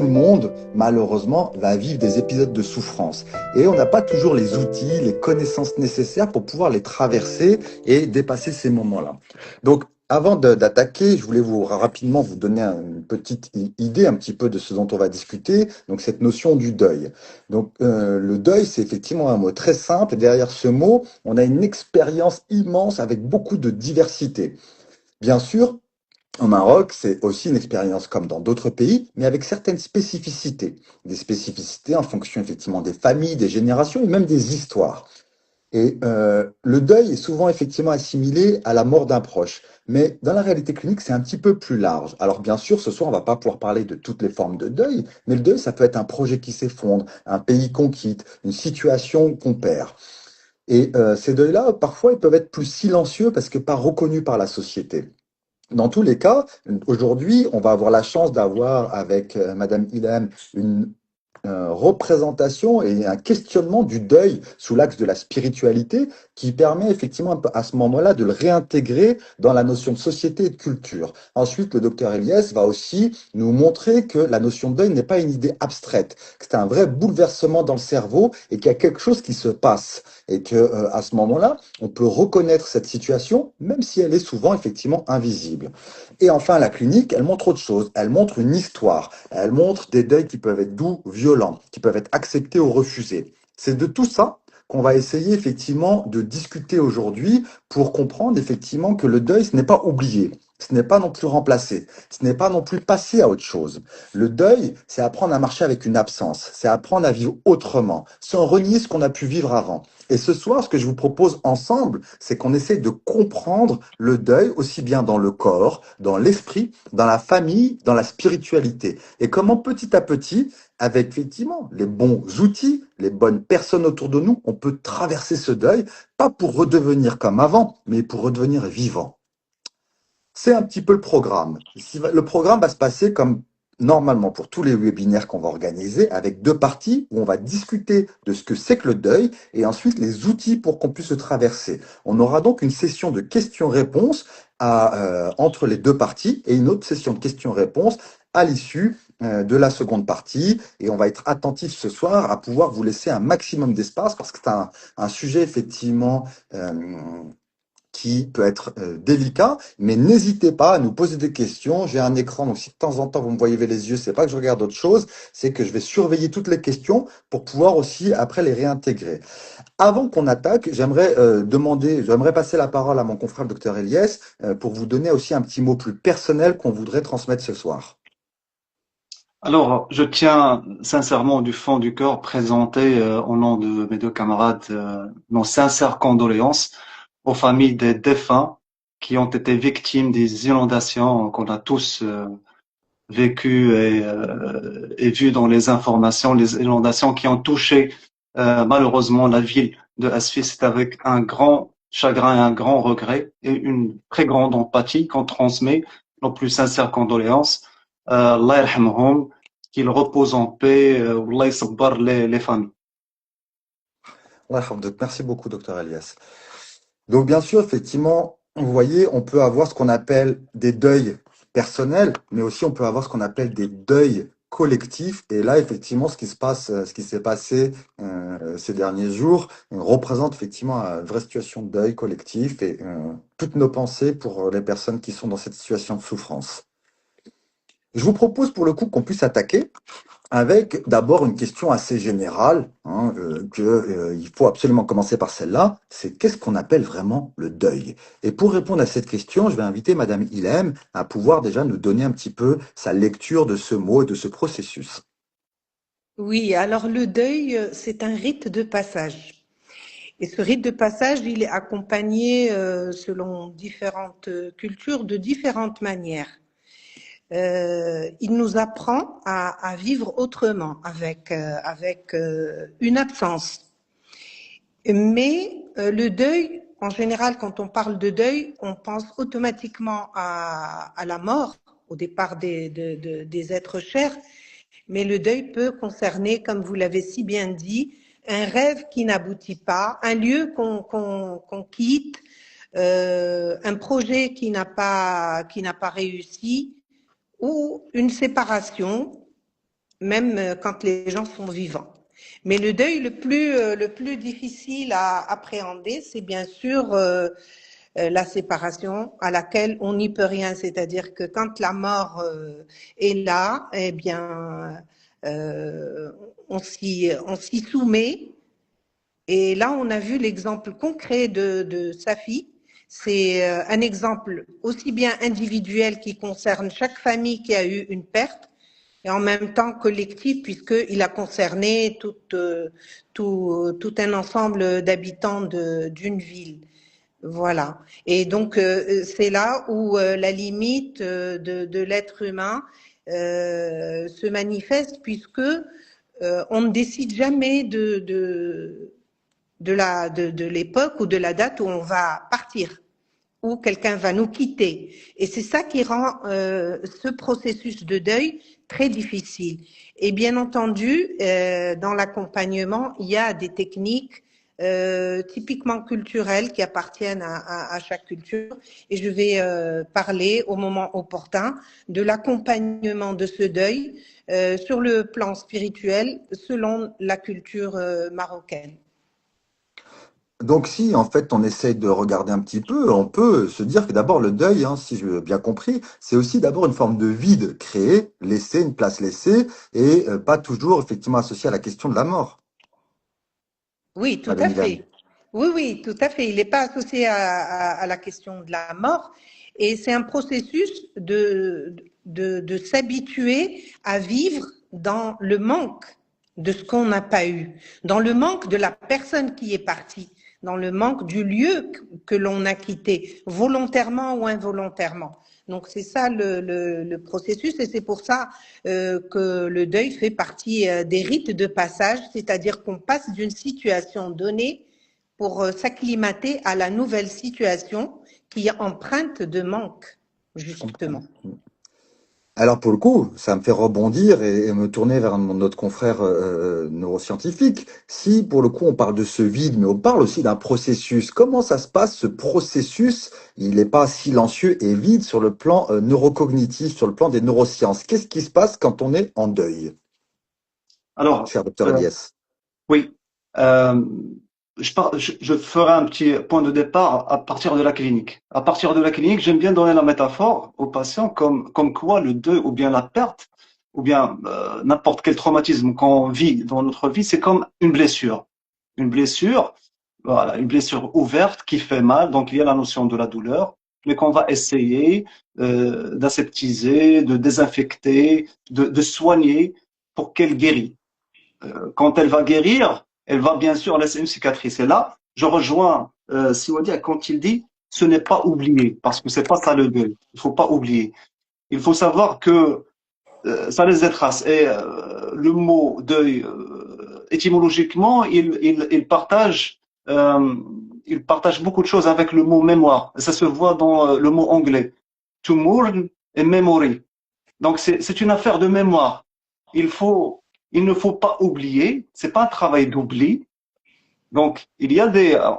tout le monde, malheureusement, va vivre des épisodes de souffrance. Et on n'a pas toujours les outils, les connaissances nécessaires pour pouvoir les traverser et dépasser ces moments-là. Donc, avant d'attaquer, je voulais rapidement vous donner une petite idée un petit peu de ce dont on va discuter, donc cette notion du deuil. Donc, le deuil, c'est effectivement un mot très simple, et derrière ce mot, on a une expérience immense avec beaucoup de diversité. Bien sûr, au Maroc, c'est aussi une expérience comme dans d'autres pays, mais avec certaines spécificités. Des spécificités en fonction effectivement des familles, des générations et même des histoires. Et le deuil est souvent effectivement assimilé à la mort d'un proche. Mais dans la réalité clinique, c'est un petit peu plus large. Alors bien sûr, ce soir, on va pas pouvoir parler de toutes les formes de deuil, mais le deuil, ça peut être un projet qui s'effondre, un pays qu'on quitte, une situation qu'on perd. Et ces deuils-là, parfois, ils peuvent être plus silencieux parce que pas reconnus par la société. Dans tous les cas, aujourd'hui, on va avoir la chance d'avoir avec Madame Ilham une représentation et un questionnement du deuil sous l'axe de la spiritualité qui permet effectivement un peu à ce moment-là de le réintégrer dans la notion de société et de culture. Ensuite, le docteur Eliès va aussi nous montrer que la notion de deuil n'est pas une idée abstraite, que c'est un vrai bouleversement dans le cerveau et qu'il y a quelque chose qui se passe et que à ce moment-là, on peut reconnaître cette situation même si elle est souvent effectivement invisible. Et enfin, la clinique, elle montre autre chose. Elle montre une histoire. Elle montre des deuils qui peuvent être doux, violents, qui peuvent être acceptés ou refusés. C'est de tout ça qu'on va essayer effectivement de discuter aujourd'hui pour comprendre effectivement que le deuil, ce n'est pas oublié. Ce n'est pas non plus remplacé. Ce n'est pas non plus passer à autre chose. Le deuil, c'est apprendre à marcher avec une absence. C'est apprendre à vivre autrement, sans renier ce qu'on a pu vivre avant. Et ce soir, ce que je vous propose ensemble, c'est qu'on essaie de comprendre le deuil aussi bien dans le corps, dans l'esprit, dans la famille, dans la spiritualité. Et comment petit à petit, avec effectivement les bons outils, les bonnes personnes autour de nous, on peut traverser ce deuil, pas pour redevenir comme avant, mais pour redevenir vivant. C'est un petit peu le programme. Le programme va se passer comme normalement pour tous les webinaires qu'on va organiser, avec deux parties où on va discuter de ce que c'est que le deuil et ensuite les outils pour qu'on puisse le traverser. On aura donc une session de questions-réponses entre les deux parties et une autre session de questions-réponses à l'issue de la seconde partie. Et on va être attentif ce soir à pouvoir vous laisser un maximum d'espace parce que c'est un sujet effectivement qui peut être délicat, mais n'hésitez pas à nous poser des questions. J'ai un écran, donc si de temps en temps vous me voyez les yeux, c'est pas que je regarde autre chose, c'est que je vais surveiller toutes les questions pour pouvoir aussi après les réintégrer. Avant qu'on attaque, j'aimerais passer la parole à mon confrère le docteur Eliès pour vous donner aussi un petit mot plus personnel qu'on voudrait transmettre ce soir. Alors, je tiens sincèrement du fond du cœur présenter au nom de mes deux camarades nos sincères condoléances aux familles des défunts qui ont été victimes des inondations qu'on a tous vécues et vues dans les informations, les inondations qui ont touché malheureusement la ville de Asfi. C'est avec un grand chagrin et un grand regret et une très grande empathie qu'on transmet nos plus sincères condoléances. Allah yarhamhum, qu'il repose en paix, Allah yasabbar les familles. Ouais, merci beaucoup, docteur Eliès. Donc, bien sûr, effectivement, vous voyez, on peut avoir ce qu'on appelle des deuils personnels, mais aussi on peut avoir ce qu'on appelle des deuils collectifs. Et là, effectivement, ce qui s'est passé ces derniers jours, représente effectivement une vraie situation de deuil collectif et toutes nos pensées pour les personnes qui sont dans cette situation de souffrance. Je vous propose pour le coup qu'on puisse attaquer avec d'abord une question assez générale, il faut absolument commencer par celle-là, c'est qu'est-ce qu'on appelle vraiment le deuil? Et pour répondre à cette question, je vais inviter Madame Ilem à pouvoir déjà nous donner un petit peu sa lecture de ce mot et de ce processus. Oui, alors le deuil, c'est un rite de passage. Et ce rite de passage, il est accompagné, selon différentes cultures, de différentes manières. Il nous apprend à vivre autrement, avec une absence. Mais le deuil, en général, quand on parle de deuil, on pense automatiquement à la mort, au départ des êtres chers. Mais le deuil peut concerner, comme vous l'avez si bien dit, un rêve qui n'aboutit pas, un lieu qu'on quitte, un projet qui n'a pas réussi, ou une séparation, même quand les gens sont vivants. Mais le deuil le plus difficile à appréhender, c'est bien sûr la séparation à laquelle on n'y peut rien. C'est-à-dire que quand la mort est là, eh bien, euh, on s'y soumet. Et là, on a vu l'exemple concret de Safi. C'est un exemple aussi bien individuel qui concerne chaque famille qui a eu une perte, et en même temps collectif, puisqu'il a concerné tout un ensemble d'habitants d'une ville. Voilà. Et donc, c'est là où la limite de l'être humain se manifeste, puisque on ne décide jamais de l'époque ou de la date où on va partir, où quelqu'un va nous quitter. Et c'est ça qui rend ce processus de deuil très difficile. Et bien entendu, dans l'accompagnement, il y a des techniques typiquement culturelles qui appartiennent à chaque culture. Et je vais parler au moment opportun de l'accompagnement de ce deuil sur le plan spirituel selon la culture marocaine. Donc si en fait on essaye de regarder un petit peu, on peut se dire que d'abord le deuil, hein, si j'ai bien compris, c'est aussi d'abord une forme de vide créé, laissé, une place laissée, et pas toujours effectivement associé à la question de la mort, Oui, tout Madame à Ilan. fait. Oui, oui, tout à fait. Il n'est pas associé à la question de la mort. Et c'est un processus de s'habituer à vivre dans le manque de ce qu'on n'a pas eu, dans le manque de la personne qui est partie, dans le manque du lieu que l'on a quitté, volontairement ou involontairement. Donc c'est ça le processus, et c'est pour ça que le deuil fait partie des rites de passage, c'est-à-dire qu'on passe d'une situation donnée pour s'acclimater à la nouvelle situation qui est empreinte de manque, Je comprends. justement. Alors pour le coup, ça me fait rebondir et me tourner vers notre confrère neuroscientifique. Si pour le coup on parle de ce vide, mais on parle aussi d'un processus, comment ça se passe ce processus? Il n'est pas silencieux et vide sur le plan neurocognitif, sur le plan des neurosciences. Qu'est-ce qui se passe quand on est en deuil, Alors, cher docteur Elias? oui, euh, je ferai un petit point de départ à partir de la clinique. À partir de la clinique, j'aime bien donner la métaphore aux patients comme quoi le deuil ou bien la perte ou bien n'importe quel traumatisme qu'on vit dans notre vie, c'est comme une blessure. Une blessure, voilà, une blessure ouverte qui fait mal, donc il y a la notion de la douleur, mais qu'on va essayer d'aseptiser, de désinfecter, de soigner pour qu'elle guérisse. Quand elle va guérir, elle va bien sûr laisser une cicatrice. Et là, je rejoins Siwadi quand il dit ce n'est pas oublié, parce que c'est pas ça le deuil. Il faut pas oublier. Il faut savoir que ça laisse des traces. Et le mot deuil, étymologiquement, euh, il partage beaucoup de choses avec le mot mémoire. Et ça se voit dans le mot anglais. To mourn et memory. Donc c'est une affaire de mémoire. Il faut, il ne faut pas oublier. C'est pas un travail d'oubli. Donc il y a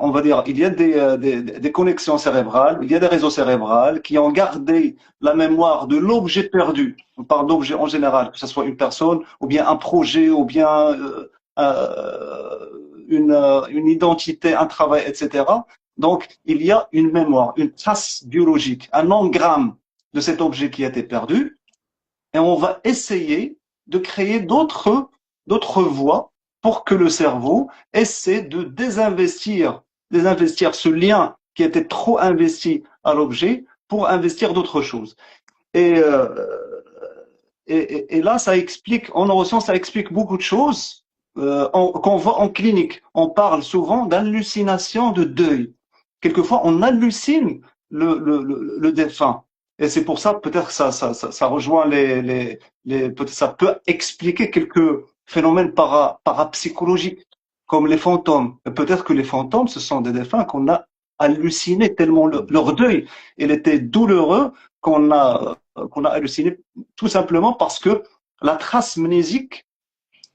on va dire, il y a des connexions cérébrales, il y a des réseaux cérébrales qui ont gardé la mémoire de l'objet perdu. On parle d'objet en général, que ce soit une personne, ou bien un projet, ou bien une identité, un travail, etc. Donc il y a une mémoire, une trace biologique, un engramme de cet objet qui a été perdu et on va essayer de créer d'autres voies pour que le cerveau essaie de désinvestir ce lien qui était trop investi à l'objet pour investir d'autres choses. Et, et là, ça explique, en neurosciences, ça explique beaucoup de choses qu'on voit en clinique. On parle souvent d'hallucination de deuil. Quelquefois, on hallucine le défunt. Et c'est pour ça, peut-être, ça rejoint peut-être ça peut expliquer quelques phénomènes parapsychologiques, comme les fantômes. Et peut-être que les fantômes, ce sont des défunts qu'on a hallucinés tellement leur deuil, il était douloureux qu'on a halluciné tout simplement parce que la trace mnésique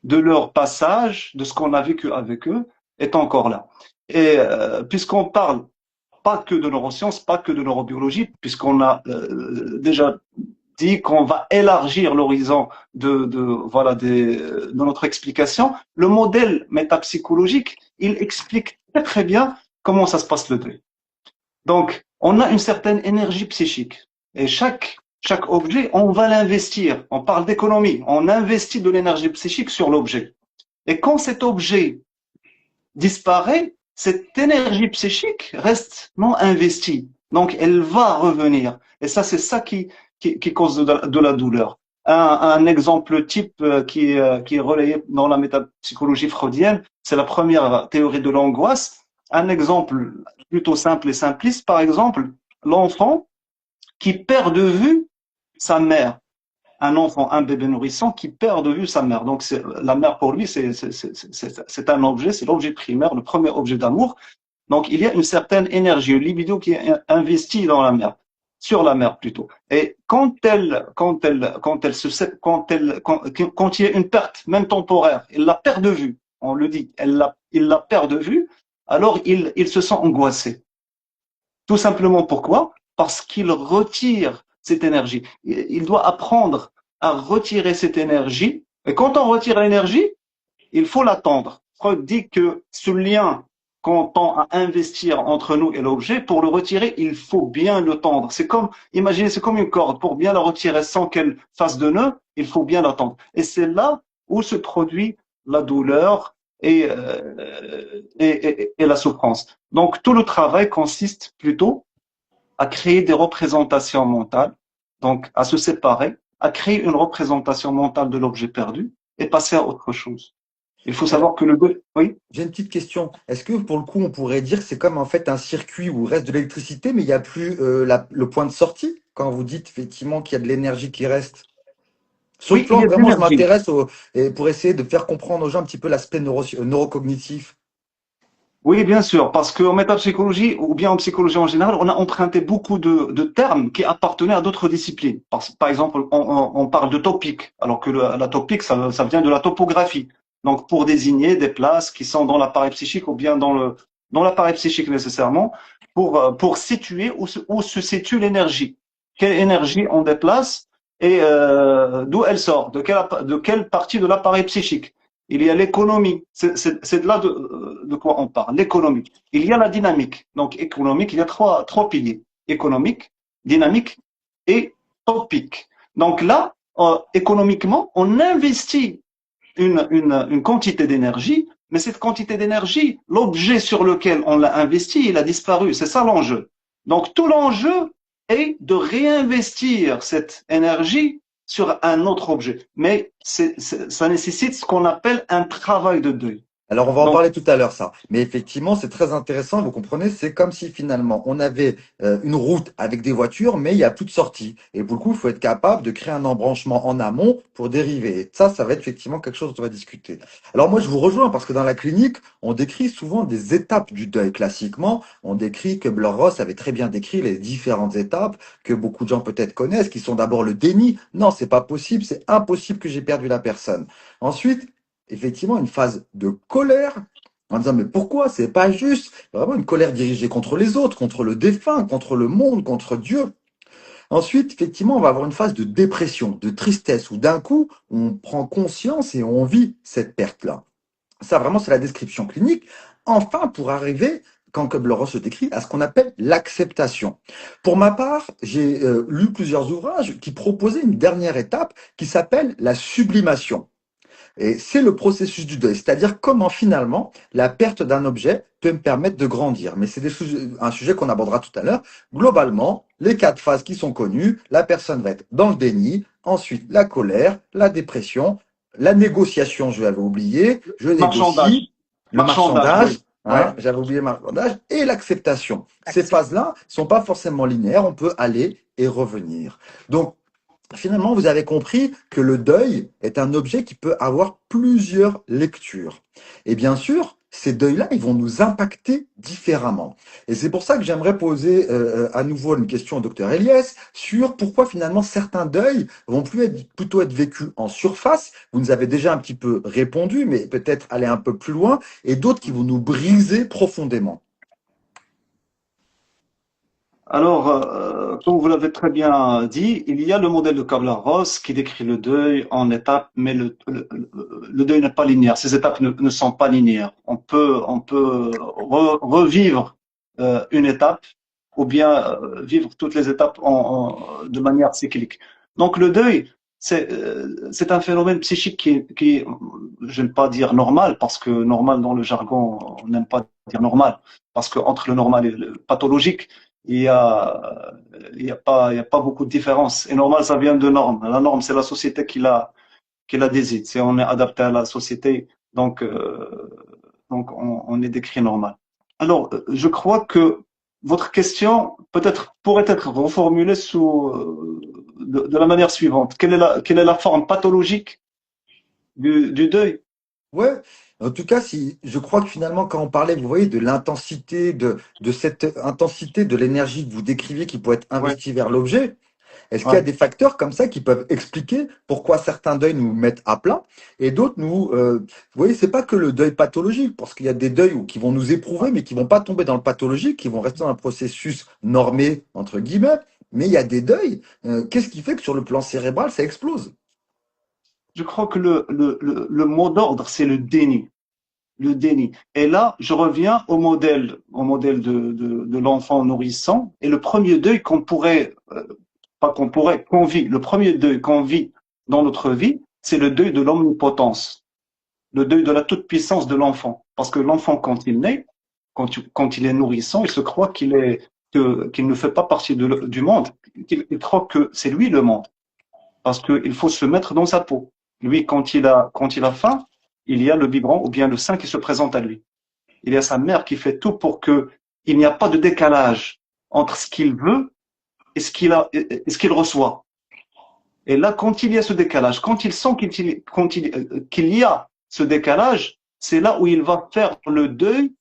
de leur passage, de ce qu'on a vécu avec eux, est encore là. Et puisqu'on parle pas que de neurosciences, pas que de neurobiologie, puisqu'on a déjà dit qu'on va élargir l'horizon voilà, de notre explication, le modèle métapsychologique, il explique très très bien comment ça se passe le deuil. Donc, on a une certaine énergie psychique. Et chaque objet, on va l'investir. On parle d'économie. On investit de l'énergie psychique sur l'objet. Et quand cet objet disparaît, cette énergie psychique reste non investie. Donc, elle va revenir. Et ça, c'est ça qui cause de la douleur. Un exemple type qui est relayé dans la métapsychologie freudienne, c'est la première théorie de l'angoisse. Un exemple plutôt simple et simpliste, par exemple, l'enfant qui perd de vue sa mère. Un enfant, un bébé nourrisson qui perd de vue sa mère. Donc, la mère, pour lui, c'est un objet, c'est l'objet primaire, le premier objet d'amour. Donc, il y a une certaine énergie, une libido qui est investie dans la mère, sur la mère plutôt. Et quand il y a une perte, même temporaire, il la perd de vue, on le dit, il la perd de vue, alors il se sent angoissé. Tout simplement pourquoi? Parce qu'il retire cette énergie. Il doit apprendre à retirer cette énergie. Et quand on retire l'énergie, il faut l'attendre. Freud dit que ce lien qu'on tend à investir entre nous et l'objet, pour le retirer, il faut bien le tendre. C'est comme, imaginez, c'est comme une corde. Pour bien la retirer sans qu'elle fasse de nœud, il faut bien la tendre. Et c'est là où se produit la douleur et la souffrance. Donc, tout le travail consiste plutôt à créer des représentations mentales, donc à se séparer, à créer une représentation mentale de l'objet perdu et passer à autre chose. Il faut Alors, savoir que le deux, oui, j'ai une petite question. Est-ce que pour le coup, on pourrait dire que c'est comme en fait un circuit où il reste de l'électricité, mais il n'y a plus le point de sortie quand vous dites effectivement qu'il y a de l'énergie qui reste? Sur le oui, il plan, y a de vraiment, je l'énergie. m'intéresse et pour essayer de faire comprendre aux gens un petit peu l'aspect neurocognitif. Oui, bien sûr, parce qu'en métapsychologie ou bien en psychologie en général, on a emprunté beaucoup de termes qui appartenaient à d'autres disciplines. Par exemple, on parle de topique, alors que la topique, ça vient de la topographie. Donc, pour désigner des places qui sont dans l'appareil psychique ou bien dans l'appareil psychique nécessairement, pour situer où se situe l'énergie. Quelle énergie on déplace et d'où elle sort, de quelle partie de l'appareil psychique. Il y a l'économie, c'est de là de quoi on parle, l'économie. Il y a la dynamique. Donc, économique, il y a trois piliers. Économique, dynamique et topique. Donc là, économiquement, on investit une quantité d'énergie, mais cette quantité d'énergie, l'objet sur lequel on l'a investi, il a disparu. C'est ça l'enjeu. Donc, tout l'enjeu est de réinvestir cette énergie sur un autre objet. Mais ça nécessite ce qu'on appelle un travail de deuil. Alors, on va en Donc, parler tout à l'heure, ça. Mais effectivement, c'est très intéressant. Vous comprenez, c'est comme si finalement on avait une route avec des voitures, mais il n'y a plus de sortie. Et pour le coup, il faut être capable de créer un embranchement en amont pour dériver. Et ça va être effectivement quelque chose dont on va discuter. Alors moi, je vous rejoins parce que dans la clinique, on décrit souvent des étapes du deuil. Classiquement, on décrit que Blair-Ross avait très bien décrit les différentes étapes que beaucoup de gens peut-être connaissent, qui sont d'abord le déni. Non, c'est pas possible, c'est impossible que j'ai perdu la personne. Ensuite, effectivement une phase de colère en disant mais pourquoi c'est pas juste, vraiment une colère dirigée contre les autres, contre le défunt, contre le monde, contre Dieu. Ensuite, effectivement, on va avoir une phase de dépression, de tristesse où d'un coup on prend conscience et on vit cette perte-là. Ça vraiment c'est la description clinique. Enfin, pour arriver quand Kubler-Ross se décrit à ce qu'on appelle l'acceptation. Pour ma part, j'ai lu plusieurs ouvrages qui proposaient une dernière étape qui s'appelle la sublimation. Et c'est le processus du deuil, c'est-à-dire comment finalement la perte d'un objet peut me permettre de grandir. Mais c'est un sujet qu'on abordera tout à l'heure. Globalement, les quatre phases qui sont connues, la personne va être dans le déni, ensuite la colère, la dépression, la négociation, je l'avais oublié, je négocie, marchandage. le Marchandage, marchandage, oui. Ouais. j'avais oublié le marchandage, et l'acceptation. Ces Action. phases-là sont pas forcément linéaires, on peut aller et revenir. Donc, finalement, vous avez compris que le deuil est un objet qui peut avoir plusieurs lectures. Et bien sûr, ces deuils-là, ils vont nous impacter différemment. Et c'est pour ça que j'aimerais poser à nouveau une question au docteur Eliès sur pourquoi finalement certains deuils vont plutôt être vécus en surface. Vous nous avez déjà un petit peu répondu, mais peut-être aller un peu plus loin, et d'autres qui vont nous briser profondément. Alors, comme vous l'avez très bien dit, il y a le modèle de Kubler-Ross qui décrit le deuil en étapes, mais le deuil n'est pas linéaire. Ces étapes ne sont pas linéaires. On peut revivre une étape ou bien vivre toutes les étapes de manière cyclique. Donc, le deuil, c'est un phénomène psychique je n'aime pas dire normal, parce que normal dans le jargon, on n'aime pas dire normal, parce que entre le normal et le pathologique, il y a, il y a pas beaucoup de différence. Et normal, ça vient de norme. La norme, c'est la société qui la décide. C'est on est adapté à la société, donc on est décrit normal. Alors, je crois que votre question peut-être pourrait être reformulée de la manière suivante. Quelle est la forme pathologique du deuil? Ouais. En tout cas, si je crois que finalement, quand on parlait, vous voyez, de l'intensité, de cette intensité de l'énergie que vous décriviez qui pourrait être Ouais, investie vers l'objet, est-ce qu'il y a ouais. des facteurs comme ça qui peuvent expliquer pourquoi certains deuils nous mettent à plat et d'autres nous, vous voyez, c'est pas que le deuil pathologique, parce qu'il y a des deuils qui vont nous éprouver, mais qui vont pas tomber dans le pathologique, qui vont rester dans un processus normé, entre guillemets, mais il y a des deuils. Qu'est-ce qui fait que sur le plan cérébral, ça explose? Je crois que le mot d'ordre, c'est le déni. Le déni. Et là, je reviens au modèle de l'enfant nourrissant. Et le premier deuil qu'on pourrait, pas qu'on pourrait, qu'on vit, le premier deuil qu'on vit dans notre vie, c'est le deuil de l'omnipotence, le deuil de la toute-puissance de l'enfant. Parce que l'enfant, quand il naît, quand il est nourrissant, il se croit qu'il ne fait pas partie du monde. Il croit que c'est lui le monde. Parce qu'il faut se mettre dans sa peau. Lui, quand il a faim, il y a le biberon ou bien le sein qui se présente à lui. Il y a sa mère qui fait tout pour que il n'y a pas de décalage entre ce qu'il veut et ce qu'il reçoit. Et là, quand il y a ce décalage, quand il sent qu'il y a ce décalage, c'est là où il va faire le deuil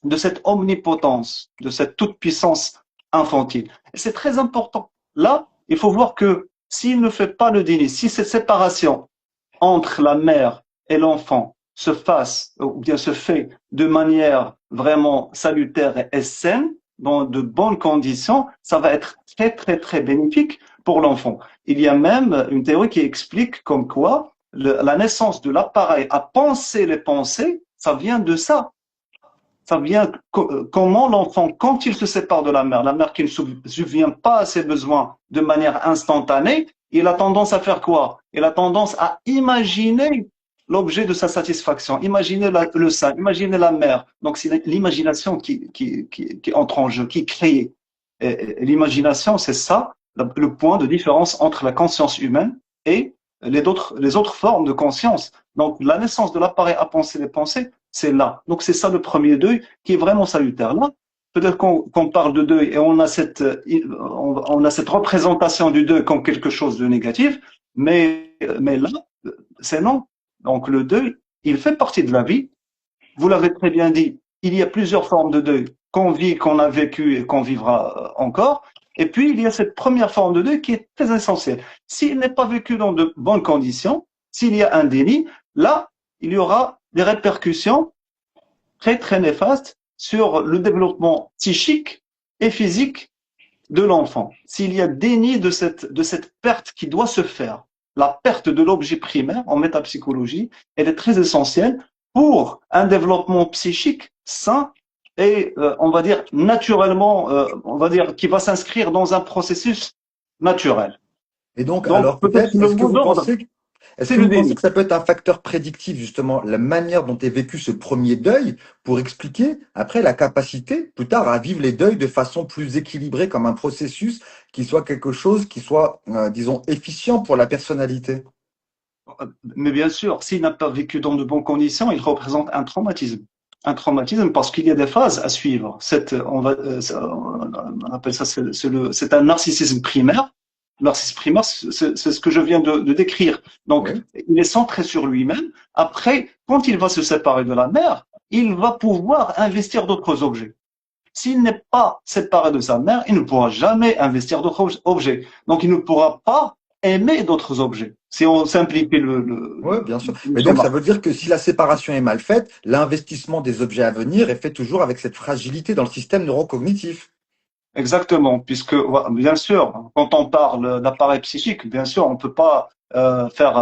de cette omnipotence, de cette toute-puissance infantile. Et c'est très important. Là, il faut voir que s'il ne fait pas le déni, si cette séparation entre la mère et l'enfant se fasse ou bien se fait de manière vraiment salutaire et saine, dans de bonnes conditions, ça va être très très très bénéfique pour l'enfant. Il y a même une théorie qui explique comme quoi la naissance de l'appareil à penser les pensées, ça vient de ça. Ça vient comment l'enfant, quand il se sépare de la mère qui ne subvient pas à ses besoins de manière instantanée, il a tendance à faire quoi? Il a tendance à imaginer l'objet de sa satisfaction, imaginer le sein, imaginer la mère. Donc c'est l'imagination qui entre en jeu, qui crée. Et l'imagination, c'est ça, le point de différence entre la conscience humaine et les autres formes de conscience. Donc la naissance de l'appareil à penser les pensées, c'est là. Donc c'est ça le premier deuil qui est vraiment salutaire. Là, peut-être qu'on parle de deuil et on a cette représentation du deuil comme quelque chose de négatif, mais là, c'est non. Donc le deuil, il fait partie de la vie. Vous l'avez très bien dit, il y a plusieurs formes de deuil qu'on vit, qu'on a vécu et qu'on vivra encore. Et puis, il y a cette première forme de deuil qui est très essentielle. S'il n'est pas vécu dans de bonnes conditions, s'il y a un déni, là, il y aura des répercussions très, très néfastes sur le développement psychique et physique de l'enfant. S'il y a déni de cette perte qui doit se faire, la perte de l'objet primaire en métapsychologie, elle est très essentielle pour un développement psychique sain et, on va dire, naturellement, on va dire, qui va s'inscrire dans un processus naturel. Et donc, Donc, alors peut-être peut-être, le mot d'ordre, est-ce c'est que le vous pensez déni. que ça peut être un facteur prédictif, justement, la manière dont est vécu ce premier deuil, pour expliquer après la capacité, plus tard, à vivre les deuils de façon plus équilibrée, comme un processus qui soit quelque chose qui soit, disons, efficient pour la personnalité? Mais bien sûr, s'il n'a pas vécu dans de bonnes conditions, il représente un traumatisme. Un traumatisme parce qu'il y a des phases à suivre. On appelle ça, c'est un narcissisme primaire. Le narcissisme primaire, c'est ce que je viens de décrire. Donc, Oui. il est centré sur lui-même. Après, quand il va se séparer de la mère, il va pouvoir investir d'autres objets. S'il n'est pas séparé de sa mère, il ne pourra jamais investir d'autres objets. Donc, il ne pourra pas aimer d'autres objets. Si on simplifie Oui, bien sûr. le Mais donc, ça schéma. veut dire que si la séparation est mal faite, l'investissement des objets à venir est fait toujours avec cette fragilité dans le système neurocognitif. exactement, puisque bien sûr, quand on parle d'appareil psychique, bien sûr, on peut pas faire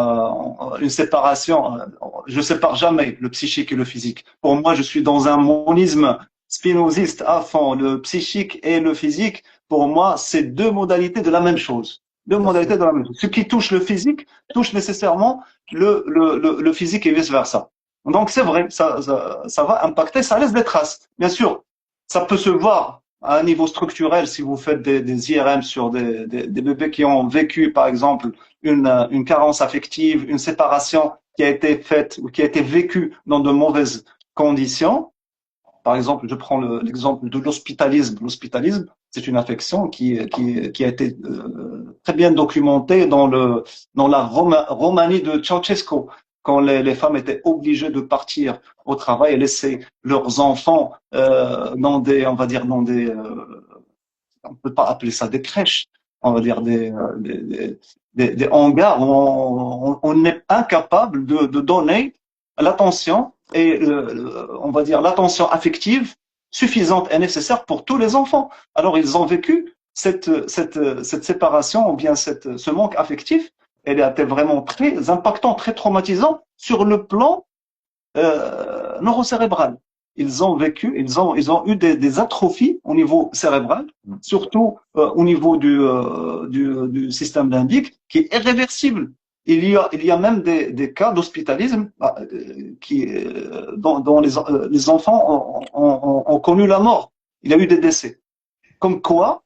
une séparation. Je sépare jamais le psychique et le physique. Pour moi, je suis dans un monisme spinoziste à fond. Le psychique et le physique, pour moi, c'est deux modalités de la même chose. Deux Bien sûr. modalités de la même chose. Ce qui touche le physique touche nécessairement le physique et vice versa. Donc c'est vrai, ça va impacter, ça laisse des traces. Bien sûr, ça peut se voir à un niveau structurel si vous faites des IRM sur des bébés qui ont vécu, par exemple, une carence affective, une séparation qui a été faite ou qui a été vécue dans de mauvaises conditions. Par exemple, je prends l'exemple de l'hospitalisme. L'hospitalisme, c'est une affection qui a été très bien documentée dans la Roumanie de Ceausescu, quand les femmes étaient obligées de partir au travail et laisser leurs enfants dans des, on va dire, dans des, on peut pas appeler ça des crèches, on va dire des hangars où on est incapable de donner l'attention et on va dire l'attention affective suffisante et nécessaire pour tous les enfants. Alors ils ont vécu cette séparation ou bien ce manque affectif. Elle a été vraiment très impactant, très traumatisant sur le plan neurocérébral. Ils ont vécu, ils ont eu des atrophies au niveau cérébral, surtout au niveau du système limbique, qui est irréversible. Il y a même des cas d'hospitalisme dont les enfants ont connu la mort. Il y a eu des décès. Comme quoi,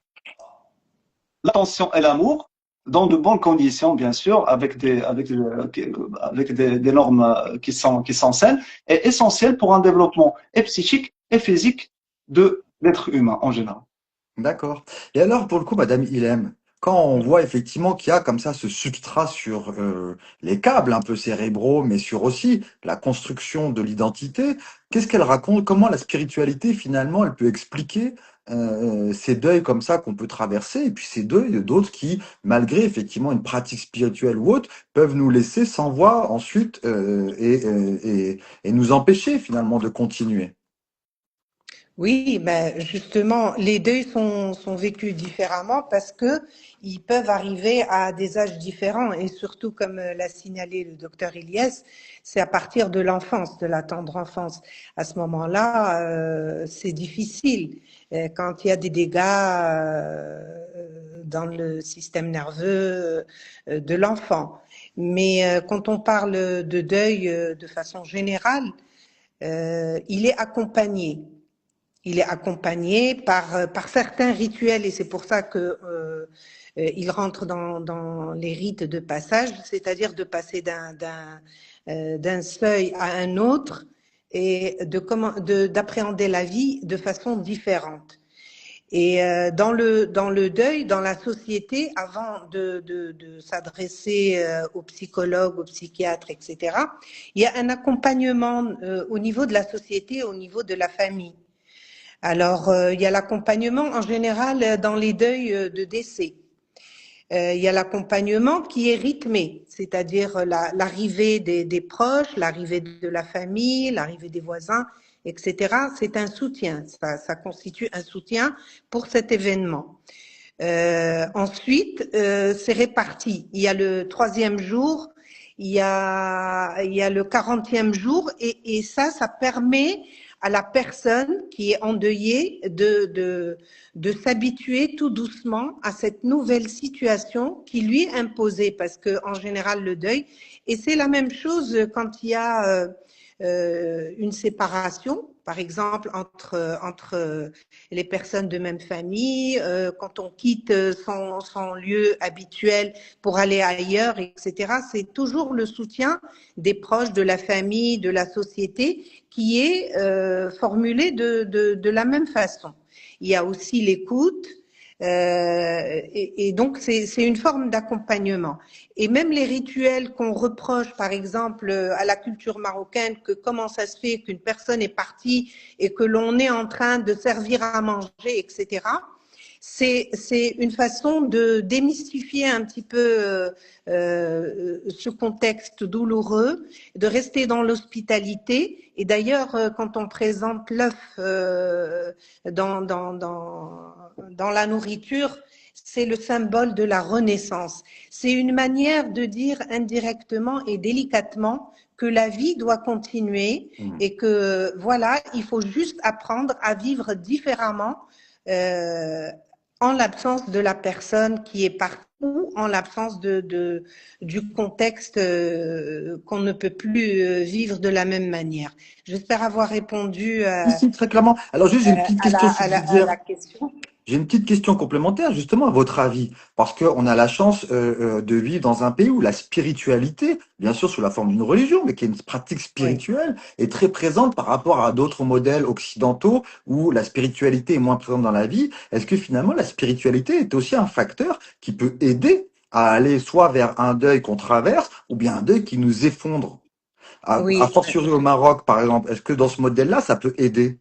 l'attention et l'amour, dans de bonnes conditions, bien sûr, avec des normes qui sont saines, est essentiel pour un développement et psychique et physique de l'être humain en général. D'accord. Et alors, pour le coup, Madame Ilem, quand on voit effectivement qu'il y a comme ça ce substrat sur les câbles un peu cérébraux, mais sur aussi la construction de l'identité, qu'est-ce qu'elle raconte? Comment la spiritualité, finalement, elle peut expliquer ces deuils comme ça qu'on peut traverser, et puis ces deuils d'autres qui, malgré effectivement une pratique spirituelle ou autre, peuvent nous laisser sans voix ensuite et nous empêcher finalement de continuer. Oui, ben justement, les deuils sont vécus différemment parce que ils peuvent arriver à des âges différents et surtout, comme l'a signalé le docteur Ilyes, c'est à partir de l'enfance, de la tendre enfance. À ce moment-là, c'est difficile quand il y a des dégâts dans le système nerveux de l'enfant. Mais quand on parle de deuil de façon générale, il est accompagné. Il est accompagné par certains rituels et c'est pour ça que il rentre dans les rites de passage, c'est-à-dire de passer d'un seuil à un autre et d'appréhender la vie de façon différente. Et dans le deuil, dans la société, avant de s'adresser aux psychologues, aux psychiatres, etc., il y a un accompagnement au niveau de la société, au niveau de la famille. Alors, il y a l'accompagnement en général dans les deuils de décès. Il y a l'accompagnement qui est rythmé, c'est-à-dire l'arrivée des proches, l'arrivée de la famille, l'arrivée des voisins, etc. C'est un soutien, ça constitue un soutien pour cet événement. Ensuite, c'est réparti. Il y a le 3e jour, il y a le 40e jour, et ça permet à la personne qui est endeuillée de s'habituer tout doucement à cette nouvelle situation qui lui est imposée, parce que en général le deuil, et c'est la même chose quand il y a une séparation, par exemple entre les personnes de même famille, quand on quitte son lieu habituel pour aller ailleurs, etc. C'est toujours le soutien des proches, de la famille, de la société qui est formulé de la même façon. Il y a aussi l'écoute, et donc c'est une forme d'accompagnement. Et même les rituels qu'on reproche, par exemple, à la culture marocaine, que comment ça se fait qu'une personne est partie et que l'on est en train de servir à manger, etc., C'est une façon de démystifier un petit peu ce contexte douloureux, de rester dans l'hospitalité. Et d'ailleurs, quand on présente l'œuf dans la nourriture, c'est le symbole de la renaissance. C'est une manière de dire indirectement et délicatement que la vie doit continuer et que voilà, il faut juste apprendre à vivre différemment en l'absence de la personne qui est partie ou en l'absence du contexte qu'on ne peut plus vivre de la même manière. J'espère avoir répondu Si, très clairement. Alors juste, j'ai une petite question à subsidiaire. la question. J'ai une petite question complémentaire, justement, à votre avis, parce qu'on a la chance de vivre dans un pays où la spiritualité, bien sûr sous la forme d'une religion, mais qui est une pratique Oui. spirituelle, est très présente par rapport à d'autres modèles occidentaux où la spiritualité est moins présente dans la vie. Est-ce que finalement la spiritualité est aussi un facteur qui peut aider à aller soit vers un deuil qu'on traverse, ou bien un deuil qui nous effondre? À Oui, fortiori au Maroc, par exemple, est-ce que dans ce modèle-là, ça peut aider?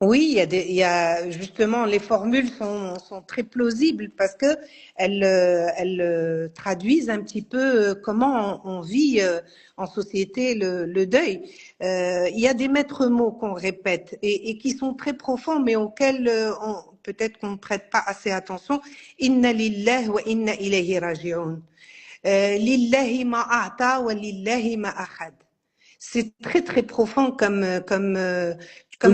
oui, il y a justement les formules sont très plausibles parce que elles traduisent un petit peu comment on vit en société le deuil. Il y a des maîtres mots qu'on répète et qui sont très profonds, mais auxquels peut-être qu'on ne prête pas assez attention. Inna lillahi wa inna ilayhi raji'un. Lillahi ma a'ta wa lillahi ma akhad. C'est très très profond comme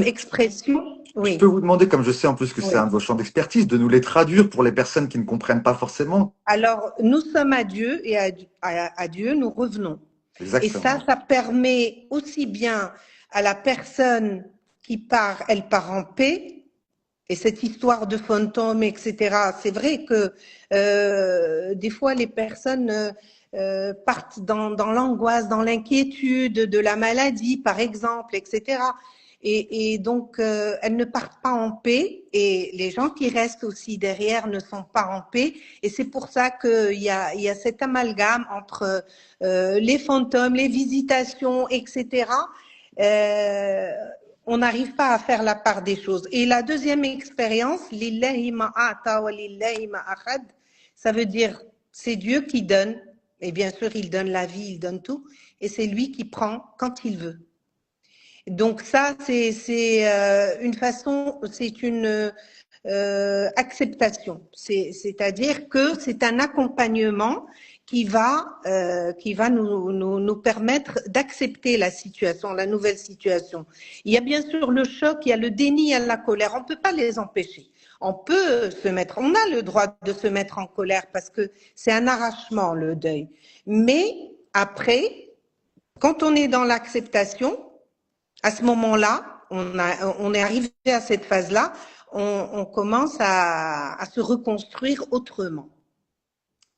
expression. Je peux Oui, vous demander, comme je sais en plus que c'est oui. un de vos champs d'expertise, de nous les traduire pour les personnes qui ne comprennent pas forcément. Alors, nous sommes à Dieu et à Dieu, nous revenons. Et Exactement. ça permet aussi bien à la personne qui part, elle part en paix. Et cette histoire de fantômes, etc., c'est vrai que des fois les personnes partent dans l'angoisse, dans l'inquiétude de la maladie, par exemple, etc. Et donc, elles ne partent pas en paix et les gens qui restent aussi derrière ne sont pas en paix. Et c'est pour ça qu'il y a cet amalgame entre les fantômes, les visitations, etc. Euh, on n'arrive pas à faire la part des choses. Et la deuxième expérience, lillahi ma'ata wa lillahi ma'akhad, ça veut dire c'est Dieu qui donne, et bien sûr il donne la vie, il donne tout, et c'est lui qui prend quand il veut. Donc ça, c'est une façon, c'est une acceptation. C'est-à-dire que c'est un accompagnement qui va nous permettre d'accepter la situation, la nouvelle situation. Il y a bien sûr le choc, il y a le déni, il y a la colère. On ne peut pas les empêcher. On peut se mettre, on a le droit de se mettre en colère parce que c'est un arrachement, le deuil. Mais après, quand on est dans l'acceptation, à ce moment-là, on est arrivé à cette phase-là, on commence à se reconstruire autrement,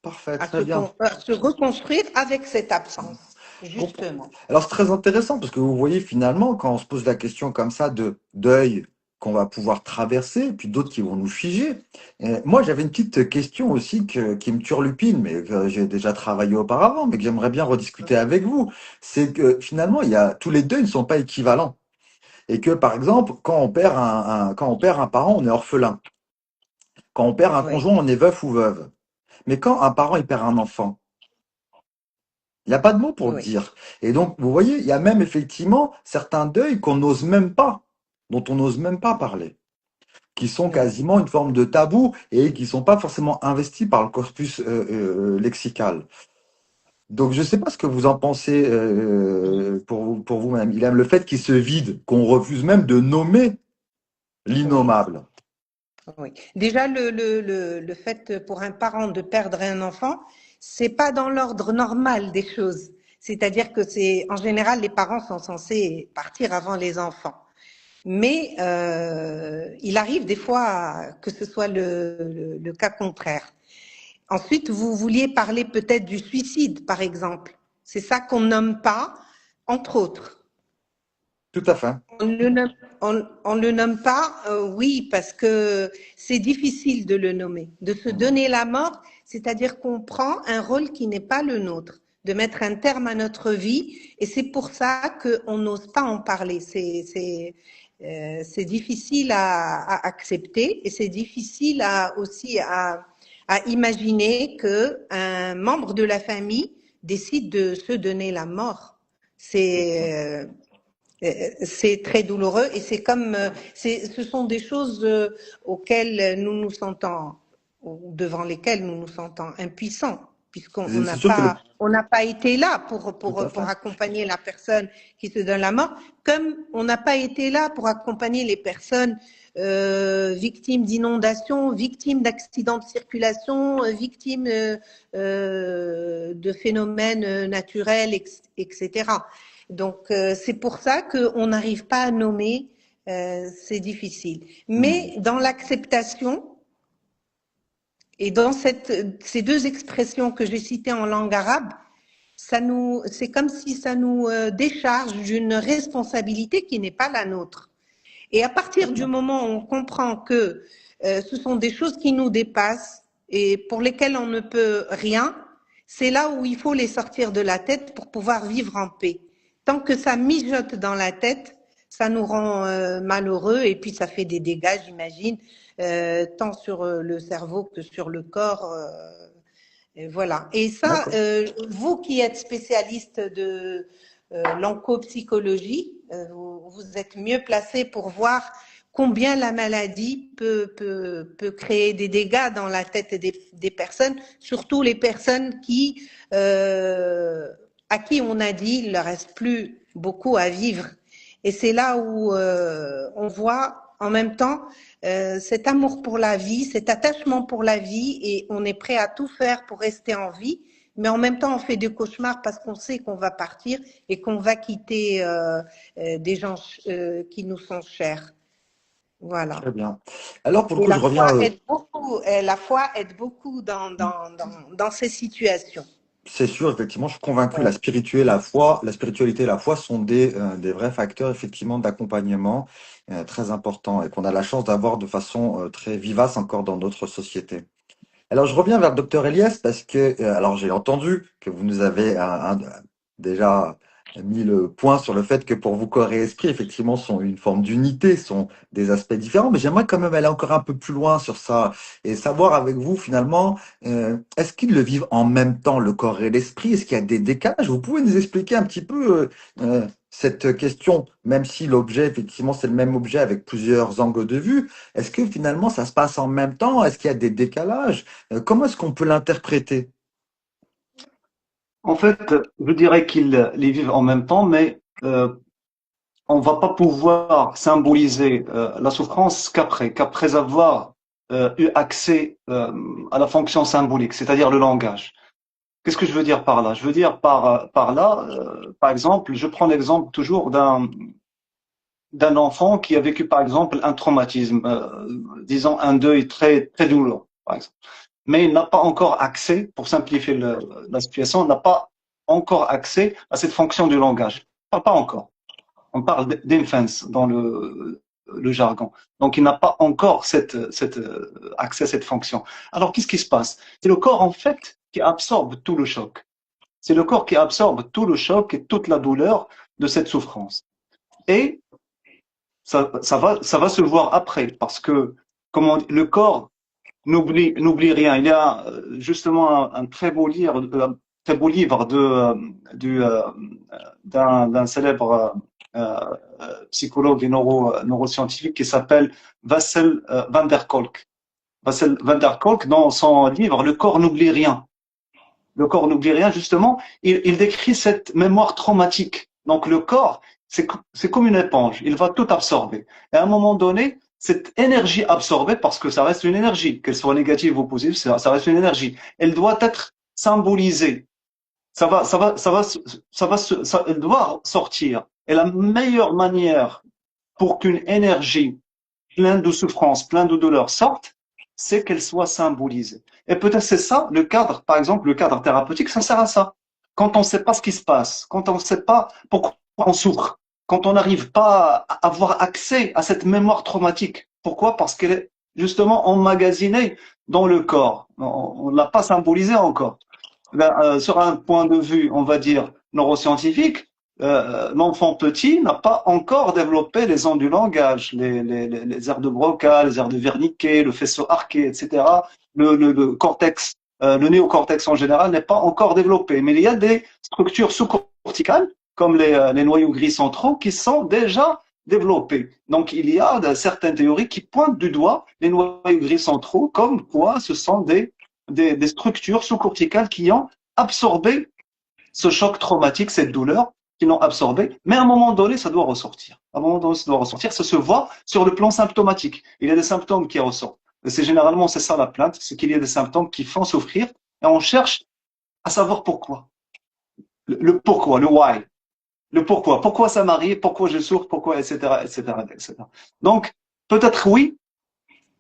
Parfait, très bien. à se reconstruire avec cette absence, Je comprends. justement. Alors c'est très intéressant parce que vous voyez finalement quand on se pose la question comme ça de deuil qu'on va pouvoir traverser, puis d'autres qui vont nous figer. Moi j'avais une petite question aussi qui me turlupine, mais que j'ai déjà travaillé auparavant, mais que j'aimerais bien rediscuter avec vous. C'est que finalement tous les deuils ne sont pas équivalents. Et que par exemple, quand on perd un parent, on est orphelin. Quand on perd un Oui, conjoint, on est veuf ou veuve. Mais quand un parent il perd un enfant, il n'y a pas de mots pour le oui, dire. Et donc, vous voyez, il y a même effectivement certains deuils qu'on n'ose même pas, dont on n'ose même pas parler, qui sont oui. quasiment une forme de tabou et qui sont pas forcément investis par le corpus lexical. Donc, je ne sais pas ce que vous en pensez pour vous, madame Ilham, le fait qu'il se vide, qu'on refuse même de nommer Oui. l'innommable. Oui. Déjà, le fait pour un parent de perdre un enfant, c'est pas dans l'ordre normal des choses. C'est-à-dire que c'est, en général, les parents sont censés partir avant les enfants. Mais il arrive des fois que ce soit le cas contraire. Ensuite, vous vouliez parler peut-être du suicide, par exemple. C'est ça qu'on nomme pas, entre autres. Tout à fait. On le nomme pas, oui, parce que c'est difficile de le nommer. De se donner la mort, c'est-à-dire qu'on prend un rôle qui n'est pas le nôtre, de mettre un terme à notre vie, et c'est pour ça qu'on n'ose pas en parler. C'est difficile à accepter et c'est difficile aussi à imaginer qu'un membre de la famille décide de se donner la mort. C'est très douloureux et c'est comme, ce sont des choses auxquelles nous nous sentons, ou devant lesquelles nous nous sentons impuissants, puisqu'on C'est sûr que on n'a pas été là tout à pour fait. accompagner la personne qui se donne la mort, comme on n'a pas été là pour accompagner les personnes victimes d'inondations, victimes d'accidents de circulation, victimes de phénomènes naturels, etc. Donc, c'est pour ça qu'on n'arrive pas à nommer, c'est difficile. Mais dans l'acceptation, et dans ces deux expressions que j'ai citées en langue arabe, c'est comme si ça nous décharge d'une responsabilité qui n'est pas la nôtre. Et à partir du moment où on comprend que ce sont des choses qui nous dépassent et pour lesquelles on ne peut rien, c'est là où il faut les sortir de la tête pour pouvoir vivre en paix. Tant que ça mijote dans la tête, ça nous rend malheureux et puis ça fait des dégâts, j'imagine, tant sur le cerveau que sur le corps. Et voilà. Et ça, vous qui êtes spécialiste de l'oncopsychologie, vous êtes mieux placé pour voir combien la maladie peut créer des dégâts dans la tête des personnes, surtout les personnes à qui on a dit il ne leur reste plus beaucoup à vivre. Et c'est là où on voit en même temps cet amour pour la vie, cet attachement pour la vie, et on est prêt à tout faire pour rester en vie, mais en même temps on fait des cauchemars parce qu'on sait qu'on va partir et qu'on va quitter des gens qui nous sont chers. Voilà. Très bien. Alors, pour le Et coup, je reviens. la foi aide beaucoup dans ces situations. C'est sûr, effectivement, je suis convaincu, Ouais. la spiritualité et la foi sont des vrais facteurs, effectivement, d'accompagnement très importants et qu'on a la chance d'avoir de façon très vivace encore dans notre société. Alors, je reviens vers le docteur Elias parce que, alors, j'ai entendu que vous nous avez déjà mis le point sur le fait que pour vous, corps et esprit, effectivement, sont une forme d'unité, sont des aspects différents, mais j'aimerais quand même aller encore un peu plus loin sur ça et savoir avec vous, finalement, est-ce qu'ils le vivent en même temps, le corps et l'esprit? Est-ce qu'il y a des décalages? Vous pouvez nous expliquer un petit peu cette question, même si l'objet, effectivement, c'est le même objet avec plusieurs angles de vue. Est-ce que finalement, ça se passe en même temps? Est-ce qu'il y a des décalages? Comment est-ce qu'on peut l'interpréter? En fait, je dirais qu'ils les vivent en même temps, mais on va pas pouvoir symboliser la souffrance qu'après avoir eu accès à la fonction symbolique, c'est-à-dire le langage. Qu'est-ce que je veux dire par là? Je veux dire par là, par exemple, je prends l'exemple toujours d'un enfant qui a vécu, par exemple, un traumatisme, disons un deuil très très douloureux, par exemple. Mais il n'a pas encore accès, pour simplifier la situation, n'a pas encore accès à cette fonction du langage. Pas encore. On parle d'infance dans le jargon. Donc, il n'a pas encore accès à cette fonction. Alors, qu'est-ce qui se passe? C'est le corps, en fait, qui absorbe tout le choc. C'est le corps qui absorbe tout le choc et toute la douleur de cette souffrance. Et ça va se voir après, parce que le corps n'oublie rien. Il y a justement un très beau livre, d'un célèbre psychologue et neuroscientifique qui s'appelle Vassel van der Kolk. Vassel van der Kolk, dans son livre Le corps n'oublie rien. Le corps n'oublie rien, justement, il décrit cette mémoire traumatique. Donc le corps, c'est comme une éponge, il va tout absorber. Et à un moment donné, cette énergie absorbée, parce que ça reste une énergie, qu'elle soit négative ou positive, ça reste une énergie. Elle doit être symbolisée. Elle doit sortir. Et la meilleure manière pour qu'une énergie pleine de souffrance, pleine de douleur sorte, c'est qu'elle soit symbolisée. Et peut-être c'est ça, le cadre, par exemple, le cadre thérapeutique, ça sert à ça. Quand on ne sait pas ce qui se passe, quand on ne sait pas pourquoi on souffre, quand on n'arrive pas à avoir accès à cette mémoire traumatique. Pourquoi? Parce qu'elle est justement emmagasinée dans le corps. On ne l'a pas symbolisée encore. Sur un point de vue, on va dire, neuroscientifique, l'enfant petit n'a pas encore développé les ondes du langage, les aires de Broca, les aires de Wernicke, le faisceau arqué, etc. Le cortex, le néocortex en général n'est pas encore développé. Mais il y a des structures sous-corticales, comme les noyaux gris centraux, qui sont déjà développées. Donc il y a certaines théories qui pointent du doigt les noyaux gris centraux, comme quoi ce sont des structures sous-corticales qui ont absorbé ce choc traumatique, cette douleur, qui l'ont absorbé, mais à un moment donné, ça doit ressortir. À un moment donné, ça doit ressortir. Ça se voit sur le plan symptomatique. Il y a des symptômes qui ressortent. C'est ça la plainte, c'est qu'il y a des symptômes qui font souffrir, et on cherche à savoir pourquoi. Le pourquoi, le why. Le pourquoi. Pourquoi ça m'arrive, pourquoi je souffre, pourquoi, etc., etc., etc. Donc, peut-être oui,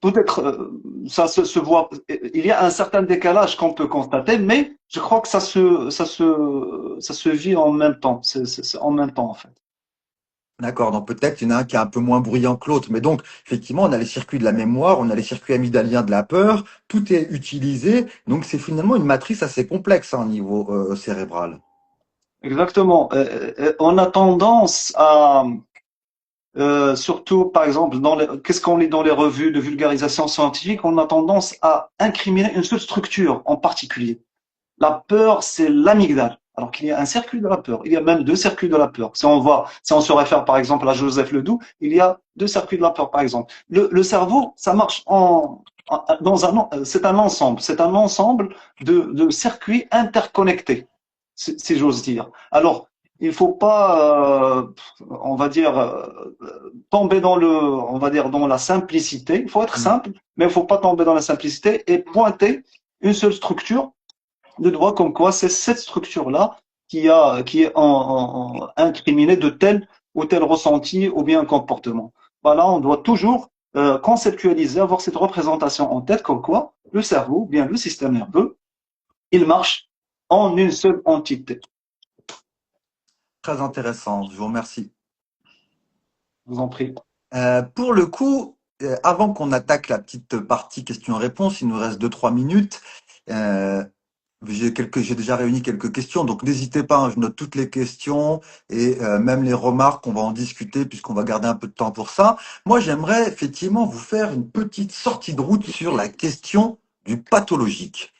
peut-être ça se voit. Il y a un certain décalage qu'on peut constater, mais je crois que ça se vit en même temps. C'est en même temps en fait. D'accord, donc peut-être il y en a un qui est un peu moins bruyant que l'autre, mais donc effectivement on a les circuits de la mémoire, on a les circuits amygdaliens de la peur, tout est utilisé, donc c'est finalement une matrice assez complexe au niveau cérébral. Exactement. On a tendance à surtout, par exemple, qu'est-ce qu'on lit dans les revues de vulgarisation scientifique, on a tendance à incriminer une seule structure en particulier. La peur, c'est l'amygdale. Alors qu'il y a un circuit de la peur. Il y a même deux circuits de la peur. Si on se réfère par exemple à Joseph Ledoux, il y a deux circuits de la peur par exemple. Le cerveau, ça marche c'est un ensemble. C'est un ensemble de circuits interconnectés, si j'ose dire. Alors, il faut pas, on va dire, tomber on va dire, dans la simplicité. Il faut être Mm. simple, mais il faut pas tomber dans la simplicité et pointer une seule structure de droit comme quoi c'est cette structure-là qui est incriminée de tel ou tel ressenti ou bien comportement. Voilà, on doit toujours conceptualiser, avoir cette représentation en tête comme quoi le cerveau, bien le système nerveux, il marche en une seule entité. Très intéressant, je vous remercie. Je vous en prie. Pour le coup, avant qu'on attaque la petite partie questions-réponses, il nous reste 2-3 minutes. Euh, j'ai déjà réuni quelques questions, donc n'hésitez pas, hein, je note toutes les questions et même les remarques, on va en discuter puisqu'on va garder un peu de temps pour ça. Moi, j'aimerais effectivement vous faire une petite sortie de route sur la question du pathologique.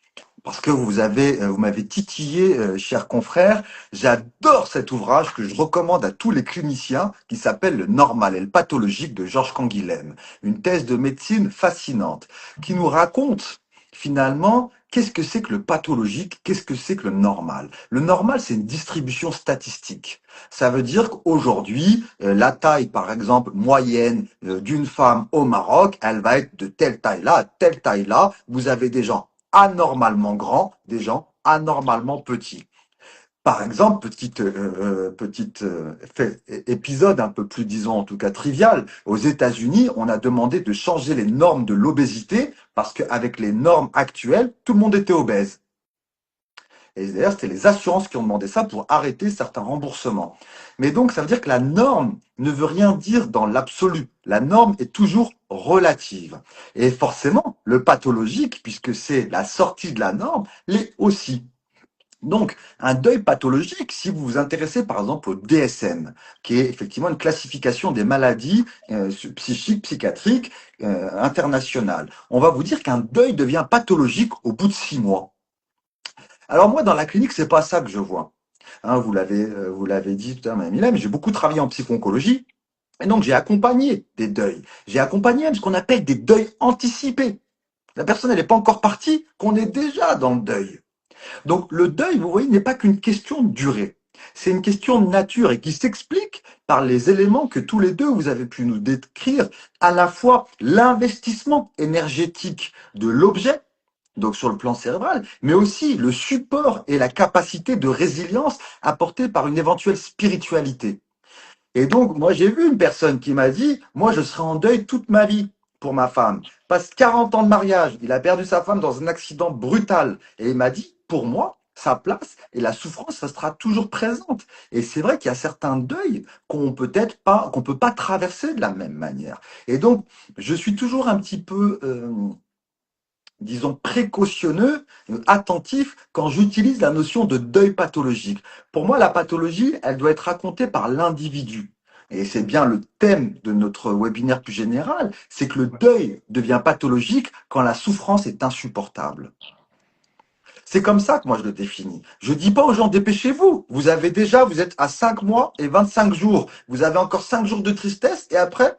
Parce que vous m'avez titillé, chers confrères. J'adore cet ouvrage que je recommande à tous les cliniciens qui s'appelle Le Normal et le Pathologique de Georges Canguilhem. Une thèse de médecine fascinante qui nous raconte finalement qu'est-ce que c'est que le pathologique, qu'est-ce que c'est que le normal. Le normal, c'est une distribution statistique. Ça veut dire qu'aujourd'hui, la taille, par exemple, moyenne d'une femme au Maroc, elle va être de telle taille-là à telle taille-là. Vous avez des gens anormalement grands, des gens anormalement petits. Par exemple, épisode un peu plus, disons, en tout cas trivial, aux États-Unis, on a demandé de changer les normes de l'obésité parce qu'avec les normes actuelles, tout le monde était obèse. Et d'ailleurs, c'était les assurances qui ont demandé ça pour arrêter certains remboursements. Mais donc, ça veut dire que la norme ne veut rien dire dans l'absolu. La norme est toujours relative. Et forcément, le pathologique, puisque c'est la sortie de la norme, l'est aussi. Donc, un deuil pathologique, si vous vous intéressez par exemple au DSM, qui est effectivement une classification des maladies psychiques, psychiatriques internationales, on va vous dire qu'un deuil devient pathologique au bout de 6 mois. Alors moi, dans la clinique, c'est pas ça que je vois. Hein, vous l'avez dit tout à l'heure, Madame Mila, mais j'ai beaucoup travaillé en psycho-oncologie. Et donc, j'ai accompagné des deuils. J'ai accompagné même ce qu'on appelle des deuils anticipés. La personne, elle n'est pas encore partie, qu'on est déjà dans le deuil. Donc, le deuil, vous voyez, n'est pas qu'une question de durée. C'est une question de nature et qui s'explique par les éléments que tous les deux vous avez pu nous décrire, à la fois l'investissement énergétique de l'objet, donc sur le plan cérébral, mais aussi le support et la capacité de résilience apportée par une éventuelle spiritualité. Et donc, moi, j'ai vu une personne qui m'a dit, moi, je serai en deuil toute ma vie pour ma femme. Passe 40 ans de mariage, il a perdu sa femme dans un accident brutal. Et il m'a dit, pour moi, sa place et la souffrance, ça sera toujours présente. Et c'est vrai qu'il y a certains deuils qu'on peut pas traverser de la même manière. Et donc, je suis toujours un petit peu disons, précautionneux, attentif quand j'utilise la notion de deuil pathologique. Pour moi, la pathologie, elle doit être racontée par l'individu. Et c'est bien le thème de notre webinaire plus général, c'est que le deuil devient pathologique quand la souffrance est insupportable. C'est comme ça que moi je le définis. Je dis pas aux gens dépêchez-vous. Vous êtes à 5 mois et 25 jours. Vous avez encore 5 jours de tristesse et après,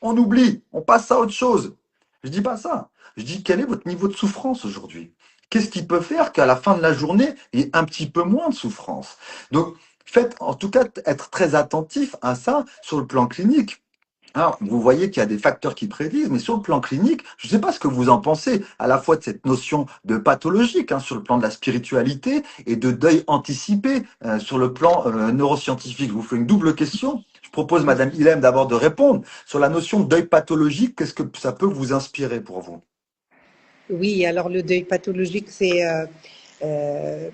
on oublie, on passe à autre chose. Je dis pas ça. Je dis quel est votre niveau de souffrance aujourd'hui? Qu'est-ce qui peut faire qu'à la fin de la journée, il y ait un petit peu moins de souffrance? Donc, faites en tout cas être très attentif à ça sur le plan clinique. Alors, vous voyez qu'il y a des facteurs qui prédisent, mais sur le plan clinique, je ne sais pas ce que vous en pensez, à la fois de cette notion de pathologique, sur le plan de la spiritualité, et de deuil anticipé, sur le plan neuroscientifique. Je vous fais une double question. Je propose, Madame Ilem, d'abord de répondre. Sur la notion de deuil pathologique, qu'est-ce que ça peut vous inspirer pour vous? Oui, alors le deuil pathologique, c'est, euh,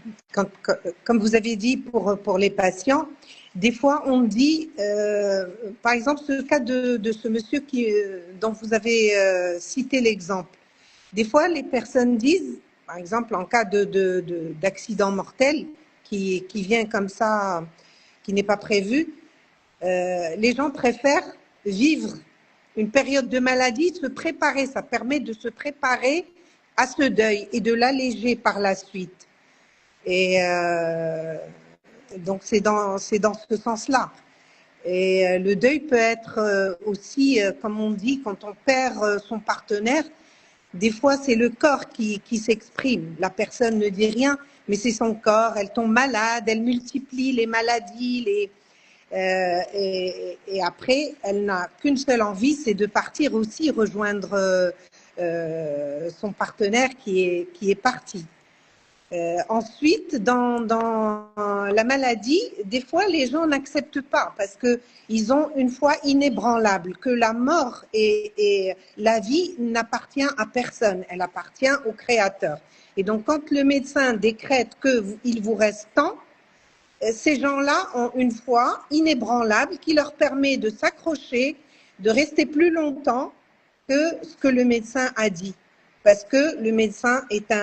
comme vous avez dit pour les patients, des fois on dit, par exemple, ce cas de ce monsieur dont vous avez cité l'exemple, des fois les personnes disent, par exemple en cas d'accident mortel qui vient comme ça, qui n'est pas prévu, les gens préfèrent vivre une période de maladie, se préparer, ça permet de se préparer à ce deuil et de l'alléger par la suite. Et donc c'est dans ce sens-là. Et le deuil peut être aussi, comme on dit, quand on perd son partenaire, des fois c'est le corps qui s'exprime. La personne ne dit rien, mais c'est son corps. Elle tombe malade, elle multiplie les maladies, et après, elle n'a qu'une seule envie, c'est de partir aussi rejoindre son partenaire qui est parti. Ensuite, dans la maladie, des fois, les gens n'acceptent pas parce qu'ils ont une foi inébranlable que la mort et la vie n'appartient à personne, elle appartient au Créateur. Et donc, quand le médecin décrète qu'il vous reste tant, ces gens-là ont une foi inébranlable qui leur permet de s'accrocher, de rester plus longtemps que ce que le médecin a dit. Parce que le médecin est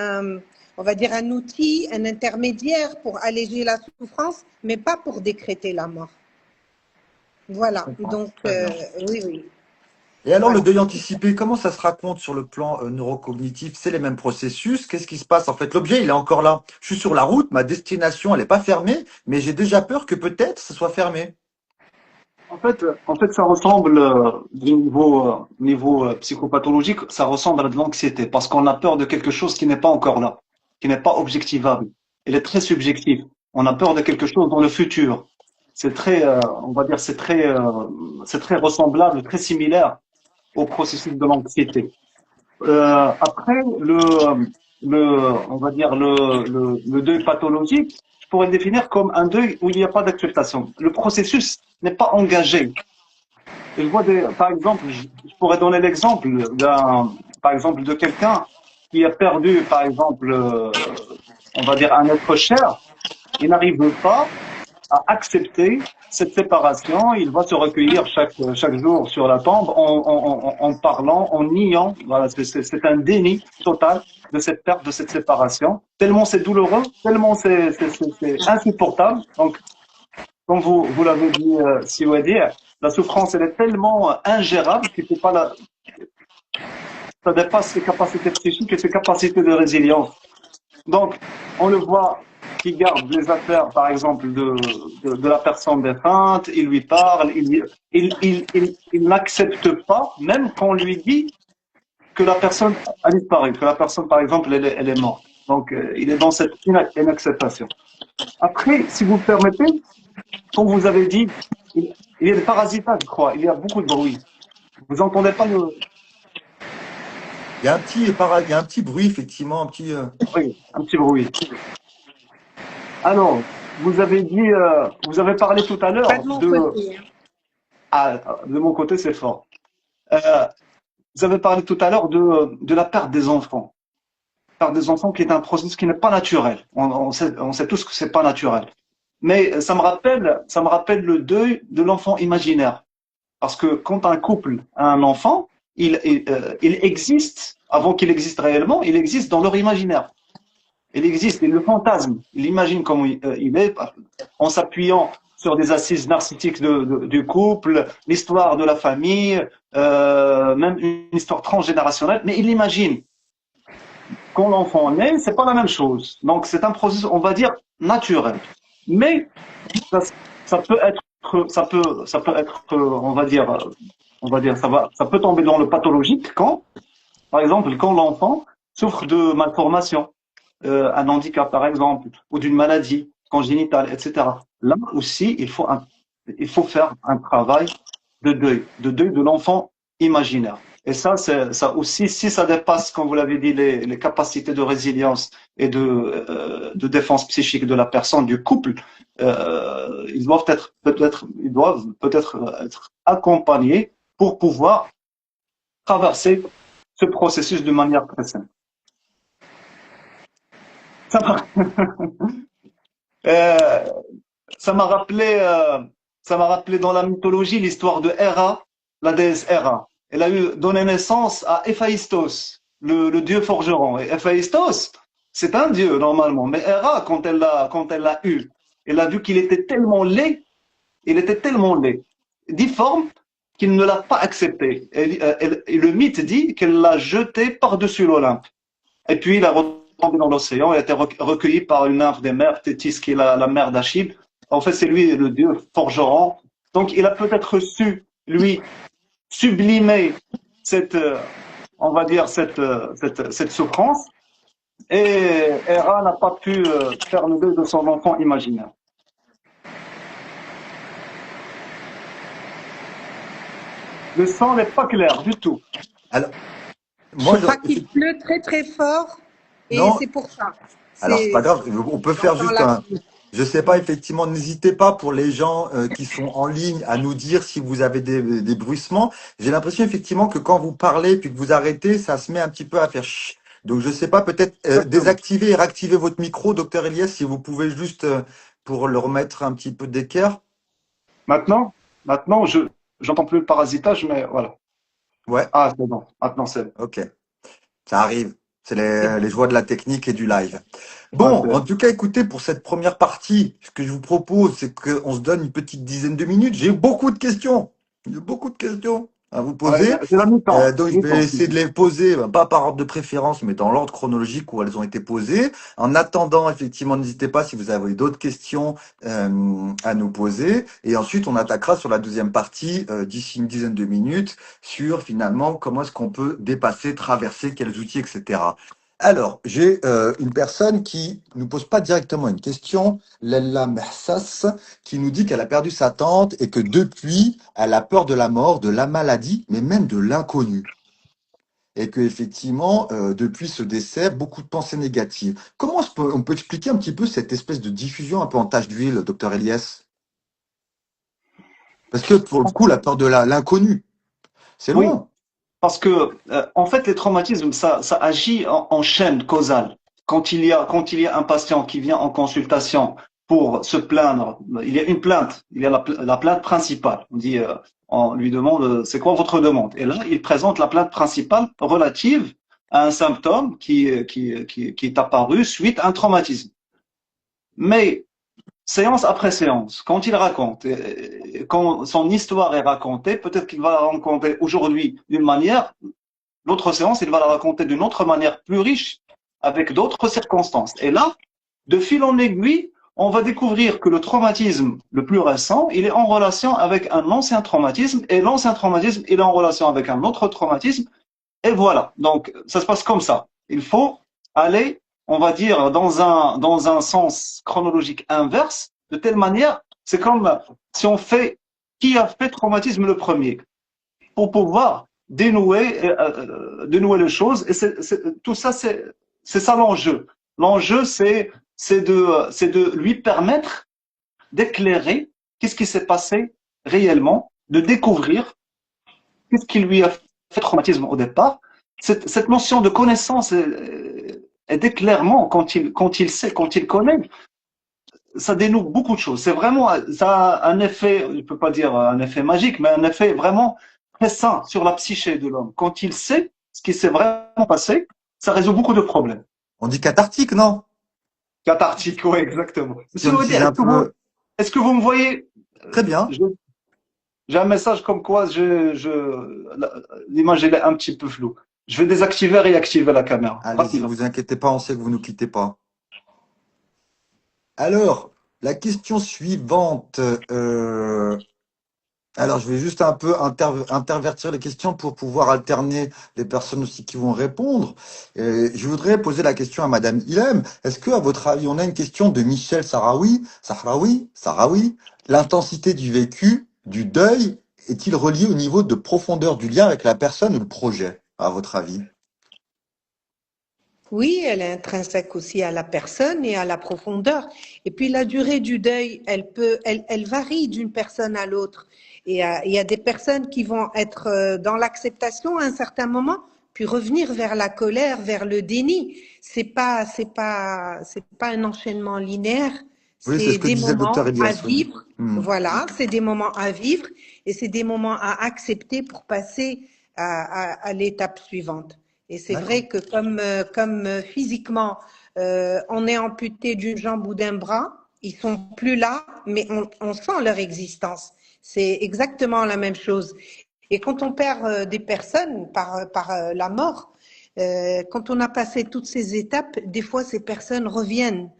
on va dire, un outil, un intermédiaire pour alléger la souffrance, mais pas pour décréter la mort. Voilà, donc oui, oui. Et alors, le deuil anticipé, comment ça se raconte sur le plan neurocognitif? C'est les mêmes processus? Qu'est-ce qui se passe? En fait, l'objet, il est encore là. Je suis sur la route, ma destination, elle n'est pas fermée, mais j'ai déjà peur que peut-être ce soit fermé. En fait, ça ressemble du niveau psychopathologique, ça ressemble à de l'anxiété parce qu'on a peur de quelque chose qui n'est pas encore là, qui n'est pas objectivable. Il est très subjectif. On a peur de quelque chose dans le futur. C'est très, on va dire, c'est très ressemblable, très similaire au processus de l'anxiété. Après, on va dire le deuil pathologique, je pourrais le définir comme un deuil où il n'y a pas d'acceptation. Le processus n'est pas engagé. Et je vois par exemple, je pourrais donner l'exemple par exemple, de quelqu'un qui a perdu, par exemple, on va dire un être cher. Il n'arrive pas à accepter cette séparation. Il va se recueillir chaque jour sur la tombe en parlant, en niant. Voilà, c'est un déni total de cette perte, de cette séparation. Tellement c'est douloureux, tellement c'est insupportable. Donc, comme vous l'avez dit, Siwadi, la souffrance, elle est tellement ingérable qu'il ne peut pas ça dépasse ses capacités psychiques et ses capacités de résilience. Donc, on le voit qui garde les affaires, par exemple, de la personne défunte, il lui parle, il n'accepte pas, même quand on lui dit que la personne a disparu, que la personne, par exemple, elle est morte. Donc, il est dans cette inacceptation. Après, si vous me permettez, comme vous avez dit, il y a des parasitage, je crois, il y a beaucoup de bruit. Vous n'entendez pas le... Il y a un petit bruit, effectivement, Oui, un petit bruit. Alors, vous avez dit, vous avez parlé tout à l'heure Pas de mon côté. de mon côté, c'est fort. Vous avez parlé tout à l'heure de la perte des enfants. La perte des enfants qui est un processus qui n'est pas naturel. On sait tous que c'est pas naturel. Mais ça me rappelle le deuil de l'enfant imaginaire. Parce que quand un couple a un enfant, il existe avant qu'il existe réellement, il existe dans leur imaginaire. Il existe, il le fantasme, il imagine comment il est, en s'appuyant sur des assises narcissiques du couple, l'histoire de la famille, même une histoire transgénérationnelle, mais il imagine. Quand l'enfant naît, c'est pas la même chose. Donc c'est un processus, on va dire, naturel. Mais ça, ça peut être, ça peut être, ça peut tomber dans le pathologique quand, par exemple, quand l'enfant souffre de malformation, un handicap par exemple, ou d'une maladie congénitale, etc. Là aussi, il faut faire un travail de deuil de l'enfant imaginaire. Et ça aussi, si ça dépasse, comme vous l'avez dit, les capacités de résilience et de défense psychique de la personne, du couple, ils doivent peut-être être accompagnés pour pouvoir traverser ce processus de manière très simple. Ça m'a euh, ça m'a rappelé, ça m'a rappelé dans la mythologie l'histoire de Héra, la déesse Héra. Elle a donné naissance à Héphaïstos, le dieu forgeron. Et Héphaïstos, c'est un dieu normalement, mais Héra, quand elle l'a eu, elle a vu qu'il était tellement laid, il était tellement laid, difforme, qu'il ne l'a pas accepté. Et le mythe dit qu'elle l'a jeté par-dessus l'Olympe. Et puis il a retombé dans l'océan et a été recueilli par une nymphe des mers, Thétis, qui est la mère d'Achille. En fait, c'est lui le dieu forgeron. Donc il a peut-être su, lui, sublimer cette, on va dire, cette souffrance. Et Héra n'a pas pu faire le deuil de son enfant imaginaire. Le sang n'est pas clair du tout. Alors, Je moi, crois qu'il pleut très très fort et non. c'est pour ça. Alors, c'est pas grave, on peut faire juste un. Je sais pas, effectivement, n'hésitez pas pour les gens qui sont en ligne à nous dire si vous avez des bruissements. J'ai l'impression effectivement que quand vous parlez puis que vous arrêtez, ça se met un petit peu à faire chut. Donc je sais pas, peut-être désactiver et réactiver votre micro, docteur Elias, si vous pouvez juste pour le remettre un petit peu d'équerre. Maintenant, j'entends plus le parasitage, mais voilà. Ouais. Ah, c'est bon. Maintenant, c'est bon. Ok, ça arrive. C'est les joies de la technique et du live. Bon, en tout cas, écoutez, pour cette première partie, ce que je vous propose, c'est qu'on se donne une petite dizaine de minutes. J'ai beaucoup de questions. J'ai beaucoup de questions à vous poser. Ouais, c'est la mi-temps. Donc, je vais essayer de les poser, pas par ordre de préférence, mais dans l'ordre chronologique où elles ont été posées. En attendant, effectivement, n'hésitez pas si vous avez d'autres questions à nous poser. Et ensuite, on attaquera sur la deuxième partie d'ici une dizaine de minutes sur finalement comment est-ce qu'on peut dépasser, traverser, quels outils, etc. Alors, j'ai une personne qui nous pose pas directement une question, Lella Mersas, qui nous dit qu'elle a perdu sa tante et que depuis, elle a peur de la mort, de la maladie, mais même de l'inconnu. Et que effectivement, depuis ce décès, beaucoup de pensées négatives. Comment on peut expliquer un petit peu cette espèce de diffusion un peu en tache d'huile, docteur Elias? Parce que pour le coup, la peur de l'inconnu, c'est Oui, loin. parce que en fait, les traumatismes, ça agit en chaîne causale. Quand il y a un patient qui vient en consultation pour se plaindre, il y a une plainte, il y a la plainte principale. On lui demande, c'est quoi votre demande? Et là, il présente la plainte principale relative à un symptôme qui est apparu suite à un traumatisme. Mais séance après séance, quand il raconte, quand son histoire est racontée, peut-être qu'il va la raconter aujourd'hui d'une manière, l'autre séance, il va la raconter d'une autre manière plus riche, avec d'autres circonstances. Et là, de fil en aiguille, on va découvrir que le traumatisme le plus récent, il est en relation avec un ancien traumatisme, et l'ancien traumatisme, il est en relation avec un autre traumatisme, et voilà. Donc, ça se passe comme ça. Il faut aller, on va dire, dans un sens chronologique inverse, de telle manière, c'est comme si on fait qui a fait traumatisme le premier, pour pouvoir dénouer les choses. Et tout ça, c'est ça l'enjeu. L'enjeu, c'est de lui permettre d'éclairer qu'est-ce qui s'est passé réellement, de découvrir qu'est-ce qui lui a fait traumatisme au départ. Cette notion de connaissance et d'éclairement, quand il sait, quand il connaît, ça dénoue beaucoup de choses. C'est vraiment, ça a un effet, je ne peux pas dire un effet magique, mais un effet vraiment très sain sur la psyché de l'homme. Quand il sait, ce qui s'est vraiment passé, ça résout beaucoup de problèmes. On dit cathartique, non? Cathartique, oui, exactement. Si on Monsieur Audier, utilise un peu. est-ce que vous me voyez? Très bien. Je- J'ai un message comme quoi l'image elle est un petit peu floue. Je vais désactiver et réactiver la caméra. Allez-y, Rapidement. vous inquiétez pas, on sait que vous ne nous quittez pas. Alors, la question suivante. Alors, je vais juste un peu intervertir les questions pour pouvoir alterner les personnes aussi qui vont répondre. Je voudrais poser la question à Madame Ilem. Est-ce que, à votre avis, on a une question de Michel Sahraoui, l'intensité du vécu, du deuil, est-il relié au niveau de profondeur du lien avec la personne ou le projet, à votre avis? Oui, elle est intrinsèque aussi à la personne et à la profondeur. Et puis la durée du deuil, elle varie d'une personne à l'autre. Et il y a des personnes qui vont être dans l'acceptation à un certain moment, puis revenir vers la colère, vers le déni. C'est pas un enchaînement linéaire. Oui, c'est C'est ce que des disait le docteur moments à Elias, oui. vivre. Voilà, c'est des moments à vivre et c'est des moments à accepter pour passer à l'étape suivante. Et c'est D'accord. vrai que comme physiquement, on est amputé d'une jambe ou d'un bras, ils sont plus là, mais on sent leur existence. C'est exactement la même chose. Et quand on perd des personnes par la mort, quand on a passé toutes ces étapes, des fois ces personnes reviennent,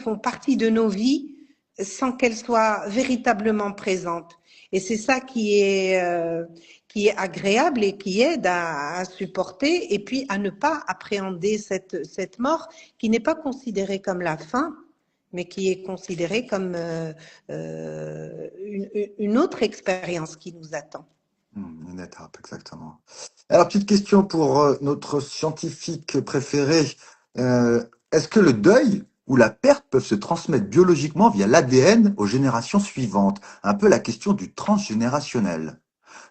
font partie de nos vies sans qu'elles soient véritablement présentes. Et c'est ça qui est agréable et qui aide à supporter et puis à ne pas appréhender cette mort qui n'est pas considérée comme la fin, mais qui est considérée comme une autre expérience qui nous attend. Une étape, exactement. Alors, petite question pour notre scientifique préféré. Est-ce que le deuil ou la perte peuvent se transmettre biologiquement via l'ADN aux générations suivantes? Un peu la question du transgénérationnel.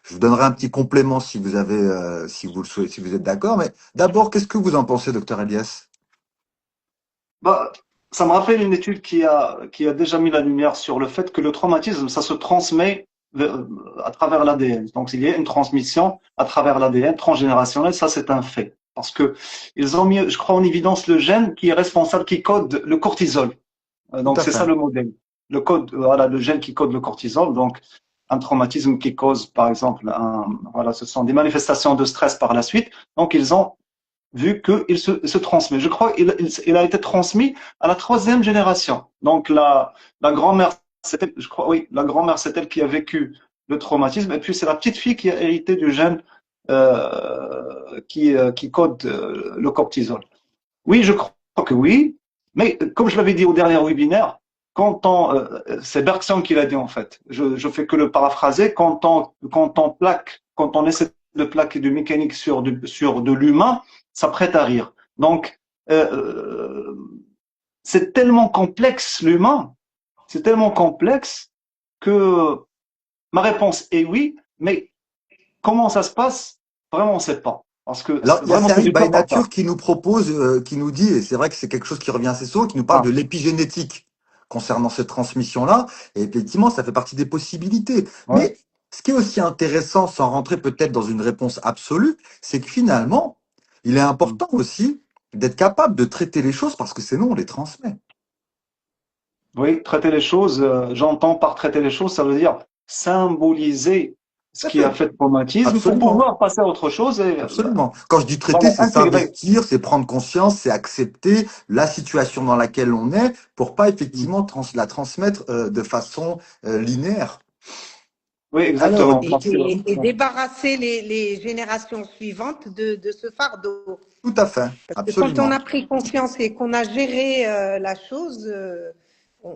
Je vous donnerai un petit complément si vous avez, si vous le souhaitez, si vous êtes d'accord. Mais d'abord, qu'est-ce que vous en pensez, docteur Elias? Bah, ça me rappelle une étude qui a déjà mis la lumière sur le fait que le traumatisme, ça se transmet à travers l'ADN. Donc, il y a une transmission à travers l'ADN transgénérationnel, ça c'est un fait. Parce que ils ont mis, je crois, en évidence le gène qui est responsable, qui code le cortisol. Tout Donc, à c'est ça fait. le modèle. Le code, voilà, le gène qui code le cortisol. Donc, un traumatisme qui cause, par exemple, voilà, ce sont des manifestations de stress par la suite. Donc, ils ont vu qu'il se transmet. Je crois qu'il a été transmis à la troisième génération. Donc la grand-mère, c'était, je crois, oui, la grand-mère, c'est elle qui a vécu le traumatisme, et puis c'est la petite fille qui a hérité du gène qui code le cortisol. Oui, je crois que oui, mais comme je l'avais dit au dernier webinaire, c'est Bergson qui l'a dit en fait. Je fais que le paraphraser. Quand on essaie de plaquer du mécanique sur de l'humain, ça prête à rire. Donc, euh, c'est tellement complexe l'humain, c'est tellement complexe que ma réponse est oui, mais comment ça se passe, vraiment on ne sait pas. Parce que Alors, il y a vraiment c'est Saïd du cas by par cas. Nature qui nous propose, qui nous dit, et c'est vrai que c'est quelque chose qui revient assez souvent, qui nous parle Ah, de l'épigénétique concernant cette transmission-là. Et effectivement, ça fait partie des possibilités. ouais. Mais ce qui est aussi intéressant, sans rentrer peut-être dans une réponse absolue, c'est que finalement, il est important aussi d'être capable de traiter les choses parce que sinon, on les transmet. Oui, traiter les choses, j'entends par traiter les choses, ça veut dire symboliser ce Tout à qui a fait. fait le traumatisme pour Absolument. pouvoir passer à autre chose et Absolument. Quand je dis traiter, voilà, c'est intégrer. s'investir, c'est prendre conscience, c'est accepter la situation dans laquelle on est pour pas Mm. effectivement la transmettre de façon linéaire. Oui, Alors, exactement. Parce que, Et débarrasser les générations suivantes de ce fardeau. tout à fait, Parce que quand on a absolument, pris conscience et qu'on a géré la chose,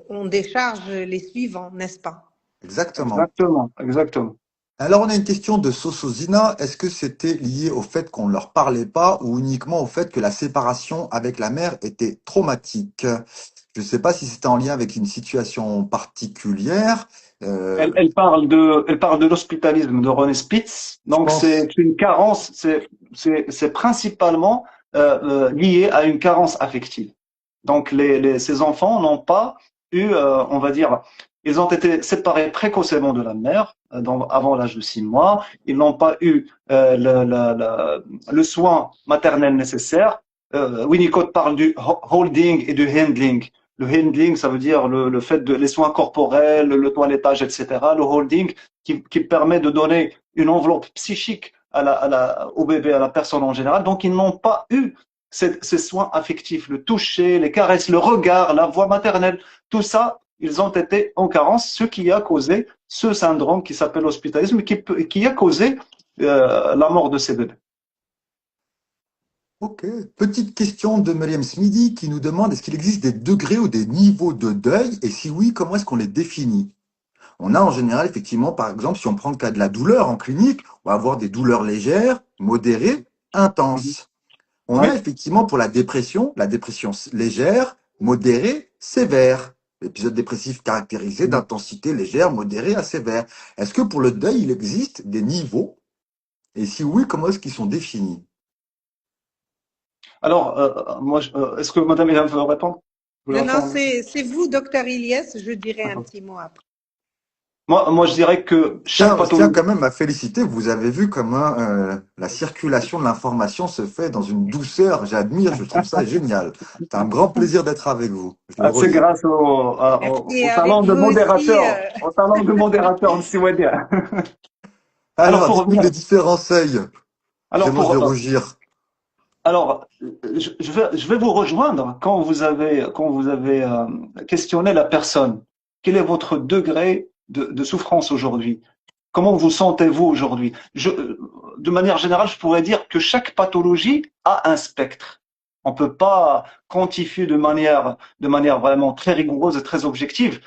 on décharge les suivants, n'est-ce pas? exactement. exactement, exactement. Alors, on a une question de Sososina. Est-ce que c'était lié au fait qu'on ne leur parlait pas ou uniquement au fait que la séparation avec la mère était traumatique? Je ne sais pas si c'était en lien avec une situation particulière. Euh, Elle parle de l'hospitalisme de René Spitz. je Donc, pense, c'est une carence, c'est principalement lié à une carence affective. Donc, ces enfants n'ont pas eu, on va dire, Ils ont été séparés précocement de la mère, avant l'âge de 6 mois. Ils n'ont pas eu le soin maternel nécessaire. Winnicott parle du holding et du handling. Le handling, ça veut dire le fait de les soins corporels, le toilettage, etc. Le holding qui permet de donner une enveloppe psychique au bébé, à la personne en général. Donc, ils n'ont pas eu ces soins affectifs, le toucher, les caresses, le regard, la voix maternelle. Tout ça, ils ont été en carence, ce qui a causé ce syndrome qui s'appelle l'hospitalisme, qui a causé la mort de ces bébés. Ok. Petite question de Mariam Smidi qui nous demande est-ce qu'il existe des degrés ou des niveaux de deuil et si oui, comment est-ce qu'on les définit? On a en général, effectivement, par exemple, si on prend le cas de la douleur en clinique, on va avoir des douleurs légères, modérées, intenses. On Oui. a effectivement pour la dépression légère, modérée, sévère. L'épisode dépressif caractérisé d'intensité légère, modérée à sévère. Est-ce que pour le deuil, il existe des niveaux? Et si oui, comment est-ce qu'ils sont définis? Alors, est-ce que Madame Ilham veut répondre? Vous voulez Non, non, répondre? c'est vous, docteur Ilyes. Je dirai un D'accord. petit mot après. Moi, je dirais que chaque Je tiens pathologie. quand même à féliciter. Vous avez vu comment la circulation de l'information se fait dans une douceur. J'admire, je trouve ça génial. C'est un grand plaisir d'être avec vous. Je le C'est redis. grâce Et au avec talent de vous aussi. modérateur, au talent de modérateur de Siwedia. Alors, Alors, pour dites-nous revenir, les différents seuils. alors J'aimerais pour, rougir. Alors, je vais vous rejoindre quand vous avez questionné la personne. Quel est votre degré de souffrance aujourd'hui? Comment vous sentez-vous aujourd'hui? De manière générale, je pourrais dire que chaque pathologie a un spectre. On peut pas quantifier de manière vraiment très rigoureuse et très objective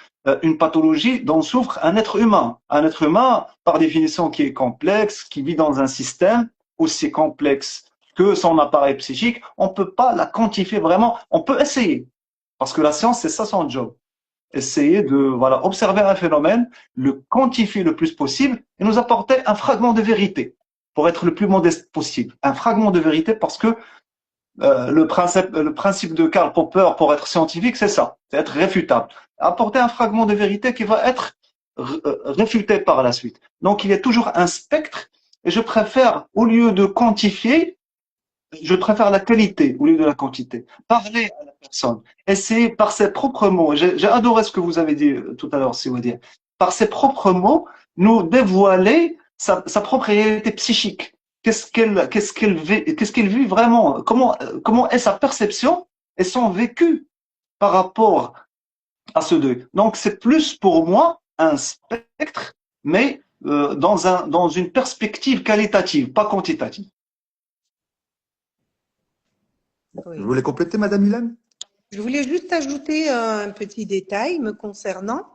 une pathologie dont souffre un être humain. Un être humain, par définition, qui est complexe, qui vit dans un système aussi complexe que son appareil psychique, on ne peut pas la quantifier vraiment. On peut essayer, parce que la science, c'est ça son job. Essayer de observer un phénomène, le quantifier le plus possible et nous apporter un fragment de vérité pour être le plus modeste possible. Un fragment de vérité parce que le principe de Karl Popper pour être scientifique, c'est ça, c'est être réfutable. Apporter un fragment de vérité qui va être réfuté par la suite. Donc il y a toujours un spectre et je préfère, au lieu de quantifier, je préfère la qualité au lieu de la quantité. Parler à la personne, essayer par ses propres mots. J'ai adoré ce que vous avez dit tout à l'heure, Siwadia. Par ses propres mots, nous dévoiler sa propre réalité psychique. Qu'est-ce qu'elle vit vraiment? Comment est sa perception et son vécu par rapport à ce deuil? Donc, c'est plus pour moi un spectre, mais dans une perspective qualitative, pas quantitative. Vous Oui. voulez compléter, Madame Hélène? Je voulais juste ajouter un petit détail me concernant.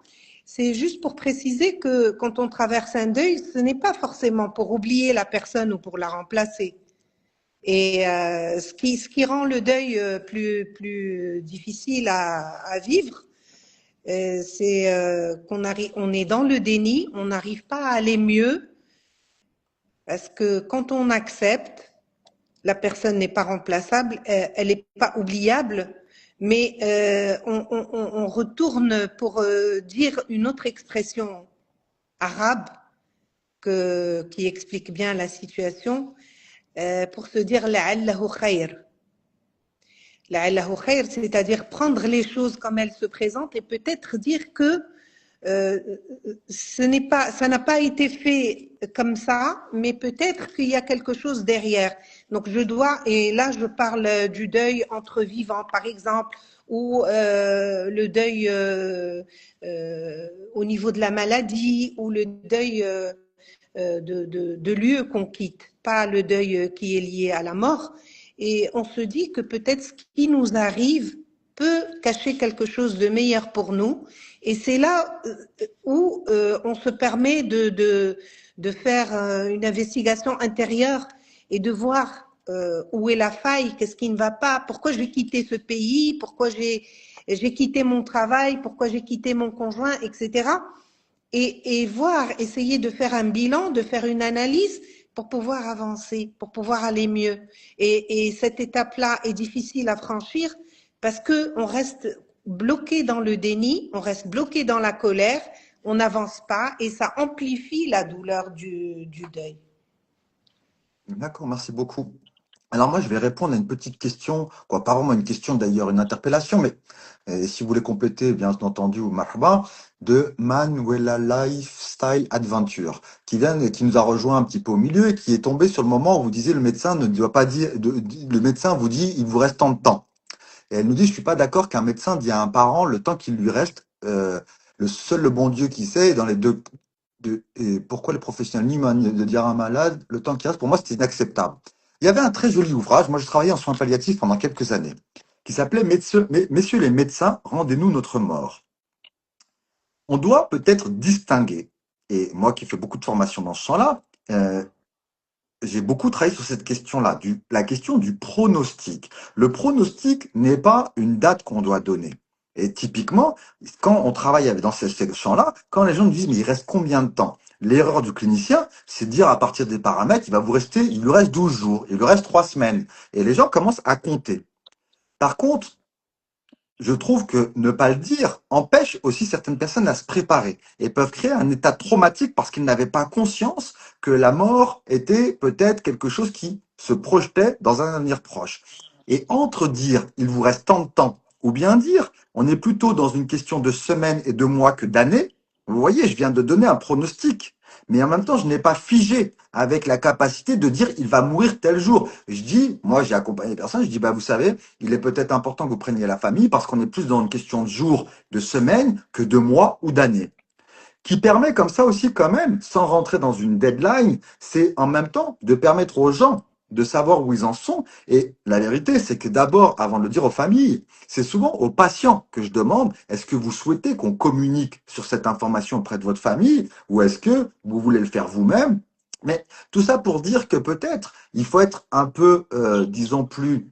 C'est juste pour préciser que quand on traverse un deuil, ce n'est pas forcément pour oublier la personne ou pour la remplacer. Et ce qui rend le deuil plus difficile à vivre, c'est on est dans le déni, on n'arrive pas à aller mieux, parce que quand on accepte, la personne n'est pas remplaçable, elle n'est pas oubliable, mais on retourne pour dire une autre expression arabe qui explique bien la situation, pour se dire la'allahu khayr. La'allahu khayr, c'est-à-dire prendre les choses comme elles se présentent et peut-être dire que ça n'a pas été fait comme ça, mais peut-être qu'il y a quelque chose derrière. Donc et là je parle du deuil entre vivants, par exemple, ou le deuil au niveau de la maladie, ou le deuil de lieu qu'on quitte, pas le deuil qui est lié à la mort. Et on se dit que peut-être ce qui nous arrive peut cacher quelque chose de meilleur pour nous. Et c'est là où on se permet de faire une investigation intérieure et de voir où est la faille, qu'est-ce qui ne va pas, pourquoi j'ai quitté ce pays, pourquoi j'ai quitté mon travail, pourquoi j'ai quitté mon conjoint, etc. Et voir, essayer de faire un bilan, de faire une analyse pour pouvoir avancer, pour pouvoir aller mieux. Et cette étape-là est difficile à franchir parce que on reste bloqué dans le déni, on reste bloqué dans la colère, on n'avance pas et ça amplifie la douleur du deuil. D'accord, merci beaucoup. Alors moi, je vais répondre à une petite question, quoi, pas vraiment une question d'ailleurs, une interpellation, mais si vous voulez compléter, bien entendu, ou marhaba, de Manuela Lifestyle Adventure, qui vient et qui nous a rejoint un petit peu au milieu et qui est tombé sur le moment où vous disiez le médecin ne doit pas dire, le médecin vous dit il vous reste tant de temps. Et elle nous dit je suis pas d'accord qu'un médecin dit à un parent le temps qu'il lui reste, le bon Dieu qui sait, et dans les deux, et pourquoi les professionnels de dire à un malade le temps qu'il reste, pour moi c'était inacceptable. Il y avait un très joli ouvrage, moi je travaillais en soins palliatifs pendant quelques années, qui s'appelait Messieurs les médecins, rendez-nous notre mort. On doit peut-être distinguer, et moi qui fais beaucoup de formations dans ce sens-là, j'ai beaucoup travaillé sur cette question-là, la question du pronostic. Le pronostic n'est pas une date qu'on doit donner. Et typiquement, quand on travaille dans ces champs-là, quand les gens nous disent mais il reste combien de temps? L'erreur du clinicien, c'est de dire à partir des paramètres, il lui reste 12 jours, il lui reste 3 semaines. Et les gens commencent à compter. Par contre, je trouve que ne pas le dire empêche aussi certaines personnes à se préparer et peuvent créer un état traumatique parce qu'ils n'avaient pas conscience que la mort était peut-être quelque chose qui se projetait dans un avenir proche. Et entre dire il vous reste tant de temps ou bien dire on est plutôt dans une question de semaines et de mois que d'années, vous voyez, je viens de donner un pronostic. Mais en même temps, je n'ai pas figé avec la capacité de dire il va mourir tel jour. Je dis, moi j'ai accompagné des personnes, je dis bah vous savez, il est peut-être important que vous preniez la famille parce qu'on est plus dans une question de jours, de semaines que de mois ou d'années. Qui permet comme ça aussi quand même, sans rentrer dans une deadline, c'est en même temps de permettre aux gens de savoir où ils en sont. Et la vérité, c'est que d'abord, avant de le dire aux familles, c'est souvent aux patients que je demande, est-ce que vous souhaitez qu'on communique sur cette information auprès de votre famille ou est-ce que vous voulez le faire vous-même? Mais tout ça pour dire que peut-être il faut être un peu, disons, plus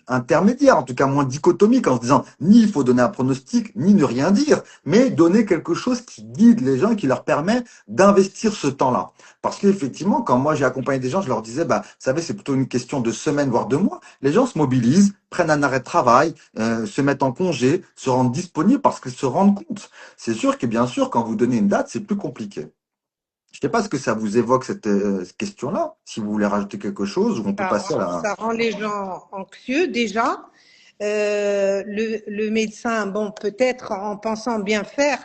intermédiaire, en tout cas moins dichotomique, en se disant ni il faut donner un pronostic, ni ne rien dire, mais donner quelque chose qui guide les gens et qui leur permet d'investir ce temps-là. Parce qu'effectivement, quand moi j'ai accompagné des gens, je leur disais, bah, vous savez, c'est plutôt une question de semaines, voire de mois. Les gens se mobilisent, prennent un arrêt de travail, se mettent en congé, se rendent disponibles parce qu'ils se rendent compte. C'est sûr que bien sûr, quand vous donnez une date, c'est plus compliqué. Je ne sais pas ce que ça vous évoque cette question-là, si vous voulez rajouter quelque chose, ou on peut passer à la... Ça rend les gens anxieux déjà. Le médecin, bon, peut-être en pensant bien faire,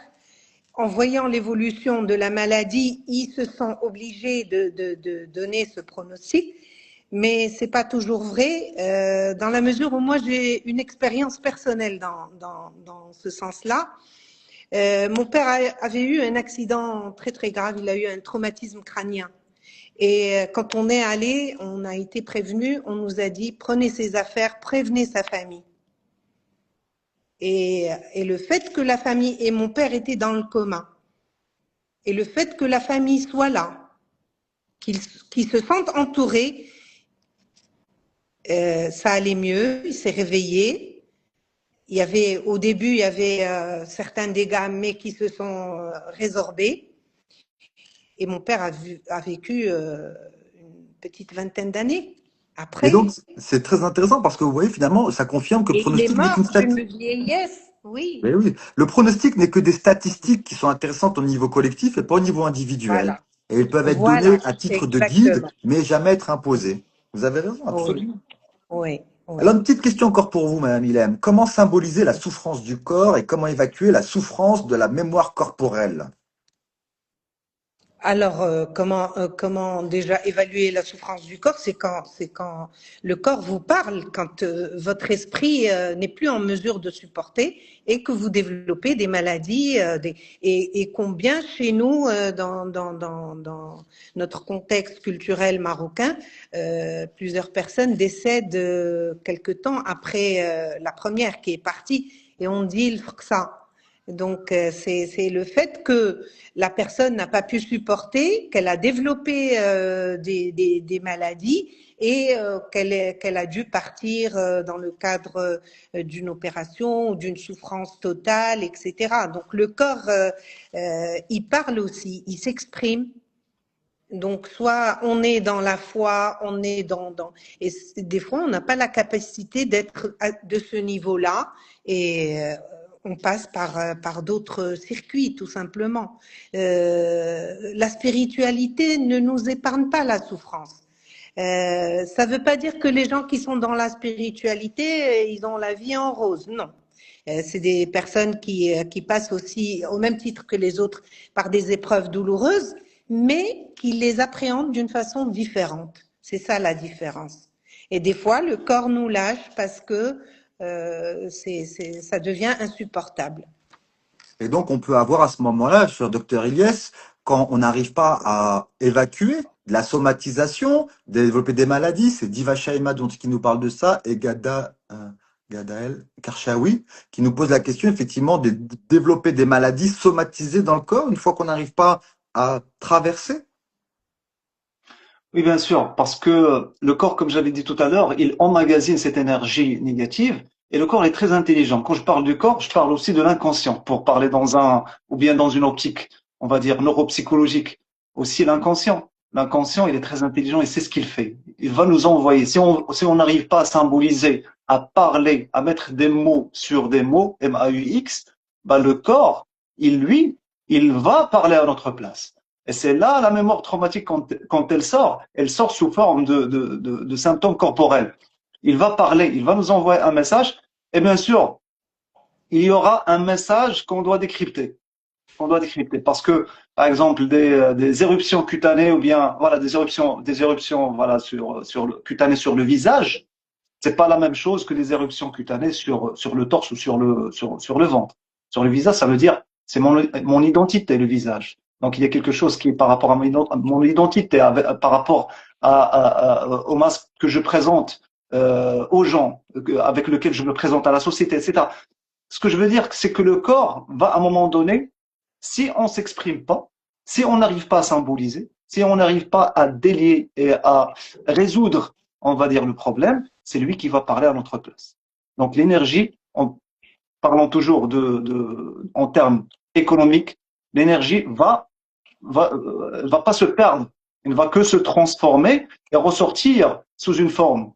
en voyant l'évolution de la maladie, ils se sont obligés de donner ce pronostic, mais c'est pas toujours vrai, dans la mesure où moi j'ai une expérience personnelle dans ce sens-là. Mon père avait eu un accident très très grave, il a eu un traumatisme crânien. Et quand on est allé, on a été prévenu, on nous a dit prenez ses affaires, prévenez sa famille. Et le fait que la famille, et mon père était dans le coma, et le fait que la famille soit là, qu'ils se sentent entourés, ça allait mieux, il s'est réveillé. Au début, il y avait certains dégâts, mais qui se sont résorbés. Et mon père a vécu une petite vingtaine d'années Et donc, après. c'est très intéressant parce que vous voyez, finalement, ça confirme que le Et il est pronostic n'est mort qu'une d'une statistique. vieillesse, oui. Mais oui, le pronostic n'est que des statistiques qui sont intéressantes au niveau collectif et pas au niveau individuel. Voilà, Et ils peuvent être donnés voilà, à titre de guide, exactement. mais jamais être imposés. Vous avez raison, Oui, absolument. oui, Alors, oui. une petite question encore pour vous, Madame Ilem. Comment symboliser la souffrance du corps et comment évacuer la souffrance de la mémoire corporelle? Alors, comment déjà évaluer la souffrance du corps? C'est quand le corps vous parle, quand votre esprit n'est plus en mesure de supporter et que vous développez des maladies. Et combien chez nous, dans notre contexte culturel marocain, plusieurs personnes décèdent quelque temps après la première qui est partie et on dit il faut que ça. Donc, c'est le fait que la personne n'a pas pu supporter, qu'elle a développé des maladies et qu'elle a dû partir dans le cadre d'une opération ou d'une souffrance totale, etc. Donc, le corps, il parle aussi, il s'exprime. Donc, soit on est dans la foi, on est et des fois, on n'a pas la capacité d'être de ce niveau-là et on passe par d'autres circuits, tout simplement. La spiritualité ne nous épargne pas la souffrance. Ça ne veut pas dire que les gens qui sont dans la spiritualité, ils ont la vie en rose. Non. C'est des personnes qui passent aussi, au même titre que les autres, par des épreuves douloureuses, mais qui les appréhendent d'une façon différente. C'est ça la différence. Et des fois, le corps nous lâche parce que ça devient insupportable. Et donc, on peut avoir à ce moment-là, cher docteur Ilyes, quand on n'arrive pas à évacuer de la somatisation, développer des maladies, c'est Diva Shaima qui nous parle de ça, et Gadael Karchaoui, qui nous pose la question, effectivement, de développer des maladies somatisées dans le corps, une fois qu'on n'arrive pas à traverser. Oui, bien sûr, parce que le corps, comme j'avais dit tout à l'heure, il emmagasine cette énergie négative et le corps est très intelligent. Quand je parle du corps, je parle aussi de l'inconscient pour parler ou bien dans une optique, on va dire neuropsychologique. Aussi l'inconscient. L'inconscient, il est très intelligent et c'est ce qu'il fait. Il va nous envoyer. Si on n'arrive pas à symboliser, à parler, à mettre des mots sur des mots, M-A-U-X, bah, le corps, il va parler à notre place. Et c'est là la mémoire traumatique, quand elle sort sous forme de symptômes corporels. Il va parler, il va nous envoyer un message, et bien sûr, il y aura un message qu'on doit décrypter. Parce que, par exemple, des éruptions cutanées ou bien voilà des éruptions voilà cutanées sur le visage, c'est pas la même chose que des éruptions cutanées sur le torse ou sur le ventre. Sur le visage, ça veut dire c'est mon identité, le visage. Donc il y a quelque chose qui est par rapport à mon identité, par rapport au masque que je présente aux gens, avec lequel je me présente à la société, etc. Ce que je veux dire, c'est que le corps va à un moment donné, si on s'exprime pas, si on n'arrive pas à symboliser, si on n'arrive pas à délier et à résoudre, on va dire, le problème, c'est lui qui va parler à notre place. Donc l'énergie, en parlant toujours en termes économiques, l'énergie va pas se perdre, elle ne va que se transformer et ressortir sous une forme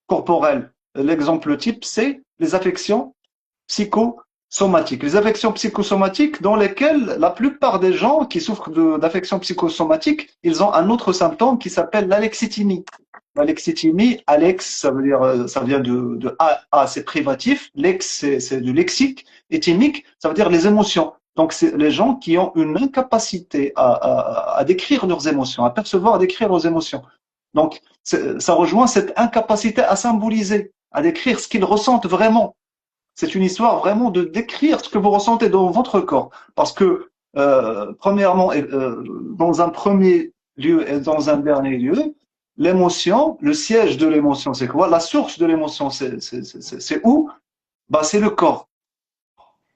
corporelle. L'exemple type, c'est les affections psychosomatiques. Les affections psychosomatiques dans lesquelles la plupart des gens qui souffrent d'affections psychosomatiques, ils ont un autre symptôme qui s'appelle l'alexithymie. L'alexithymie, Alex, ça vient de A, c'est privatif, lex, c'est du lexique, et thymique, ça veut dire les émotions. Donc, c'est les gens qui ont une incapacité à décrire leurs émotions, à percevoir, à décrire leurs émotions. Donc, ça rejoint cette incapacité à symboliser, à décrire ce qu'ils ressentent vraiment. C'est une histoire vraiment de décrire ce que vous ressentez dans votre corps. Parce que, premièrement, dans un premier lieu et dans un dernier lieu, l'émotion, le siège de l'émotion, c'est quoi? La source de l'émotion, c'est où? Bah, c'est le corps.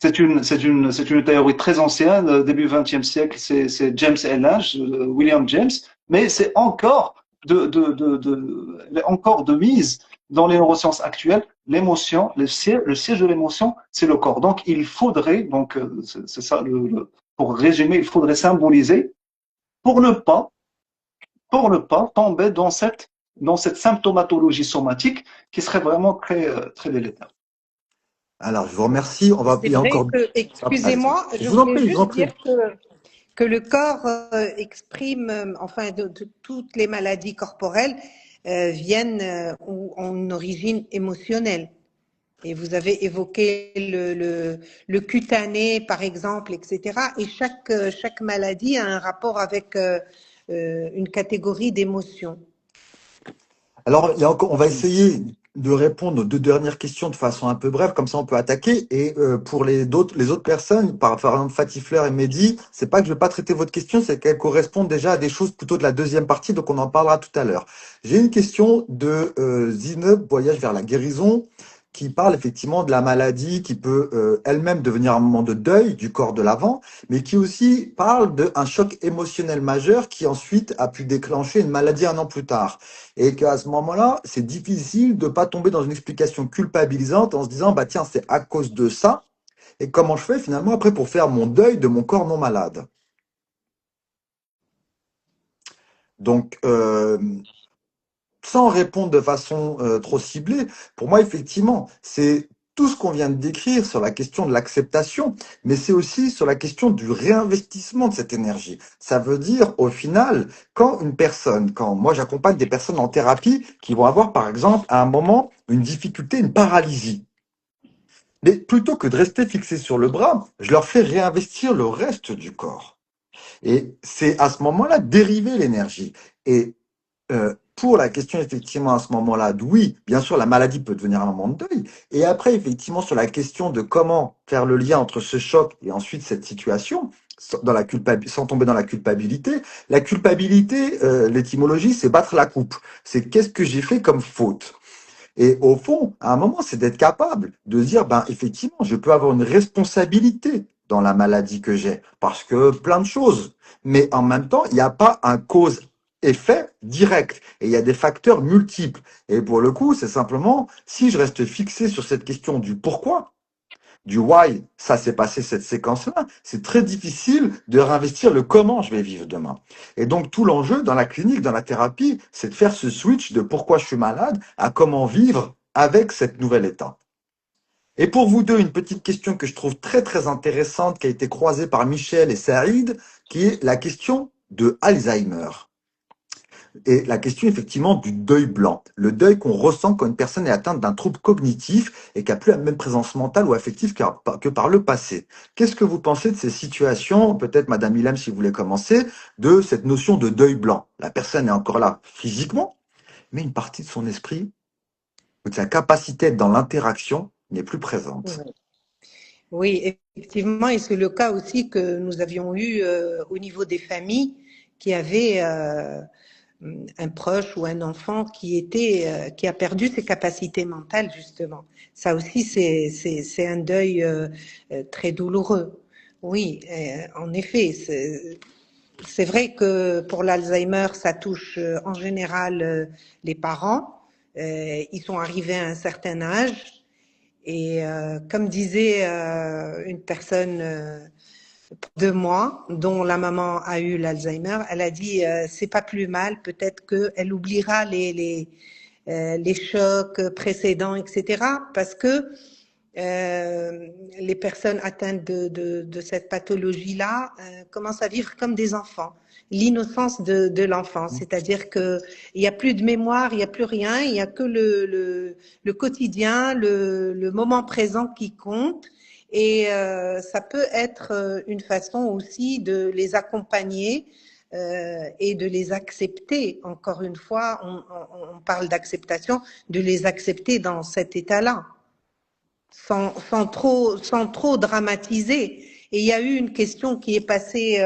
C'est une théorie très ancienne, début XXe siècle, c'est James Elledge, William James, mais c'est encore encore de mise dans les neurosciences actuelles. L'émotion, le siège de l'émotion, c'est le corps. Donc, il faudrait, donc, c'est ça, pour résumer, il faudrait symboliser pour ne pas, tomber dans cette symptomatologie somatique qui serait vraiment très, très délétère. Alors, je vous remercie. On va, C'est il y a vrai encore. que, excusez-moi, je vous en voulais prie, je vous en juste prie. dire que le corps exprime, enfin, de toutes les maladies corporelles viennent ou ont une origine émotionnelle. Et vous avez évoqué le cutané, par exemple, etc. Et chaque maladie a un rapport avec une catégorie d'émotions. Alors, on va essayer de répondre aux deux dernières questions de façon un peu brève, comme ça on peut attaquer. Et pour les autres personnes, par exemple Fatih Fleur et Mehdi, c'est pas que je vais pas traiter votre question, c'est qu'elle correspond déjà à des choses plutôt de la deuxième partie, donc on en parlera tout à l'heure. J'ai une question de Zineb, Voyage vers la guérison, qui parle effectivement de la maladie qui peut elle-même devenir un moment de deuil du corps de l'avant, mais qui aussi parle d'un choc émotionnel majeur qui ensuite a pu déclencher une maladie un an plus tard. Et qu'à ce moment-là, c'est difficile de pas tomber dans une explication culpabilisante en se disant, bah tiens, c'est à cause de ça. Et comment je fais finalement après pour faire mon deuil de mon corps non malade? Donc, sans répondre de façon trop ciblée, pour moi, effectivement, c'est tout ce qu'on vient de décrire sur la question de l'acceptation, mais c'est aussi sur la question du réinvestissement de cette énergie. Ça veut dire, au final, quand moi j'accompagne des personnes en thérapie qui vont avoir, par exemple, à un moment, une difficulté, une paralysie. Mais plutôt que de rester fixé sur le bras, je leur fais réinvestir le reste du corps. Et c'est à ce moment-là dériver l'énergie. Et pour la question, effectivement, à ce moment-là, oui, bien sûr, la maladie peut devenir un moment de deuil. Et après, effectivement, sur la question de comment faire le lien entre ce choc et ensuite cette situation, sans tomber dans la culpabilité, l'étymologie, c'est battre la coupe. C'est qu'est-ce que j'ai fait comme faute. Et au fond, à un moment, c'est d'être capable de dire, ben, effectivement, je peux avoir une responsabilité dans la maladie que j'ai, parce que plein de choses. Mais en même temps, il n'y a pas un cause-effet direct. Et il y a des facteurs multiples. Et pour le coup, c'est simplement, si je reste fixé sur cette question du pourquoi, du why ça s'est passé cette séquence-là, c'est très difficile de réinvestir le comment je vais vivre demain. Et donc tout l'enjeu dans la clinique, dans la thérapie, c'est de faire ce switch de pourquoi je suis malade à comment vivre avec cette nouvelle état. Et pour vous deux, une petite question que je trouve très très intéressante qui a été croisée par Michel et Saïd, qui est la question de Alzheimer. Et la question effectivement du deuil blanc, le deuil qu'on ressent quand une personne est atteinte d'un trouble cognitif et qui n'a plus la même présence mentale ou affective que par le passé. Qu'est-ce que vous pensez de ces situations, peut-être Madame Ilham si vous voulez commencer, de cette notion de deuil blanc? La personne est encore là physiquement, mais une partie de son esprit, ou de sa capacité d'être dans l'interaction, n'est plus présente. Oui, effectivement, et c'est le cas aussi que nous avions eu au niveau des familles qui avaient un proche ou un enfant qui a perdu ses capacités mentales, justement. Ça aussi, c'est un deuil très douloureux. Oui, en effet, c'est vrai que pour l'Alzheimer, ça touche en général les parents. Ils sont arrivés à un certain âge et comme disait une personne de moi, dont la maman a eu l'Alzheimer, elle a dit c'est pas plus mal, peut-être qu'elle oubliera les chocs précédents, etc. Parce que les personnes atteintes de cette pathologie-là commencent à vivre comme des enfants. L'innocence de l'enfant, c'est-à-dire qu'il n'y a plus de mémoire, il n'y a plus rien, il n'y a que le quotidien, le moment présent qui compte. Et ça peut être une façon aussi de les accompagner et de les accepter. Encore une fois, on parle d'acceptation, de les accepter dans cet état-là sans trop dramatiser. Et il y a eu une question qui est passée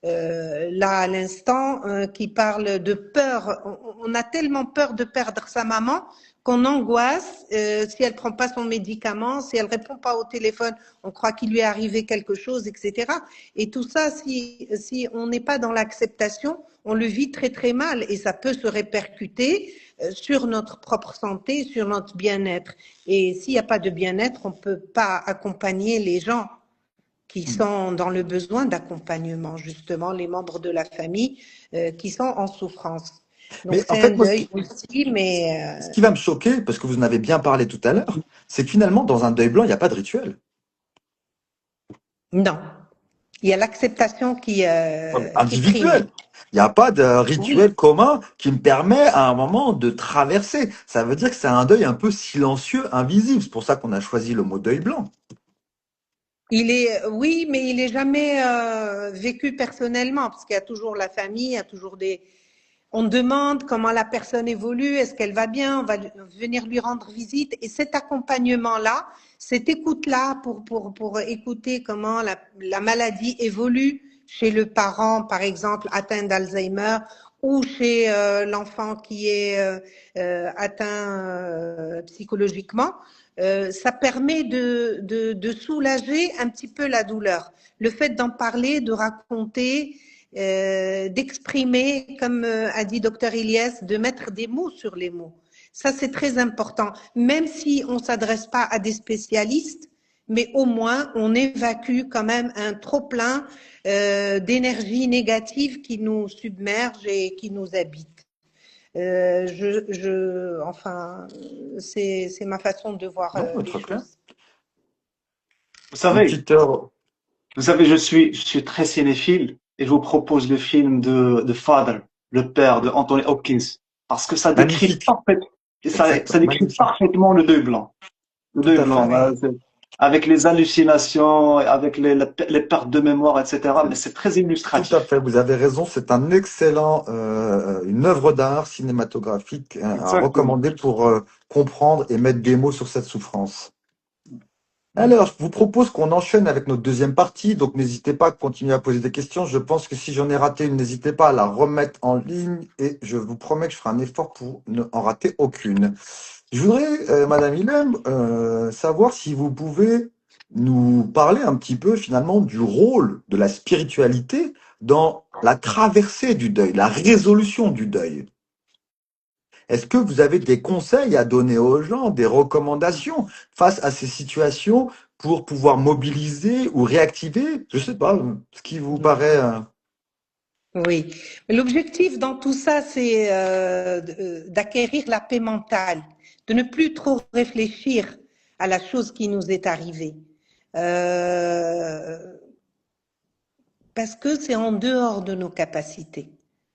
là à l'instant, qui parle de peur. On a tellement peur de perdre sa maman qu'on angoisse si elle prend pas son médicament, si elle répond pas au téléphone, on croit qu'il lui est arrivé quelque chose, etc. Et tout ça, si on n'est pas dans l'acceptation, on le vit très très mal et ça peut se répercuter sur notre propre santé, sur notre bien-être. Et s'il n'y a pas de bien-être, on ne peut pas accompagner les gens qui sont dans le besoin d'accompagnement, justement, les membres de la famille qui sont en souffrance. Donc Mais en c'est un fait, moi, deuil aussi, mais ce qui va me choquer, parce que vous en avez bien parlé tout à l'heure, c'est que finalement, dans un deuil blanc, il n'y a pas de rituel. non. Il y a l'acceptation qui prime. Individuel. Il n'y a pas de Oui. rituel commun qui me permet à un moment de traverser. Ça veut dire que c'est un deuil un peu silencieux, invisible. C'est pour ça qu'on a choisi le mot deuil blanc. Oui, mais il est jamais vécu personnellement, parce qu'il y a toujours la famille, il y a toujours on demande comment la personne évolue, est-ce qu'elle va bien, on va venir lui rendre visite. Et cet accompagnement-là, cette écoute-là pour écouter comment la maladie évolue chez le parent, par exemple, atteint d'Alzheimer, ou chez l'enfant qui est atteint psychologiquement, ça permet de soulager un petit peu la douleur. Le fait d'en parler, de raconter, d'exprimer, comme a dit Dr Ilyes, de mettre des mots sur les mots. Ça, c'est très important. Même si on ne s'adresse pas à des spécialistes, mais au moins on évacue quand même un trop-plein d'énergie négative qui nous submerge et qui nous habite. Enfin, c'est ma façon de voir Non, mais les très clair. choses. Vous Une savez, petite heure. vous savez, je suis très cinéphile et je vous propose le film de Father, le père de Anthony Hopkins, parce que Magnifique. ça Exactement. décrit Magnifique. parfaitement le deuil blanc. Le Tout deuil à blanc, fait. voilà, Oui. avec les hallucinations, avec les pertes de mémoire, etc. Mais c'est très Tout à illustratif. fait, vous avez raison, c'est un excellent, une œuvre d'art cinématographique à Exactement. recommander pour comprendre et mettre des mots sur cette souffrance. Alors, je vous propose qu'on enchaîne avec notre deuxième partie, donc n'hésitez pas à continuer à poser des questions. Je pense que si j'en ai raté une, n'hésitez pas à la remettre en ligne et je vous promets que je ferai un effort pour ne en rater aucune. Je voudrais, Madame Ilem, savoir si vous pouvez nous parler un petit peu finalement du rôle de la spiritualité dans la traversée du deuil, la résolution du deuil. Est-ce que vous avez des conseils à donner aux gens, des recommandations face à ces situations pour pouvoir mobiliser ou réactiver, je sais pas, ce qui vous paraît. Oui, l'objectif dans tout ça, c'est d'acquérir la paix mentale, de ne plus trop réfléchir à la chose qui nous est arrivée. Euh, Parce que c'est en dehors de nos capacités.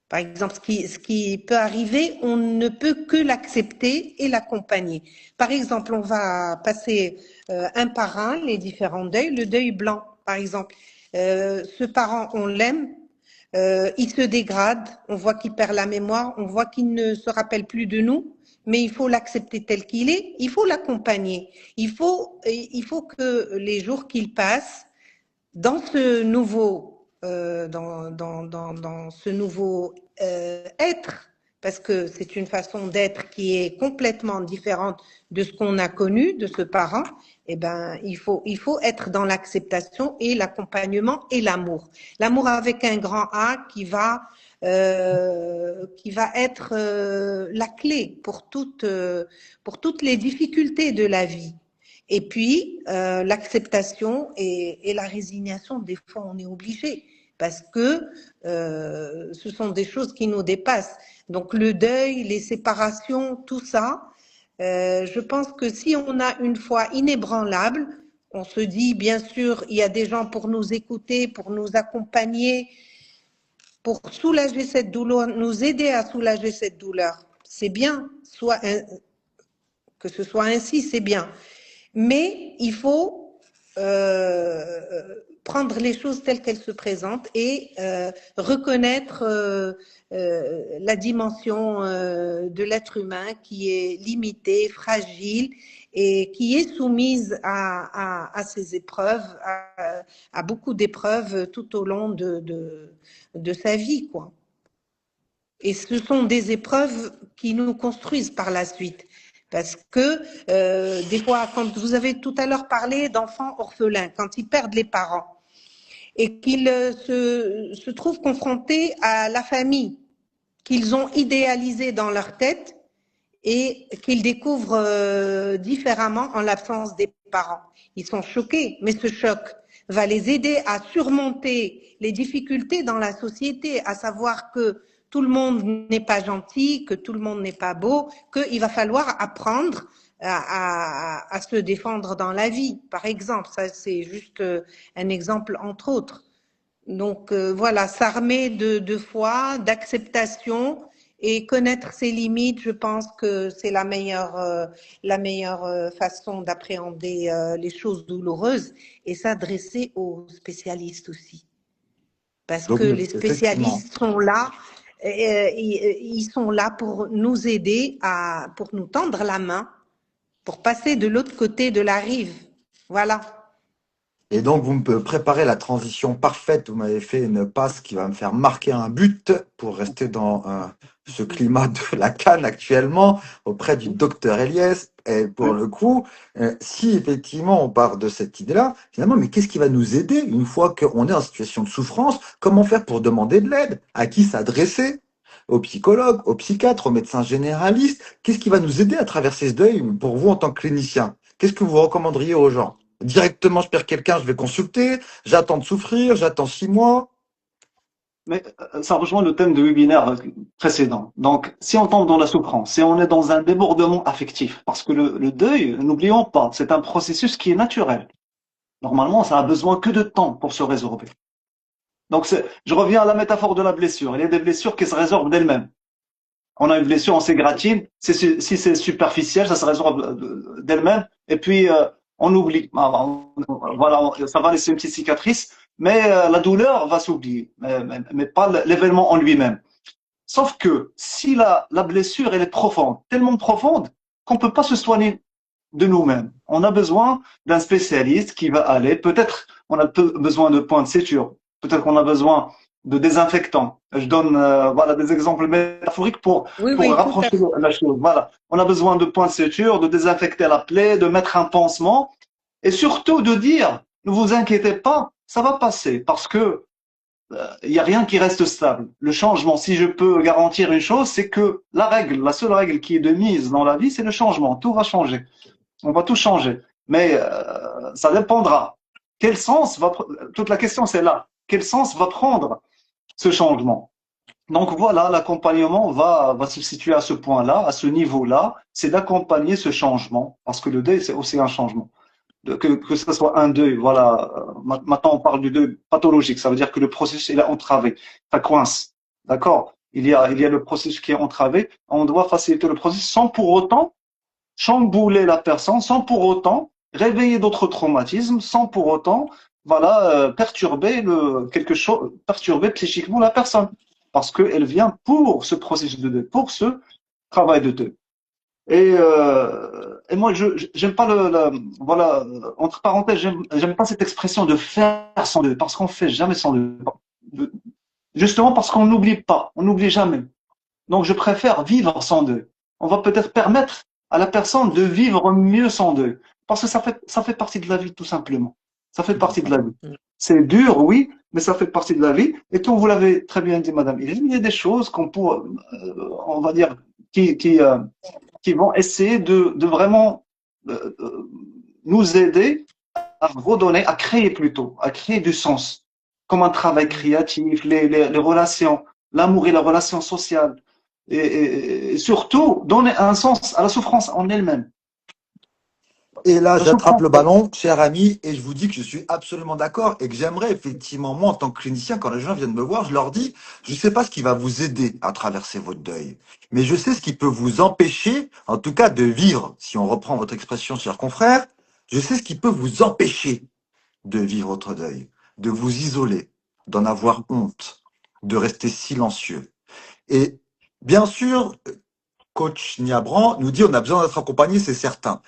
Par exemple, ce qui peut arriver, on ne peut que l'accepter et l'accompagner. Par exemple, on va passer un par un les différents deuils. Le deuil blanc, par exemple. Ce parent, on l'aime, il se dégrade, on voit qu'il perd la mémoire, on voit qu'il ne se rappelle plus de nous, mais il faut l'accepter tel qu'il est, il faut l'accompagner. Il faut que les jours qu'il passe, dans ce nouveau, dans ce nouveau être, parce que c'est une façon d'être qui est complètement différente de ce qu'on a connu de ce parent, eh ben, il faut être dans l'acceptation et l'accompagnement et l'amour. L'amour avec un grand A qui va être la clé pour toutes les difficultés de la vie. Et puis, l'acceptation et la résignation, des fois, on est obligé parce que ce sont des choses qui nous dépassent. Donc, le deuil, les séparations, tout ça, je pense que si on a une foi inébranlable, on se dit, bien sûr, il y a des gens pour nous écouter, pour nous accompagner, pour soulager cette douleur, nous aider à soulager cette douleur. C'est bien, que ce soit ainsi, c'est bien. Mais il faut prendre les choses telles qu'elles se présentent et reconnaître la dimension de l'être humain qui est limitée, fragile et qui est soumise à ces épreuves, à beaucoup d'épreuves tout au long de sa vie, quoi. Et ce sont des épreuves qui nous construisent par la suite. Parce que des fois, quand vous avez tout à l'heure parlé d'enfants orphelins, quand ils perdent les parents et qu'ils se trouvent confrontés à la famille qu'ils ont idéalisée dans leur tête et qu'ils découvrent différemment en l'absence des parents. Ils sont choqués, mais ce choc va les aider à surmonter les difficultés dans la société, à savoir que tout le monde n'est pas gentil, que tout le monde n'est pas beau, qu'il va falloir apprendre à se défendre dans la vie, par exemple. Ça, c'est juste un exemple entre autres. Donc voilà, s'armer de foi, d'acceptation et connaître ses limites, je pense que c'est la meilleure façon d'appréhender les choses douloureuses et s'adresser aux spécialistes aussi. Parce Donc, que les effectivement. spécialistes sont là, ils sont là pour nous aider, pour nous tendre la main, pour passer de l'autre côté de la rive. Voilà. Et donc, vous me préparez la transition parfaite. Vous m'avez fait une passe qui va me faire marquer un but pour rester dans ce climat de la CAN actuellement auprès du docteur Eliès. Et pour le coup, si effectivement on part de cette idée-là, finalement, mais qu'est-ce qui va nous aider une fois qu'on est en situation de souffrance? Comment faire pour demander de l'aide? À qui s'adresser? Aux psychologues, aux psychiatres, aux médecins généralistes? Qu'est-ce qui va nous aider à traverser ce deuil pour vous en tant que clinicien? Qu'est-ce que vous recommanderiez aux gens? Directement, je perds quelqu'un, je vais consulter, j'attends de souffrir, j'attends 6 mois. Mais ça rejoint le thème du webinaire précédent. Donc, si on tombe dans la souffrance, si on est dans un débordement affectif, parce que le deuil, n'oublions pas, c'est un processus qui est naturel. Normalement, ça a besoin que de temps pour se résorber. Donc, je reviens à la métaphore de la blessure. Il y a des blessures qui se résorbent d'elles-mêmes. On a une blessure, on s'égratine. Si c'est superficiel, ça se résorbe d'elle-même. Et puis, on oublie. Voilà, ça va laisser une petite cicatrice, mais la douleur va s'oublier, mais pas l'événement en lui-même. Sauf que si la blessure, elle est profonde, tellement profonde qu'on peut pas se soigner de nous-mêmes. On a besoin d'un spécialiste qui va aller, peut-être on a besoin de points de suture, peut-être qu'on a besoin de désinfectants. Je donne voilà des exemples métaphoriques Oui, pour oui, tout à rapprocher fait. la chose. Voilà, on a besoin de points de suture, de désinfecter la plaie, de mettre un pansement et surtout de dire ne vous inquiétez pas, ça va passer parce que il n'y a rien qui reste stable. Le changement, si je peux garantir une chose, c'est que la seule règle qui est de mise dans la vie, c'est le changement. Tout va changer. On va tout changer. Mais ça dépendra. Quel sens va, toute la question c'est là. Quel sens va prendre ce changement? Donc voilà, l'accompagnement va se situer à ce point-là, à ce niveau-là, c'est d'accompagner ce changement, parce que le deuil, c'est aussi un changement. Que ce soit un deuil, voilà. Maintenant, on parle du deuil pathologique, ça veut dire que le processus est entravé, ça coince. D'accord? Il y a le processus qui est entravé, on doit faciliter le processus sans pour autant chambouler la personne, sans pour autant réveiller d'autres traumatismes, sans pour autant voilà perturber quelque chose, perturber psychiquement la personne, parce qu'elle vient pour ce processus de deuil, pour ce travail de deuil. Et moi, j'aime pas voilà, entre parenthèses, j'aime pas cette expression de faire son deuil, parce qu'on fait jamais son deuil. Justement parce qu'on n'oublie pas, on n'oublie jamais. Donc, je préfère vivre son deuil. On va peut-être permettre à la personne de vivre mieux son deuil. Parce que ça fait partie de la vie, tout simplement. Ça fait partie de la vie. C'est dur, oui, mais ça fait partie de la vie. Et comme vous l'avez très bien dit, madame, il y a des choses qu'on peut, on va dire, qui vont essayer de vraiment nous aider à redonner, à créer plutôt, à créer du sens. Comme un travail créatif, les relations, l'amour et la relation sociale et surtout donner un sens à la souffrance en elle-même. Et là, La j'attrape souffrance, le ballon, cher ami, et je vous dis que je suis absolument d'accord et que j'aimerais effectivement, moi, en tant que clinicien, quand les gens viennent me voir, je leur dis, je ne sais pas ce qui va vous aider à traverser votre deuil, mais je sais ce qui peut vous empêcher, en tout cas, de vivre, si on reprend votre expression, cher confrère, je sais ce qui peut vous empêcher de vivre votre deuil, de vous isoler, d'en avoir honte, de rester silencieux. Et bien sûr, coach Niabran nous dit on a besoin d'être accompagné, c'est certain.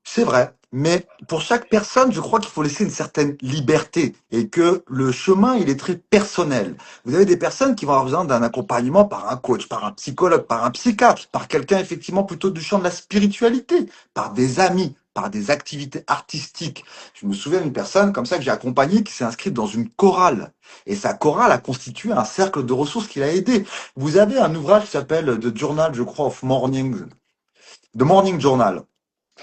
C'est vrai, mais pour chaque personne, je crois qu'il faut laisser une certaine liberté et que le chemin, il est très personnel. Vous avez des personnes qui vont avoir besoin d'un accompagnement par un coach, par un psychologue, par un psychiatre, par quelqu'un effectivement plutôt du champ de la spiritualité, par des amis, par des activités artistiques. Je me souviens d'une personne comme ça que j'ai accompagnée qui s'est inscrite dans une chorale. Et sa chorale a constitué un cercle de ressources qui l'a aidé. Vous avez un ouvrage qui s'appelle The Journal, je crois, of Morning, The Morning Journal.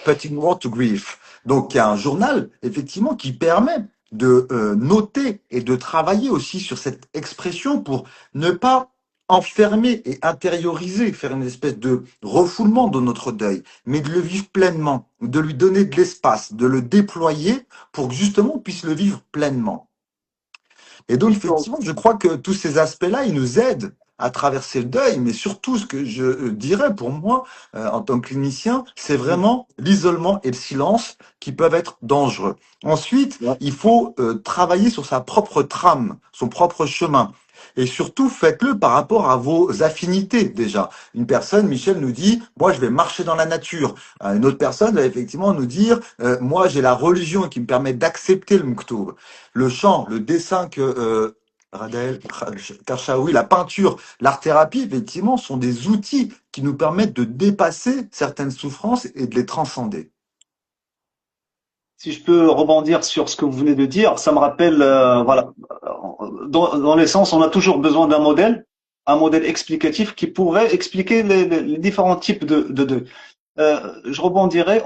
Putting Word to Grief. Donc, il y a un journal, effectivement, qui permet de noter et de travailler aussi sur cette expression pour ne pas enfermer et intérioriser, faire une espèce de refoulement de notre deuil, mais de le vivre pleinement, de lui donner de l'espace, de le déployer pour que justement on puisse le vivre pleinement. Et donc, effectivement, je crois que tous ces aspects-là, ils nous aident à traverser le deuil, mais surtout, ce que je dirais pour moi, en tant que clinicien, c'est vraiment l'isolement et le silence qui peuvent être dangereux. Ensuite, il faut travailler sur sa propre trame, son propre chemin. Et surtout, faites-le par rapport à vos affinités déjà. Une personne, Michel, nous dit, moi, je vais marcher dans la nature. Une autre personne va effectivement nous dire, moi, j'ai la religion qui me permet d'accepter le Muktoub. Le chant, le dessin que Radel, Karchaoui, la peinture, l'art-thérapie, effectivement, sont des outils qui nous permettent de dépasser certaines souffrances et de les transcender. si je peux rebondir sur ce que vous venez de dire, ça me rappelle, voilà, dans l'essence, on a toujours besoin d'un modèle, un modèle explicatif qui pourrait expliquer les différents types de deuil. Je rebondirai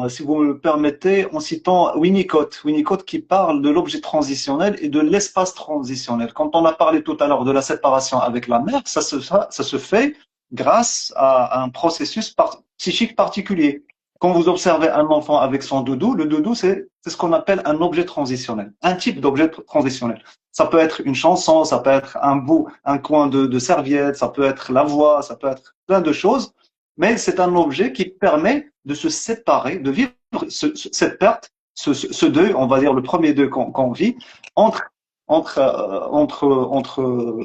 si vous me le permettez, en citant Winnicott. Winnicott qui parle de l'objet transitionnel et de l'espace transitionnel. Quand on a parlé tout à l'heure de la séparation avec la mère, ça se fait grâce à un processus psychique particulier. Quand vous observez un enfant avec son doudou, le doudou, c'est ce qu'on appelle un objet transitionnel, un type d'objet transitionnel. Ça peut être une chanson, ça peut être un coin de serviette, ça peut être la voix, ça peut être plein de choses, mais c'est un objet qui permet de se séparer, de vivre cette perte, ce deuil, on va dire le premier deuil qu'on vit, entre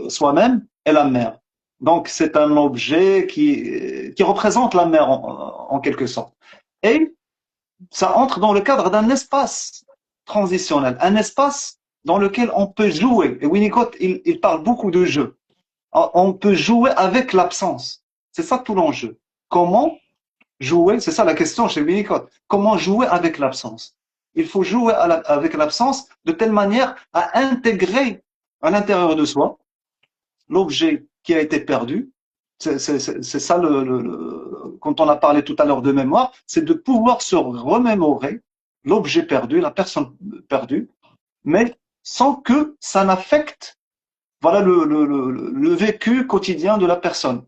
soi-même et la mère. Donc c'est un objet qui représente la mère en quelque sorte. Et ça entre dans le cadre d'un espace transitionnel, un espace dans lequel on peut jouer. Et Winnicott, il parle beaucoup de jeu. On peut jouer avec l'absence. C'est ça tout l'enjeu. Comment jouer, c'est ça la question chez Winnicott, comment jouer avec l'absence? Il faut jouer avec l'absence de telle manière à intégrer à l'intérieur de soi l'objet qui a été perdu. C'est ça, quand on a parlé tout à l'heure de mémoire, c'est de pouvoir se remémorer l'objet perdu, la personne perdue, mais sans que ça n'affecte voilà, le vécu quotidien de la personne.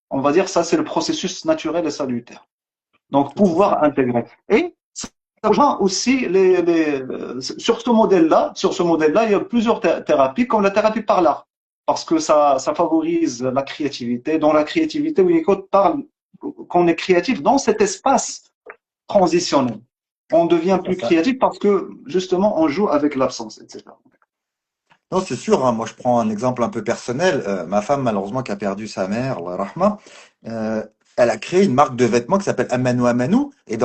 On va dire ça, c'est le processus naturel et salutaire. Donc, pouvoir intégrer. Et ça rejoint aussi sur ce modèle-là, il y a plusieurs thérapies, comme la thérapie par l'art, parce que ça favorise la créativité. Dans la créativité, Winnicott parle qu'on est créatif dans cet espace transitionnel. On devient plus créatif parce que, justement, on joue avec l'absence, etc. Non, c'est sûr, hein. Moi, je prends un exemple un peu personnel. Ma femme, malheureusement, qui a perdu sa mère, Allah rahma, euh, elle a créé une marque de vêtements qui s'appelle Amanou Amanou. Et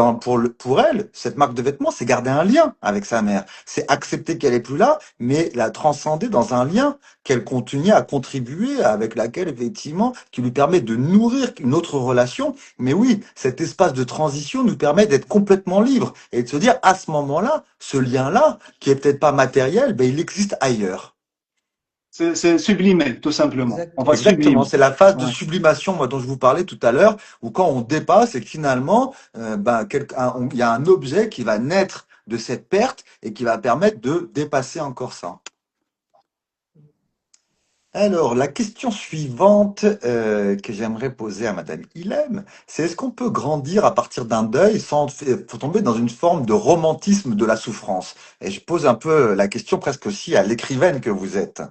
pour elle, cette marque de vêtements, c'est garder un lien avec sa mère. C'est accepter qu'elle est plus là, mais la transcender dans un lien qu'elle continue à contribuer, avec laquelle, effectivement, qui lui permet de nourrir une autre relation. Mais oui, cet espace de transition nous permet d'être complètement libre et de se dire, à ce moment-là, ce lien-là, qui est peut-être pas matériel, ben, il existe ailleurs. C'est sublimé, tout simplement. On va Exactement, sublimer. c'est la phase de Ouais. sublimation, moi, dont je vous parlais tout à l'heure, où quand on dépasse et que finalement, il y a un objet qui va naître de cette perte et qui va permettre de dépasser encore ça. Alors, la question suivante que j'aimerais poser à Madame Ilem, c'est est-ce qu'on peut grandir à partir d'un deuil sans tomber dans une forme de romantisme de la souffrance? Et je pose un peu la question presque aussi à l'écrivaine que vous êtes.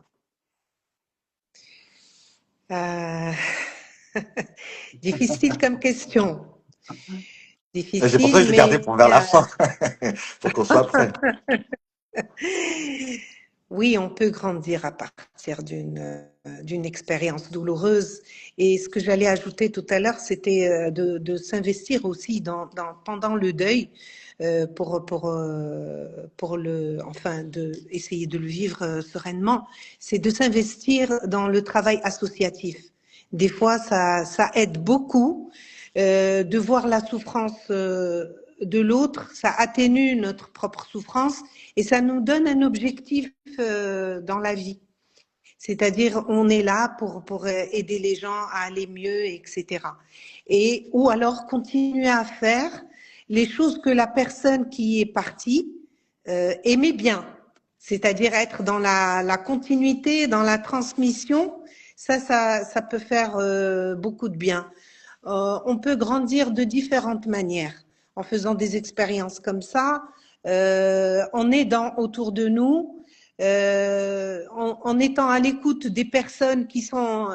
Euh, Difficile comme question. Et c'est pour ça que Difficile, j'ai gardé mais pour vers la fin, pour qu'on soit prêt. oui, on peut grandir à partir d'une expérience douloureuse. Et ce que j'allais ajouter tout à l'heure, c'était de s'investir aussi pendant le deuil enfin, essayer de le vivre sereinement. C'est de s'investir dans le travail associatif. Des fois, ça aide beaucoup de voir la souffrance de l'autre, ça atténue notre propre souffrance et ça nous donne un objectif dans la vie. C'est-à-dire, on est là pour aider les gens à aller mieux, etc. Ou alors continuer à faire les choses que la personne qui est partie aimait bien. C'est-à-dire être dans la continuité, dans la transmission. Ça peut faire beaucoup de bien. On peut grandir de différentes manières en faisant des expériences comme ça, en aidant autour de nous, en étant à l'écoute des personnes qui sont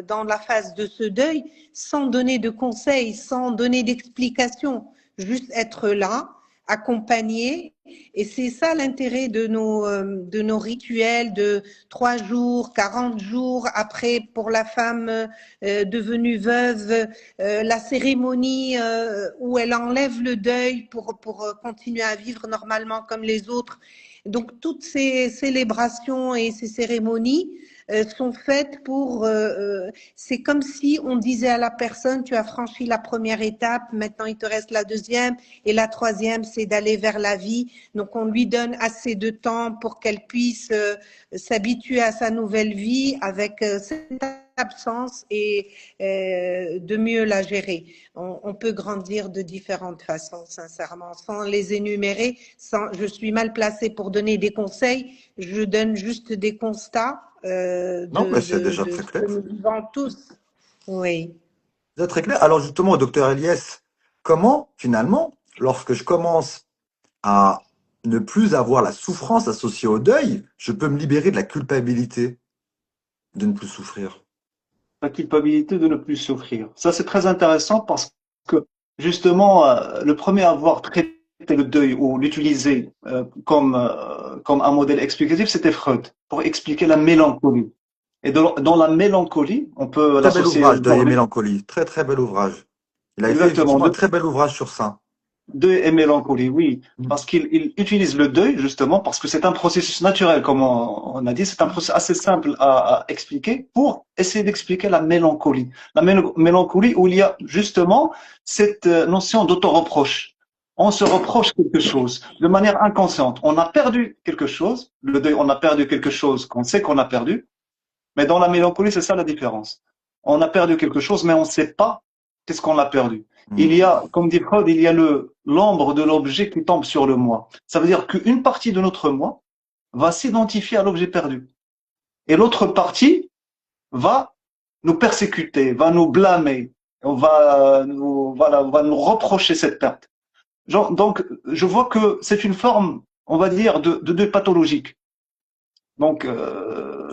dans la phase de ce deuil, sans donner de conseils, sans donner d'explications, juste être là, accompagner. Et c'est ça l'intérêt de nos rituels de 3 jours, 40 jours après pour la femme devenue veuve, la cérémonie où elle enlève le deuil pour continuer à vivre normalement comme les autres. Donc toutes ces célébrations et ces cérémonies sont faites c'est comme si on disait à la personne, tu as franchi la première étape, maintenant il te reste la deuxième, et la troisième, c'est d'aller vers la vie. Donc on lui donne assez de temps pour qu'elle puisse s'habituer à sa nouvelle vie avec cet l'absence et de mieux la gérer. On peut grandir de différentes façons, sincèrement, sans les énumérer. Je suis mal placée pour donner des conseils. Je donne juste des constats Non, mais c'est déjà de très ce clair. que nous vivons tous. Oui. C'est très clair. Alors justement, docteur Eliès, comment finalement, lorsque je commence à ne plus avoir la souffrance associée au deuil, je peux me libérer de la culpabilité de ne plus souffrir? La culpabilité de ne plus souffrir. Ça, c'est très intéressant parce que justement, le premier à avoir traité le deuil ou l'utiliser comme un modèle explicatif, c'était Freud, pour expliquer la mélancolie. Et dans la mélancolie, on peut Très bel l'associer ouvrage, Deuil et dans mélancolie. Très très bel ouvrage. Il avait fait exactement, effectivement un très bel ouvrage sur ça. deuil et mélancolie, oui, Mm. parce qu'il utilise le deuil justement parce que c'est un processus naturel, comme on a dit, c'est un processus assez simple à expliquer pour essayer d'expliquer la mélancolie. La mélancolie où il y a justement cette notion d'auto-reproche. On se reproche quelque chose de manière inconsciente. On a perdu quelque chose, le deuil, on a perdu quelque chose qu'on sait qu'on a perdu, mais dans la mélancolie, c'est ça la différence. On a perdu quelque chose, mais on ne sait pas qu'est-ce qu'on a perdu. Il y Mm. a, comme dit Freud, il y a l'ombre de l'objet qui tombe sur le moi. Ça veut dire qu'une partie de notre moi va s'identifier à l'objet perdu. Et l'autre partie va nous persécuter, va nous blâmer, va nous reprocher cette perte. Donc, je vois que c'est une forme, on va dire, de deuil pathologique. Donc,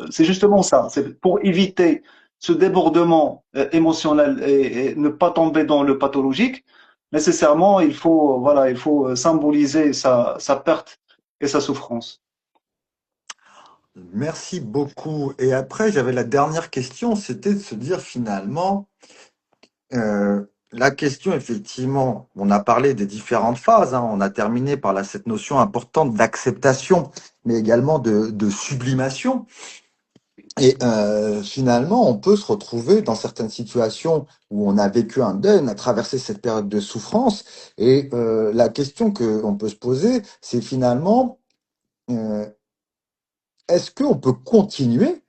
c'est justement ça. C'est pour éviter ce débordement émotionnel et ne pas tomber dans le pathologique. Nécessairement, il faut symboliser sa perte et sa souffrance. Merci beaucoup. Et après, j'avais la dernière question, c'était de se dire finalement, la question effectivement, on a parlé des différentes phases, hein, on a terminé par là, cette notion importante d'acceptation, mais également de sublimation. Et finalement, on peut se retrouver dans certaines situations où on a vécu un deuil, on a traversé cette période de souffrance, et la question que on peut se poser, c'est finalement, euh, est-ce qu'on peut continuer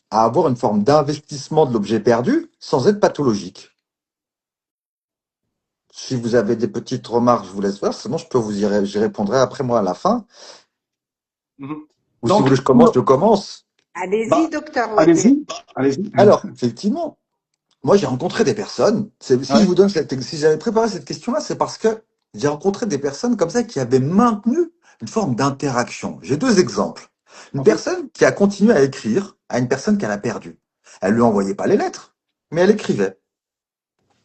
à avoir une forme d'investissement de l'objet perdu sans être pathologique? Si vous avez des petites remarques, je vous laisse faire, sinon je peux j'y répondrai après moi à la fin. Mhm. Ou si vous Donc, voulez que je commence. Allez-y, bah, docteur Wade. allez-y, allez-y. Alors, effectivement, moi j'ai rencontré des personnes, si je Ouais. vous donne si j'avais préparé cette question-là, c'est parce que j'ai rencontré des personnes comme ça qui avaient maintenu une forme d'interaction. J'ai deux exemples. Une Ok. personne qui a continué à écrire à une personne qu'elle a perdue. Elle lui envoyait pas les lettres, mais elle écrivait.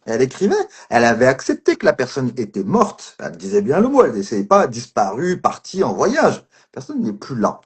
Elle écrivait, elle avait accepté que la personne était morte. Elle disait bien le mot, elle n'essayait pas disparue, partie en voyage. La personne n'est plus là.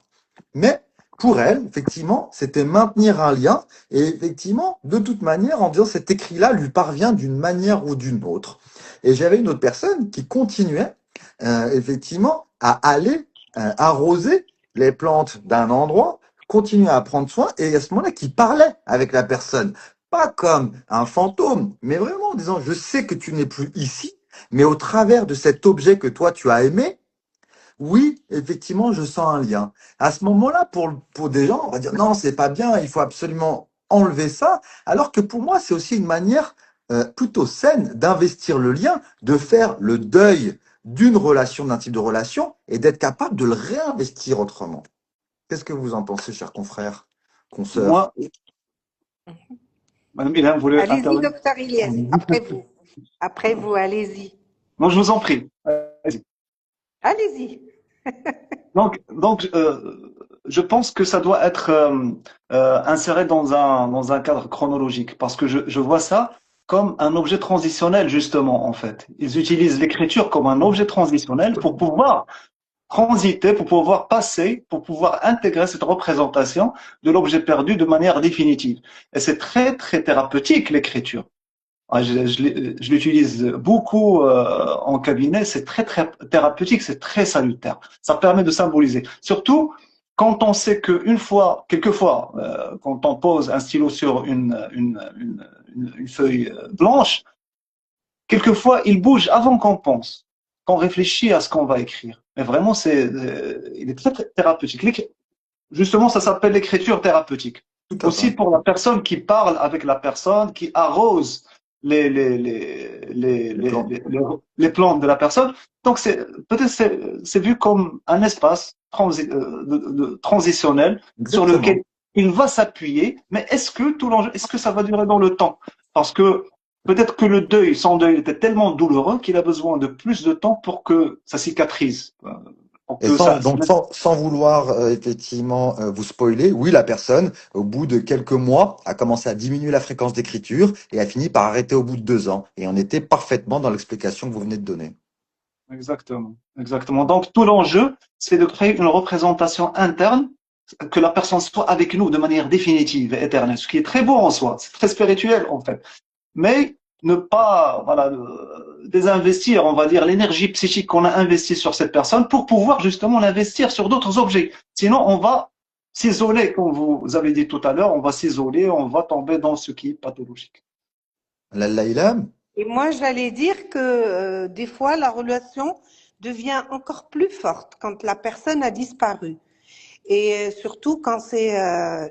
Mais pour elle, effectivement, c'était maintenir un lien. Et effectivement, de toute manière, en disant cet écrit-là lui parvient d'une manière ou d'une autre. Et j'avais une autre personne qui continuait, effectivement, à aller arroser les plantes d'un endroit, continuer à prendre soin, et à ce moment-là, qui parlait avec la personne. Pas comme un fantôme, mais vraiment en disant, je sais que tu n'es plus ici, mais au travers de cet objet que toi tu as aimé, oui, effectivement, je sens un lien. À ce moment-là, pour des gens, on va dire non, c'est pas bien, il faut absolument enlever ça. Alors que pour moi, c'est aussi une manière plutôt saine d'investir le lien, de faire le deuil d'une relation, d'un type de relation, et d'être capable de le réinvestir autrement. Qu'est-ce que vous en pensez, chers confrères, consoeurs? Moi, Madame Ilham voulait Allez-y, intervenir. docteur Ilyes. Après vous. Après vous, allez-y. Non, je vous en prie. Allez-y. Allez-y. Donc, je pense que ça doit être inséré dans un cadre chronologique, parce que je vois ça comme un objet transitionnel, justement, en fait. Ils utilisent l'écriture comme un objet transitionnel pour pouvoir transiter, pour pouvoir passer, pour pouvoir intégrer cette représentation de l'objet perdu de manière définitive. Et c'est très, très thérapeutique, l'écriture. Ah, je l'utilise beaucoup en cabinet, c'est très très thérapeutique, c'est très salutaire. Ça permet de symboliser. Surtout quand on sait qu'une fois, quelquefois, quand on pose un stylo sur une feuille blanche, quelquefois il bouge avant qu'on pense, qu'on réfléchit à ce qu'on va écrire. Mais vraiment, il est très, très thérapeutique. Justement, ça s'appelle l'écriture thérapeutique. Tout à aussi fait. pour la personne qui parle avec la personne, qui arrose les, les, les, les, Les les, plans. les, les- les plantes de la personne. Donc, peut-être c'est vu comme un espace transitionnel sur lequel Exactement. il va s'appuyer. Mais est-ce que tout l'enjeu, est-ce que ça va durer dans le temps? Parce que peut-être que le deuil, son deuil était tellement douloureux qu'il a besoin de plus de temps pour que ça cicatrise, pour Et que ça. sans vouloir effectivement vous spoiler, oui, la personne, au bout de quelques mois, a commencé à diminuer la fréquence d'écriture et a fini par arrêter au bout de 2 ans. Et on était parfaitement dans l'explication que vous venez de donner. Exactement, exactement. Donc, tout l'enjeu, c'est de créer une représentation interne, que la personne soit avec nous de manière définitive et éternelle, ce qui est très beau en soi, c'est très spirituel en fait. Mais ne pas, voilà, désinvestir, on va dire, l'énergie psychique qu'on a investie sur cette personne pour pouvoir justement l'investir sur d'autres objets. Sinon, on va s'isoler, comme vous avez dit tout à l'heure, on va s'isoler, on va tomber dans ce qui est pathologique. Laïla, Et moi, j'allais dire que des fois, la relation devient encore plus forte quand la personne a disparu. Et surtout quand c'est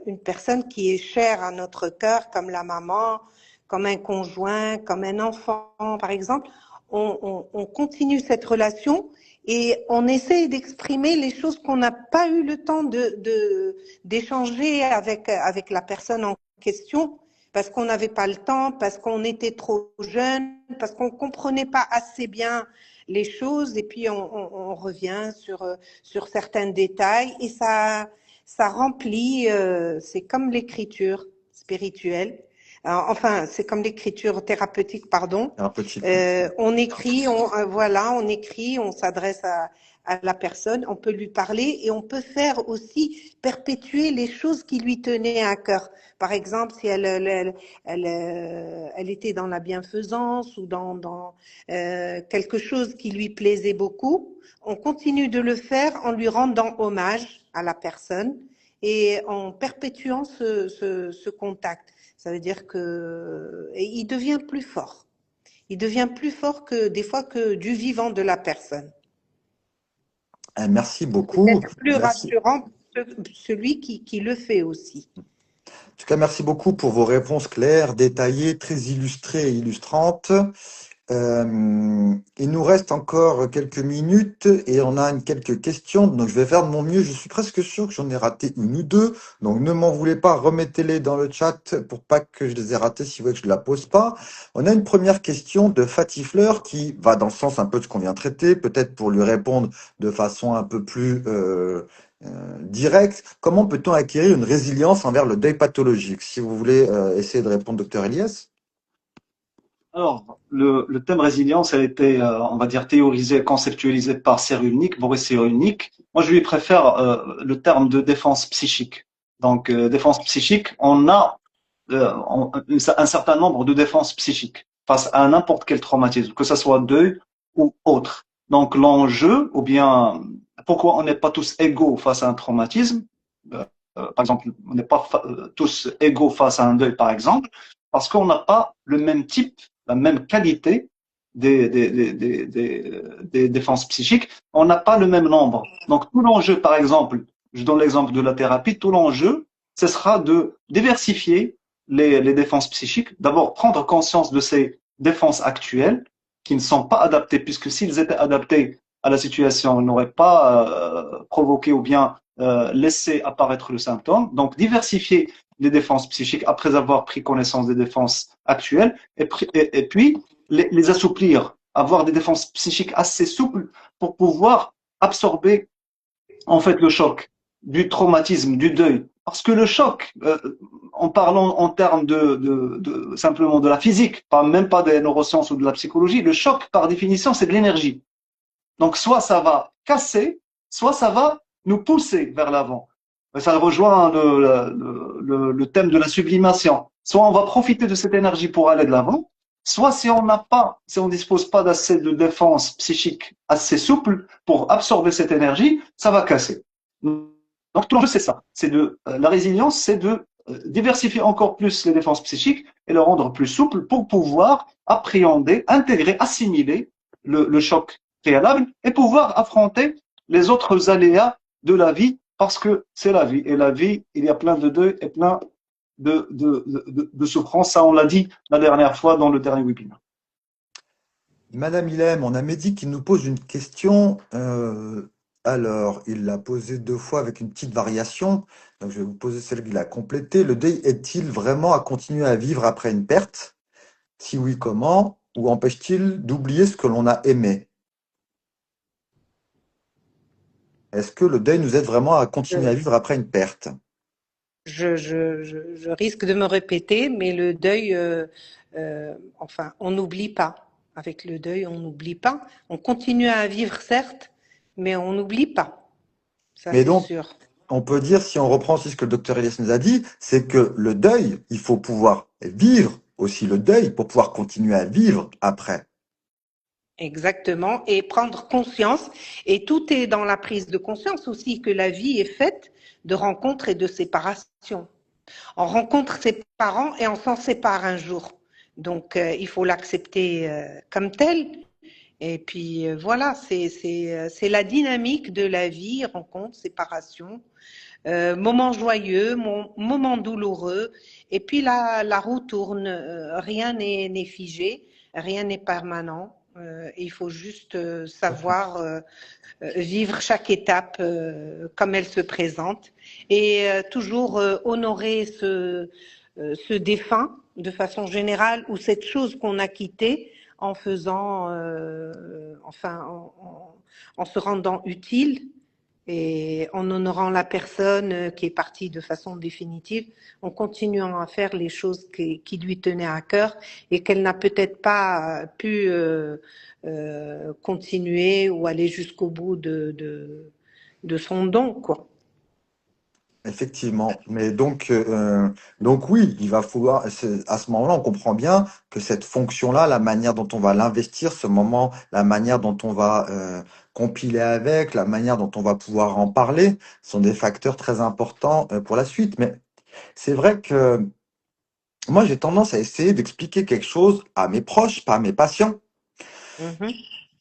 une personne qui est chère à notre cœur, comme la maman, comme un conjoint, comme un enfant, par exemple, on continue cette relation et on essaie d'exprimer les choses qu'on n'a pas eu le temps d'échanger avec la personne en question, parce qu'on n'avait pas le temps, parce qu'on était trop jeune, parce qu'on comprenait pas assez bien les choses, et puis on revient sur certains détails, et ça remplit, c'est comme l'écriture spirituelle. Enfin, c'est comme l'écriture thérapeutique, pardon. un petit. On écrit, voilà, on écrit, on s'adresse à la personne, on peut lui parler et on peut faire aussi perpétuer les choses qui lui tenaient à cœur. Par exemple, si elle était dans la bienfaisance ou dans quelque chose qui lui plaisait beaucoup, on continue de le faire en lui rendant hommage à la personne et en perpétuant ce contact. Ça veut dire que et il devient plus fort. Il devient plus fort que des fois que du vivant de la personne. Merci beaucoup. Peut-être plus Merci. rassurant pour celui qui le fait aussi. En tout cas, merci beaucoup pour vos réponses claires, détaillées, très illustrées et illustrantes. Il nous reste encore quelques minutes et on a quelques questions, donc je vais faire de mon mieux. Je suis presque sûr que j'en ai raté une ou deux, donc ne m'en voulez pas, remettez-les dans le chat pour pas que je les ai ratées si vous voulez que je ne la pose pas. On a une première question de Fatih Fleur qui va dans le sens un peu de ce qu'on vient de traiter, peut-être pour lui répondre de façon un peu plus directe. Comment peut-on acquérir une résilience envers le deuil pathologique? Si vous voulez essayer de répondre, docteur Elias. Alors, le thème résilience a été, on va dire, théorisé, conceptualisé par Cyrulnik, Boris Cyrulnik. Moi, je lui préfère le terme de défense psychique. Donc, défense psychique, on a un certain nombre de défenses psychiques face à n'importe quel traumatisme, que ce soit deuil ou autre. Donc, l'enjeu, ou bien, pourquoi on n'est pas tous égaux face à un traumatisme, par exemple, on n'est pas tous égaux face à un deuil, par exemple, parce qu'on n'a pas le même type, la même qualité des défenses psychiques, on n'a pas le même nombre. Donc, tout l'enjeu, par exemple, je donne l'exemple de la thérapie, tout l'enjeu, ce sera de diversifier les défenses psychiques. D'abord, prendre conscience de ces défenses actuelles qui ne sont pas adaptées, puisque s'ils étaient adaptés à la situation, ils n'auraient pas provoqué ou bien laissé apparaître le symptôme. Donc, diversifier les défenses psychiques après avoir pris connaissance des défenses actuelles et puis les assouplir, avoir des défenses psychiques assez souples pour pouvoir absorber en fait le choc du traumatisme, du deuil. Parce que le choc, en parlant en termes simplement de la physique, même pas des neurosciences ou de la psychologie, le choc, par définition, c'est de l'énergie. Donc, soit ça va casser, soit ça va nous pousser vers l'avant. Ça rejoint le thème de la sublimation. Soit on va profiter de cette énergie pour aller de l'avant, soit si on dispose pas d'assez de défense psychique assez souple pour absorber cette énergie, ça va casser. Donc tout l'enjeu c'est ça, la résilience, c'est de diversifier encore plus les défenses psychiques et le rendre plus souple pour pouvoir appréhender, intégrer, assimiler le choc préalable et pouvoir affronter les autres aléas de la vie parce que c'est la vie. Et la vie, il y a plein de deuils et plein de souffrance. Ça, on l'a dit la dernière fois dans le dernier webinaire. Madame Ilem, on a Mehdi qui nous pose une question. Alors, il l'a posée deux fois avec une petite variation. Donc, je vais vous poser celle qu'il a complétée. Le deuil est-il vraiment à continuer à vivre après une perte? Si oui, comment? Ou empêche-t-il d'oublier ce que l'on a aimé? Est-ce que le deuil nous aide vraiment à continuer à Je, vivre après une perte? je risque de me répéter, mais le deuil, enfin, on n'oublie pas. Avec le deuil, on n'oublie pas. On continue à vivre, certes, mais on n'oublie pas. Ça, Mais c'est donc, sûr. on peut dire, si on reprend aussi ce que le docteur Elias nous a dit, c'est que le deuil, il faut pouvoir vivre aussi le deuil pour pouvoir continuer à vivre après. Exactement. Et prendre conscience. Et tout est dans la prise de conscience aussi que la vie est faite de rencontres et de séparations. On rencontre ses parents et on s'en sépare un jour. Donc, il faut l'accepter comme tel. Et puis, voilà, c'est la dynamique de la vie, rencontre, séparation, moment joyeux, moment douloureux. Et puis, la roue tourne. Rien n'est figé, rien n'est permanent. Il faut juste savoir vivre chaque étape comme elle se présente et toujours honorer ce défunt de façon générale ou cette chose qu'on a quittée en faisant, enfin, en se rendant utile et en honorant la personne qui est partie de façon définitive, en continuant à faire les choses qui lui tenaient à cœur et qu'elle n'a peut-être pas pu continuer ou aller jusqu'au bout de son don, quoi. Effectivement, mais donc oui, il va falloir, à ce moment-là, on comprend bien que cette fonction-là, la manière dont on va l'investir, ce moment, la manière dont on va compiler avec, la manière dont on va pouvoir en parler, sont des facteurs très importants pour la suite. Mais c'est vrai que moi, j'ai tendance à essayer d'expliquer quelque chose à mes proches, pas à mes patients, Mhm.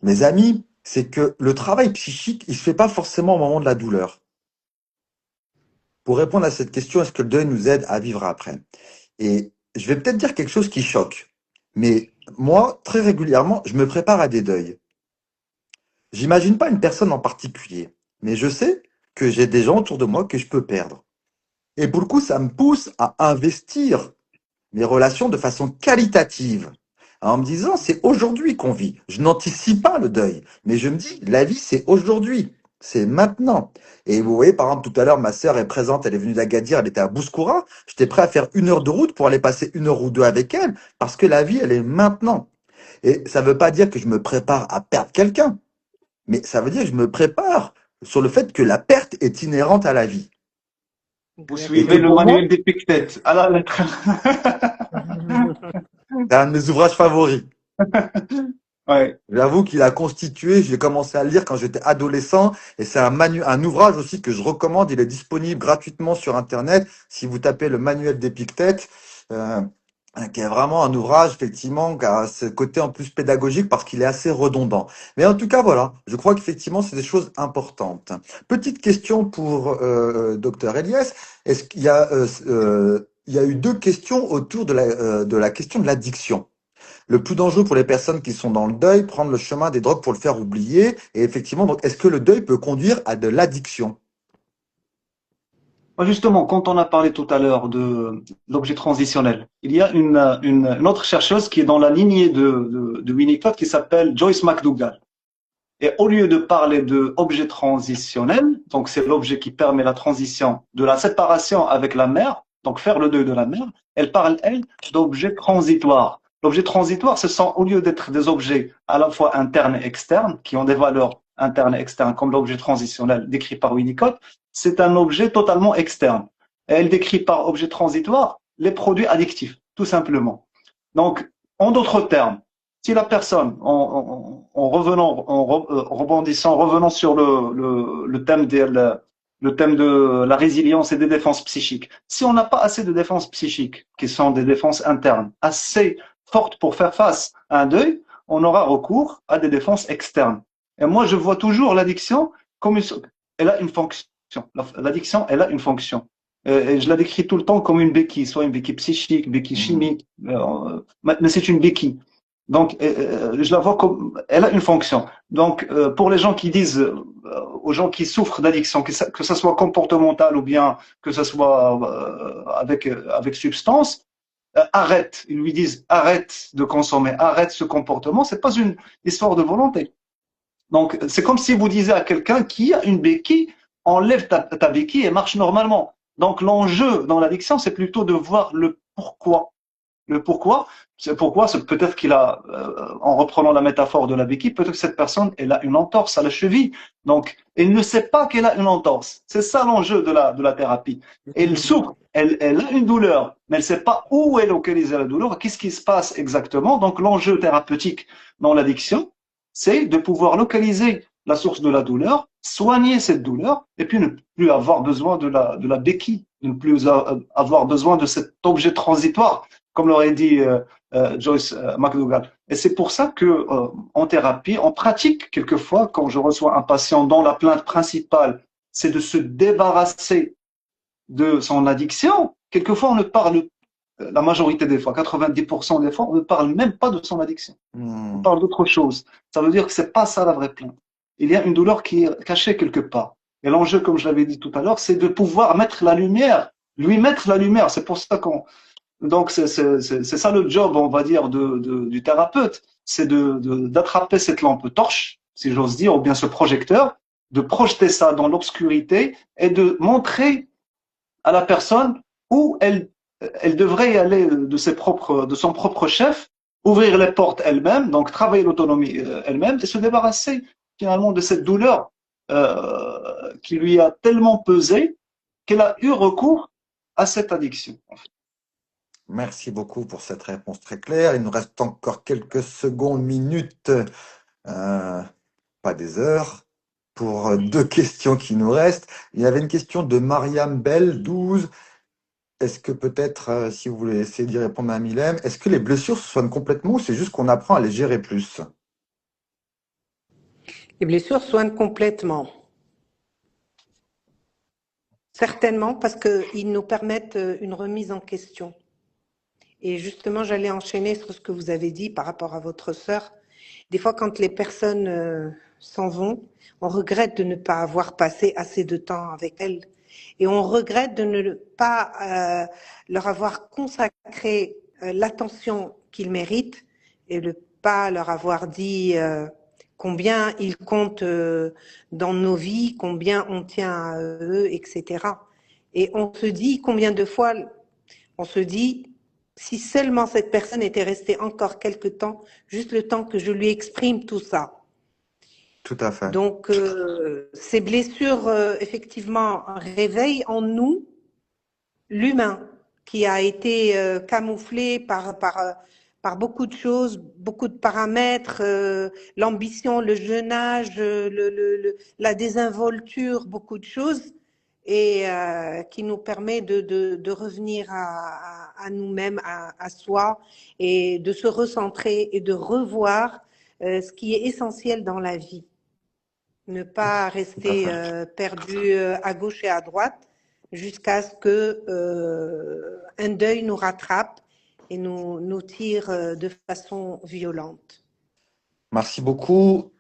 mes amis, c'est que le travail psychique, il se fait pas forcément au moment de la douleur. Pour répondre à cette question, est-ce que le deuil nous aide à vivre après? Et je vais peut-être dire quelque chose qui choque, mais moi, très régulièrement, je me prépare à des deuils. J'imagine pas une personne en particulier, mais je sais que j'ai des gens autour de moi que je peux perdre. Et pour le coup, ça me pousse à investir mes relations de façon qualitative. En me disant, c'est aujourd'hui qu'on vit. Je n'anticipe pas le deuil, mais je me dis, la vie, c'est aujourd'hui. C'est maintenant. Et vous voyez, par exemple, tout à l'heure, ma sœur est présente, elle est venue d'Agadir, elle était à Bouskoura. J'étais prêt à faire 1 heure de route pour aller passer 1 heure ou deux avec elle, parce que la vie, elle est maintenant. Et ça ne veut pas dire que je me prépare à perdre quelqu'un, mais ça veut dire que je me prépare sur le fait que la perte est inhérente à la vie. Vous Et que suivez le pour moi, manuel d'Épictète à la lettre. c'est un de mes ouvrages favoris. Ouais. J'avoue qu'il a constitué, j'ai commencé à le lire quand j'étais adolescent, et c'est un ouvrage aussi que je recommande. Il est disponible gratuitement sur Internet si vous tapez le manuel d'Épictète, euh, qui est vraiment un ouvrage effectivement qui a ce côté en plus pédagogique parce qu'il est assez redondant. Mais en tout cas, voilà, je crois qu'effectivement c'est des choses importantes. Petite question pour Dr Elias. Est-ce qu'il y a il y a eu deux questions autour de la question de l'addiction. Le plus dangereux pour les personnes qui sont dans le deuil, prendre le chemin des drogues pour le faire oublier. Et effectivement, donc, est-ce que le deuil peut conduire à de l'addiction? Justement, quand on a parlé tout à l'heure de l'objet transitionnel, il y a une autre chercheuse qui est dans la lignée de Winnicott qui s'appelle Joyce McDougall. Et au lieu de parler de objet transitionnel, donc c'est l'objet qui permet la transition de la séparation avec la mère, donc faire le deuil de la mère, elle parle, elle, d'objets transitoires. L'objet transitoire, ce sont, au lieu d'être des objets à la fois internes et externes, qui ont des valeurs internes et externes, comme l'objet transitionnel décrit par Winnicott, c'est un objet totalement externe. Et elle décrit par objet transitoire les produits addictifs, tout simplement. Donc, en d'autres termes, si la personne, en revenant, rebondissant, revenant sur le thème le thème de la résilience et des défenses psychiques, si on n'a pas assez de défenses psychiques, qui sont des défenses internes, assez fortes pour faire face à un deuil, on aura recours à des défenses externes. Et moi, je vois toujours l'addiction comme elle a une fonction. L'addiction, elle a une fonction. Et je la décris tout le temps comme une béquille, soit une béquille psychique, béquille Mhm. chimique, mais c'est une béquille. Donc, je la vois comme, elle a une fonction. Donc, pour les gens qui disent, aux gens qui souffrent d'addiction, que ça soit comportemental ou bien que ça soit avec substance, arrête. Ils lui disent, arrête de consommer, arrête ce comportement. C'est pas une histoire de volonté. Donc, c'est comme si vous disiez à quelqu'un qui a une béquille, enlève ta béquille et marche normalement. Donc, l'enjeu dans l'addiction, c'est plutôt de voir le pourquoi. Le pourquoi, c'est pourquoi, c'est peut-être qu'il a, en reprenant la métaphore de la béquille, peut-être que cette personne, elle a une entorse à la cheville. Donc, elle ne sait pas qu'elle a une entorse. C'est ça l'enjeu de la thérapie. Elle souffre, elle a une douleur, mais elle ne sait pas où est localisée la douleur, qu'est-ce qui se passe exactement. Donc, l'enjeu thérapeutique dans l'addiction, c'est de pouvoir localiser la source de la douleur, soigner cette douleur, et puis ne plus avoir besoin de la béquille, ne plus avoir besoin de cet objet transitoire comme l'aurait dit Joyce McDougall. Et c'est pour ça que en thérapie, en pratique, quelquefois, quand je reçois un patient dont la plainte principale, c'est de se débarrasser de son addiction, quelquefois on ne parle, la majorité des fois, 90% des fois, on ne parle même pas de son addiction. On Mhm. parle d'autre chose. Ça veut dire que c'est pas ça la vraie plainte. Il y a une douleur qui est cachée quelque part. Et l'enjeu, comme je l'avais dit tout à l'heure, c'est de pouvoir mettre la lumière, lui mettre la lumière. C'est pour ça qu'on donc, c'est ça le job, on va dire, du thérapeute. C'est d'attraper cette lampe torche, si j'ose dire, ou bien ce projecteur, de projeter ça dans l'obscurité et de montrer à la personne où elle devrait y aller de son propre chef, ouvrir les portes elle-même, donc travailler l'autonomie elle-même et se débarrasser finalement de cette douleur qui lui a tellement pesé qu'elle a eu recours à cette addiction. En fait. Merci beaucoup pour cette réponse très claire. Il nous reste encore quelques secondes, minutes, pas des heures, pour deux questions qui nous restent. Il y avait une question de Mariam Bell, 12. Est-ce que peut-être, si vous voulez essayer d'y répondre à Mylène, est-ce que les blessures se soignent complètement ou c'est juste qu'on apprend à les gérer plus? Les blessures soignent complètement. Certainement parce qu'ils nous permettent une remise en question. Et justement, j'allais enchaîner sur ce que vous avez dit par rapport à votre sœur. Des fois, quand les personnes s'en vont, on regrette de ne pas avoir passé assez de temps avec elles. Et on regrette de ne pas leur avoir consacré l'attention qu'ils méritent et de ne pas leur avoir dit combien ils comptent dans nos vies, combien on tient à eux, etc. Et on se dit combien de fois on se dit si seulement cette personne était restée encore quelque temps, juste le temps que je lui exprime tout ça. Tout à fait. Donc, ces blessures, effectivement, réveillent en nous l'humain qui a été camouflé par beaucoup de choses, beaucoup de paramètres, l'ambition, le jeune âge, la désinvolture, beaucoup de choses, et qui nous permet de revenir à nous-mêmes, à soi, et de se recentrer et de revoir ce qui est essentiel dans la vie. Ne pas Tout à rester fait. perdu à gauche et à droite jusqu'à ce que un deuil nous rattrape et nous tire de façon violente. Merci beaucoup.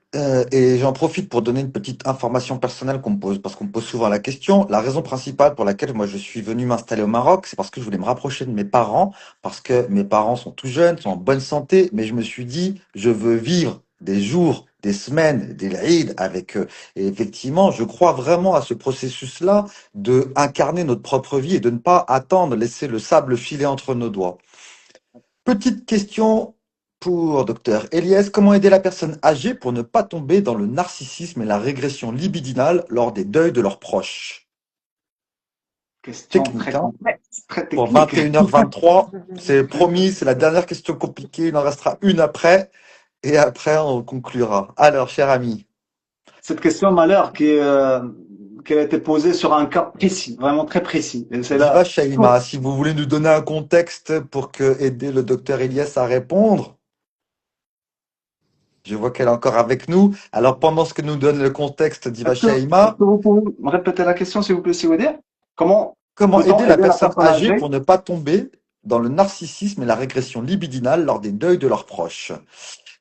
Et j'en profite pour donner une petite information personnelle qu'on me pose, parce qu'on me pose souvent la question. La raison principale pour laquelle moi je suis venu m'installer au Maroc, c'est parce que je voulais me rapprocher de mes parents, parce que mes parents sont tout jeunes, sont en bonne santé, mais je me suis dit, je veux vivre des jours, des semaines, des l'Aïd avec eux. Et effectivement, je crois vraiment à ce processus-là de incarner notre propre vie et de ne pas attendre, laisser le sable filer entre nos doigts. Petite question pour docteur Eliès. Comment aider la personne âgée pour ne pas tomber dans le narcissisme et la régression libidinale lors des deuils de leurs proches? Question Technique, très hein? complexe, très Pour technique. 21h23, c'est promis, c'est la dernière question compliquée. Il en restera une après, et après on conclura. Alors, cher ami, Cette question m'a l'air qu'elle a été posée sur un cas précis, vraiment très précis. Et c'est Diva là. Shaima, si vous voulez nous donner un contexte pour aider le docteur Eliès à répondre. Je vois qu'elle est encore avec nous. Alors, pendant ce que nous donne le contexte Diva Est-ce Shaima, que vous pouvez me répéter la question, s'il vous plaît, si vous dire? Comment? Comment Peut-on aider la aider la personne personne âgée âgée? pour ne pas tomber dans le narcissisme et la régression libidinale lors des deuils de leurs proches?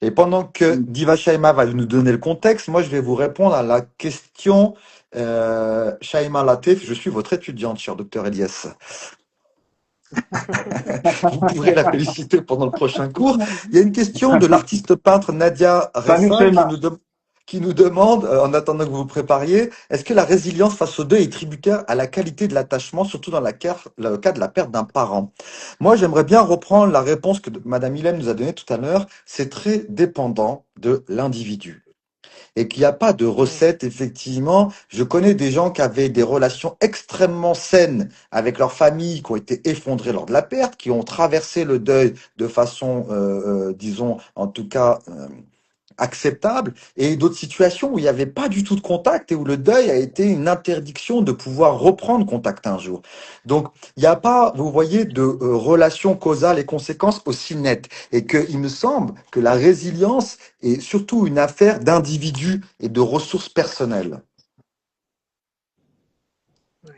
Et pendant que Diva Shaima va nous donner le contexte, moi je vais vous répondre à la question. Shaima Latif, je suis votre étudiante, cher docteur Elias. Vous pourrez la féliciter pendant le prochain cours. Il y a une question de l'artiste peintre Nadia Salut Ressa Shema. qui nous demande, en attendant que vous vous prépariez, est-ce que la résilience face au deuil est tributaire à la qualité de l'attachement, surtout dans le cas de la perte d'un parent? Moi, j'aimerais bien reprendre la réponse que Madame Hélène nous a donnée tout à l'heure. C'est très dépendant de l'individu et qu'il n'y a pas de recette, effectivement. Je connais des gens qui avaient des relations extrêmement saines avec leur famille, qui ont été effondrées lors de la perte, qui ont traversé le deuil de façon, disons, en tout cas, acceptable, et d'autres situations où il n'y avait pas du tout de contact et où le deuil a été une interdiction de pouvoir reprendre contact un jour. Donc, il n'y a pas, vous voyez, de relation causale et conséquences aussi nettes. Et qu'il me semble que la résilience est surtout une affaire d'individus et de ressources personnelles. Oui.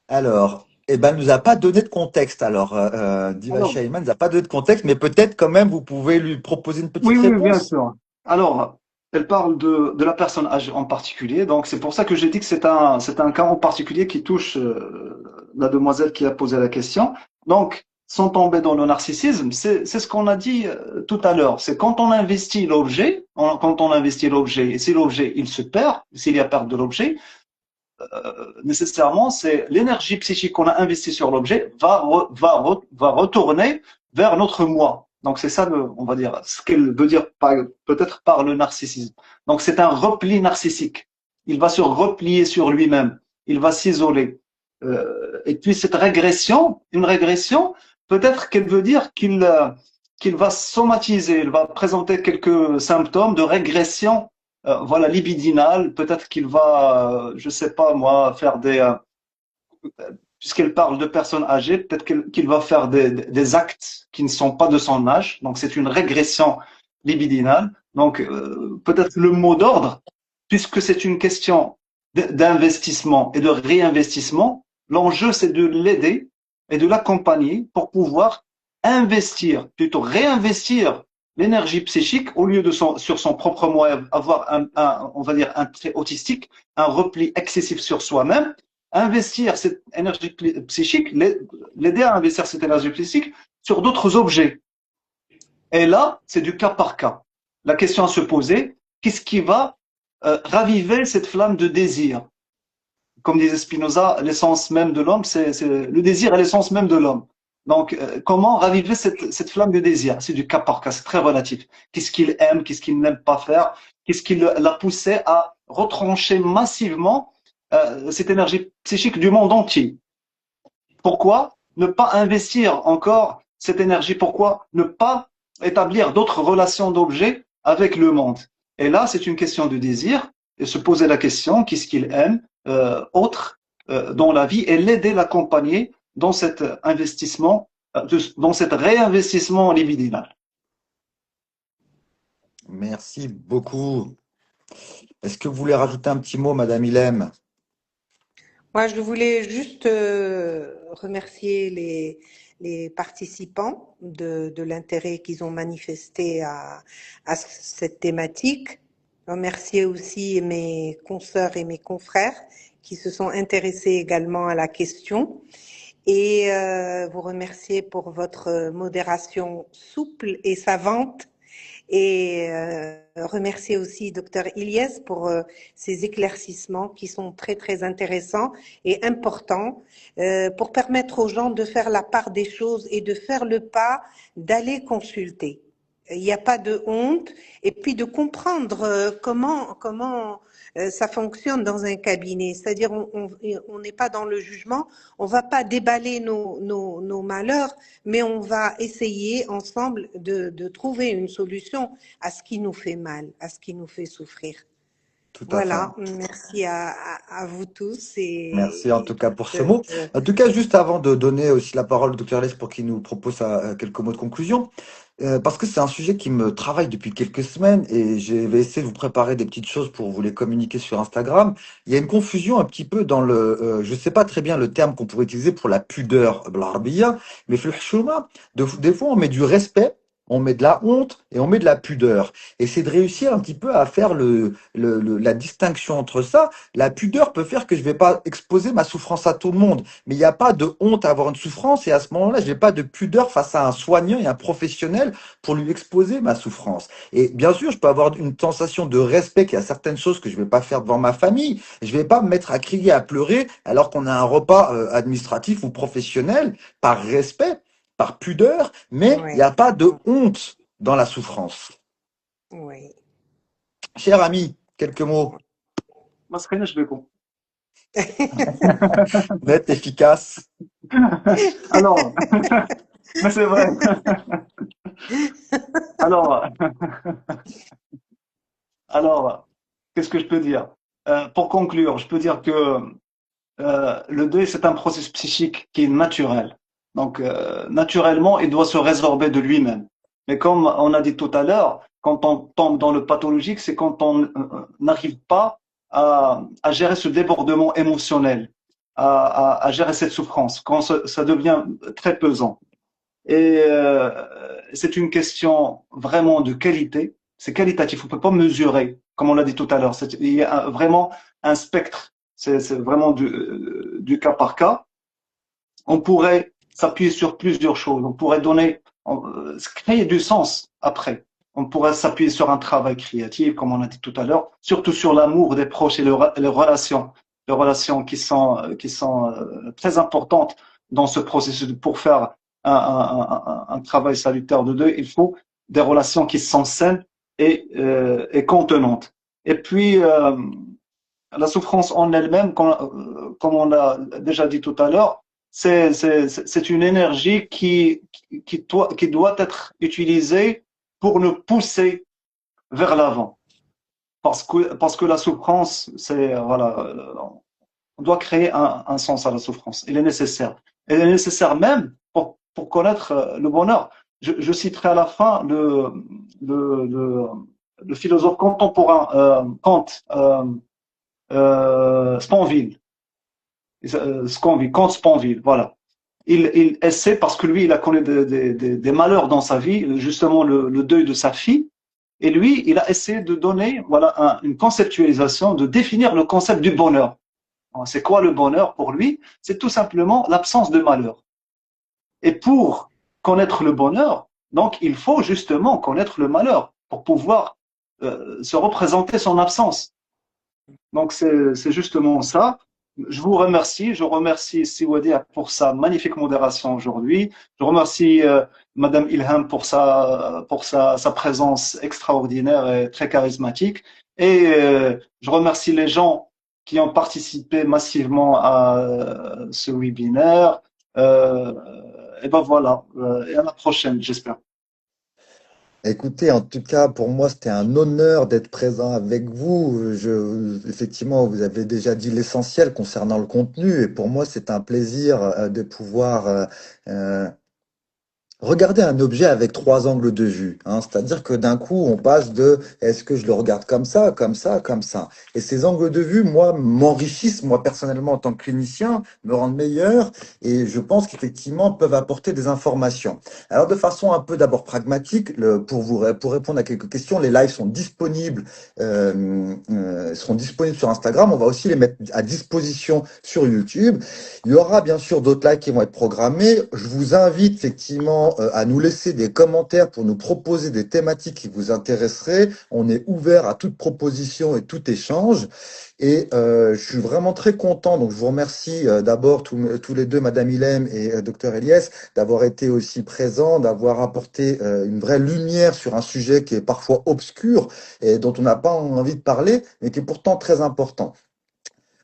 Alors, eh ben, nous a pas donné de contexte. Alors, Diva Alors, Shaiman nous a pas donné de contexte, mais peut-être quand même vous pouvez lui proposer une petite oui, oui, bien réponse. sûr. Alors, elle parle de la personne âgée en particulier. Donc, c'est pour ça que j'ai dit que c'est un cas en particulier qui touche la demoiselle qui a posé la question. Donc, sans tomber dans le narcissisme, c'est ce qu'on a dit tout à l'heure. C'est quand on investit l'objet, quand on investit l'objet, et si l'objet, il se perd, s'il y a perte de l'objet, nécessairement, c'est l'énergie psychique qu'on a investie sur l'objet va retourner vers notre moi. Donc c'est ça, on va dire, ce qu'elle veut dire peut-être par le narcissisme. Donc c'est un repli narcissique. Il va se replier sur lui-même. Il va s'isoler. Et puis cette régression, une régression, peut-être qu'elle veut dire qu'il va somatiser, il va présenter quelques symptômes de régression voilà, libidinal, peut-être qu'il va, je sais pas moi, faire puisqu'elle parle de personnes âgées, peut-être qu'il va faire des actes qui ne sont pas de son âge. Donc c'est une régression libidinale. Donc peut-être le mot d'ordre, puisque c'est une question d'investissement et de réinvestissement, l'enjeu c'est de l'aider et de l'accompagner pour pouvoir investir, plutôt réinvestir l'énergie psychique au lieu de sur son propre moi avoir on va dire un trait autistique, un repli excessif sur soi-même, investir cette énergie psychique, l'aider à investir cette énergie psychique sur d'autres objets. Et là, c'est du cas par cas. La question à se poser, qu'est-ce qui va raviver cette flamme de désir? Comme disait Spinoza, l'essence même de l'homme, c'est le désir est l'essence même de l'homme. Donc, comment raviver cette flamme de désir? C'est du cas par cas, c'est très relatif. Qu'est-ce qu'il aime, qu'est-ce qu'il n'aime pas faire? Qu'est-ce qui l'a poussé à retrancher massivement cette énergie psychique du monde entier? Pourquoi ne pas investir encore cette énergie? Pourquoi ne pas établir d'autres relations d'objets avec le monde? Et là, c'est une question de désir et se poser la question, qu'est-ce qu'il aime autre dans la vie et l'aider, l'accompagner dans cet investissement, dans cet réinvestissement libidinal. Merci beaucoup. Est-ce que vous voulez rajouter un petit mot, Madame Ilem? Moi, je voulais juste remercier les participants de l'intérêt qu'ils ont manifesté à cette thématique. Remercier aussi mes consoeurs et mes confrères qui se sont intéressés également à la question. Et vous remercier pour votre modération souple et savante. Et remercier aussi Dr Ilyes pour ces éclaircissements qui sont très très intéressants et importants pour permettre aux gens de faire la part des choses et de faire le pas d'aller consulter. Il n'y a pas de honte et puis de comprendre comment ça fonctionne dans un cabinet. C'est-à-dire on n'est pas dans le jugement, on va pas déballer nos malheurs, mais on va essayer ensemble de trouver une solution à ce qui nous fait mal, à ce qui nous fait souffrir. tout à fait. Voilà, merci à vous tous Merci en et tout cas pour ce euh, mot. En tout cas, juste avant de donner aussi la parole au docteur Les pour qu'il nous propose quelques mots de conclusion, parce que c'est un sujet qui me travaille depuis quelques semaines et je vais essayer de vous préparer des petites choses pour vous les communiquer sur Instagram. Il y a une confusion un petit peu dans je sais pas très bien le terme qu'on pourrait utiliser pour la pudeur, بالعربية, mais في الحشومة, des fois on met du respect, on met de la honte et on met de la pudeur. Et c'est de réussir un petit peu à faire la distinction entre ça. La pudeur peut faire que je vais pas exposer ma souffrance à tout le monde, mais il n'y a pas de honte à avoir une souffrance et à ce moment-là, je n'ai pas de pudeur face à un soignant et un professionnel pour lui exposer ma souffrance. Et bien sûr, je peux avoir une sensation de respect qu'il y a certaines choses que je vais pas faire devant ma famille. Je vais pas me mettre à crier, à pleurer alors qu'on a un repas administratif ou professionnel par respect, par pudeur, mais il n'y oui, a pas de honte dans la souffrance. oui. Cher ami, quelques mots ما سخيناش بكم. nets, efficaces. Alors, mais c'est vrai. Alors, alors, qu'est-ce que je peux dire? Pour conclure, je peux dire que le deuil, c'est un processus psychique qui est naturel. Donc, naturellement, il doit se résorber de lui-même. Mais comme on a dit tout à l'heure, quand on tombe dans le pathologique, c'est quand on n'arrive pas à gérer ce débordement émotionnel, à gérer cette souffrance, quand ça devient très pesant. Et c'est une question vraiment de qualité. C'est qualitatif. On peut pas mesurer, comme on l'a dit tout à l'heure. Il y a vraiment un spectre. C'est vraiment du cas par cas. On pourrait s'appuyer sur plusieurs choses. On pourrait créer du sens après. On pourrait s'appuyer sur un travail créatif, comme on a dit tout à l'heure, surtout sur l'amour des proches et les relations qui sont très importantes dans ce processus pour faire un travail salutaire de deuil. Il faut des relations qui sont saines et contenantes. Et puis, la souffrance en elle-même, comme on l'a déjà dit tout à l'heure, c'est une énergie qui doit être utilisée pour nous pousser vers l'avant. Parce que la souffrance, voilà, on doit créer un sens à la souffrance. Il est nécessaire. Il est nécessaire même pour connaître le bonheur. Je citerai à la fin le philosophe contemporain Kant, Sponville. Kant Sponville, voilà. Il essaie, parce que lui, il a connu des malheurs dans sa vie, justement le deuil de sa fille, et lui, il a essayé de donner voilà, une conceptualisation, de définir le concept du bonheur. C'est quoi le bonheur pour lui? C'est tout simplement l'absence de malheur. Et pour connaître le bonheur, donc il faut justement connaître le malheur pour pouvoir se représenter son absence. Donc c'est justement ça. Je vous remercie. Je remercie Siwadi pour sa magnifique modération aujourd'hui. Je remercie Madame Ilham pour sa présence extraordinaire et très charismatique. Et je remercie les gens qui ont participé massivement à ce webinaire. Et ben voilà. Et à la prochaine, j'espère. Écoutez, en tout cas, pour moi, c'était un honneur d'être présent avec vous. Effectivement, vous avez déjà dit l'essentiel concernant le contenu, et pour moi, c'est un plaisir de pouvoir regarder un objet avec trois angles de vue, hein. C'est-à-dire que d'un coup, on passe de est-ce que je le regarde comme ça, comme ça, comme ça. Et ces angles de vue, moi, m'enrichissent, moi, personnellement, en tant que clinicien, me rendent meilleur et je pense qu'effectivement, peuvent apporter des informations. Alors, de façon un peu d'abord pragmatique, pour répondre à quelques questions, les lives seront disponibles sur Instagram. On va aussi les mettre à disposition sur YouTube. Il y aura bien sûr d'autres lives qui vont être programmés. Je vous invite effectivement à nous laisser des commentaires pour nous proposer des thématiques qui vous intéresseraient. On est ouvert à toute proposition et tout échange. Et je suis vraiment très content. Donc je vous remercie d'abord tous les deux, Madame Ilem et Docteur Eliès, d'avoir été aussi présents, d'avoir apporté une vraie lumière sur un sujet qui est parfois obscur et dont on n'a pas envie de parler, mais qui est pourtant très important.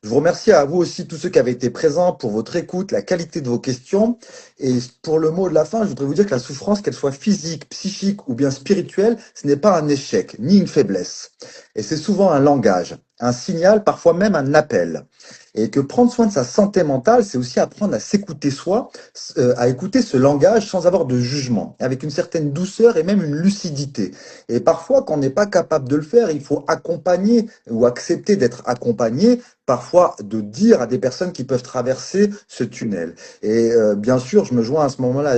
Je vous remercie à vous aussi, tous ceux qui avaient été présents, pour votre écoute, la qualité de vos questions. Et pour le mot de la fin, je voudrais vous dire que la souffrance, qu'elle soit physique, psychique ou bien spirituelle, ce n'est pas un échec, ni une faiblesse. Et c'est souvent un langage. un signal, parfois même un appel. Et que prendre soin de sa santé mentale, c'est aussi apprendre à s'écouter soi, à écouter ce langage sans avoir de jugement, avec une certaine douceur et même une lucidité. Et parfois, quand on n'est pas capable de le faire, il faut accompagner ou accepter d'être accompagné, parfois de dire à des personnes qui peuvent traverser ce tunnel. Et bien sûr, je me joins à ce moment-là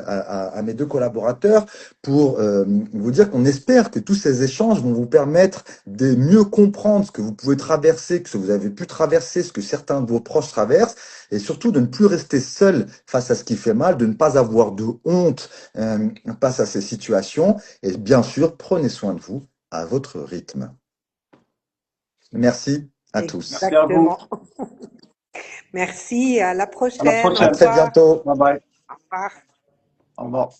à mes deux collaborateurs pour vous dire qu'on espère que tous ces échanges vont vous permettre de mieux comprendre ce que vous pouvez traverser, ce que vous avez pu traverser, ce que certains de vos proches traversent, et surtout de ne plus rester seul face à ce qui fait mal, de ne pas avoir de honte face à ces situations. Et bien sûr, prenez soin de vous à votre rythme. Merci à tous. Merci à vous. Exactement. Merci, à la À la prochaine. Au À prochaine. très revoir. bientôt. Bye bye. Au revoir. Au revoir.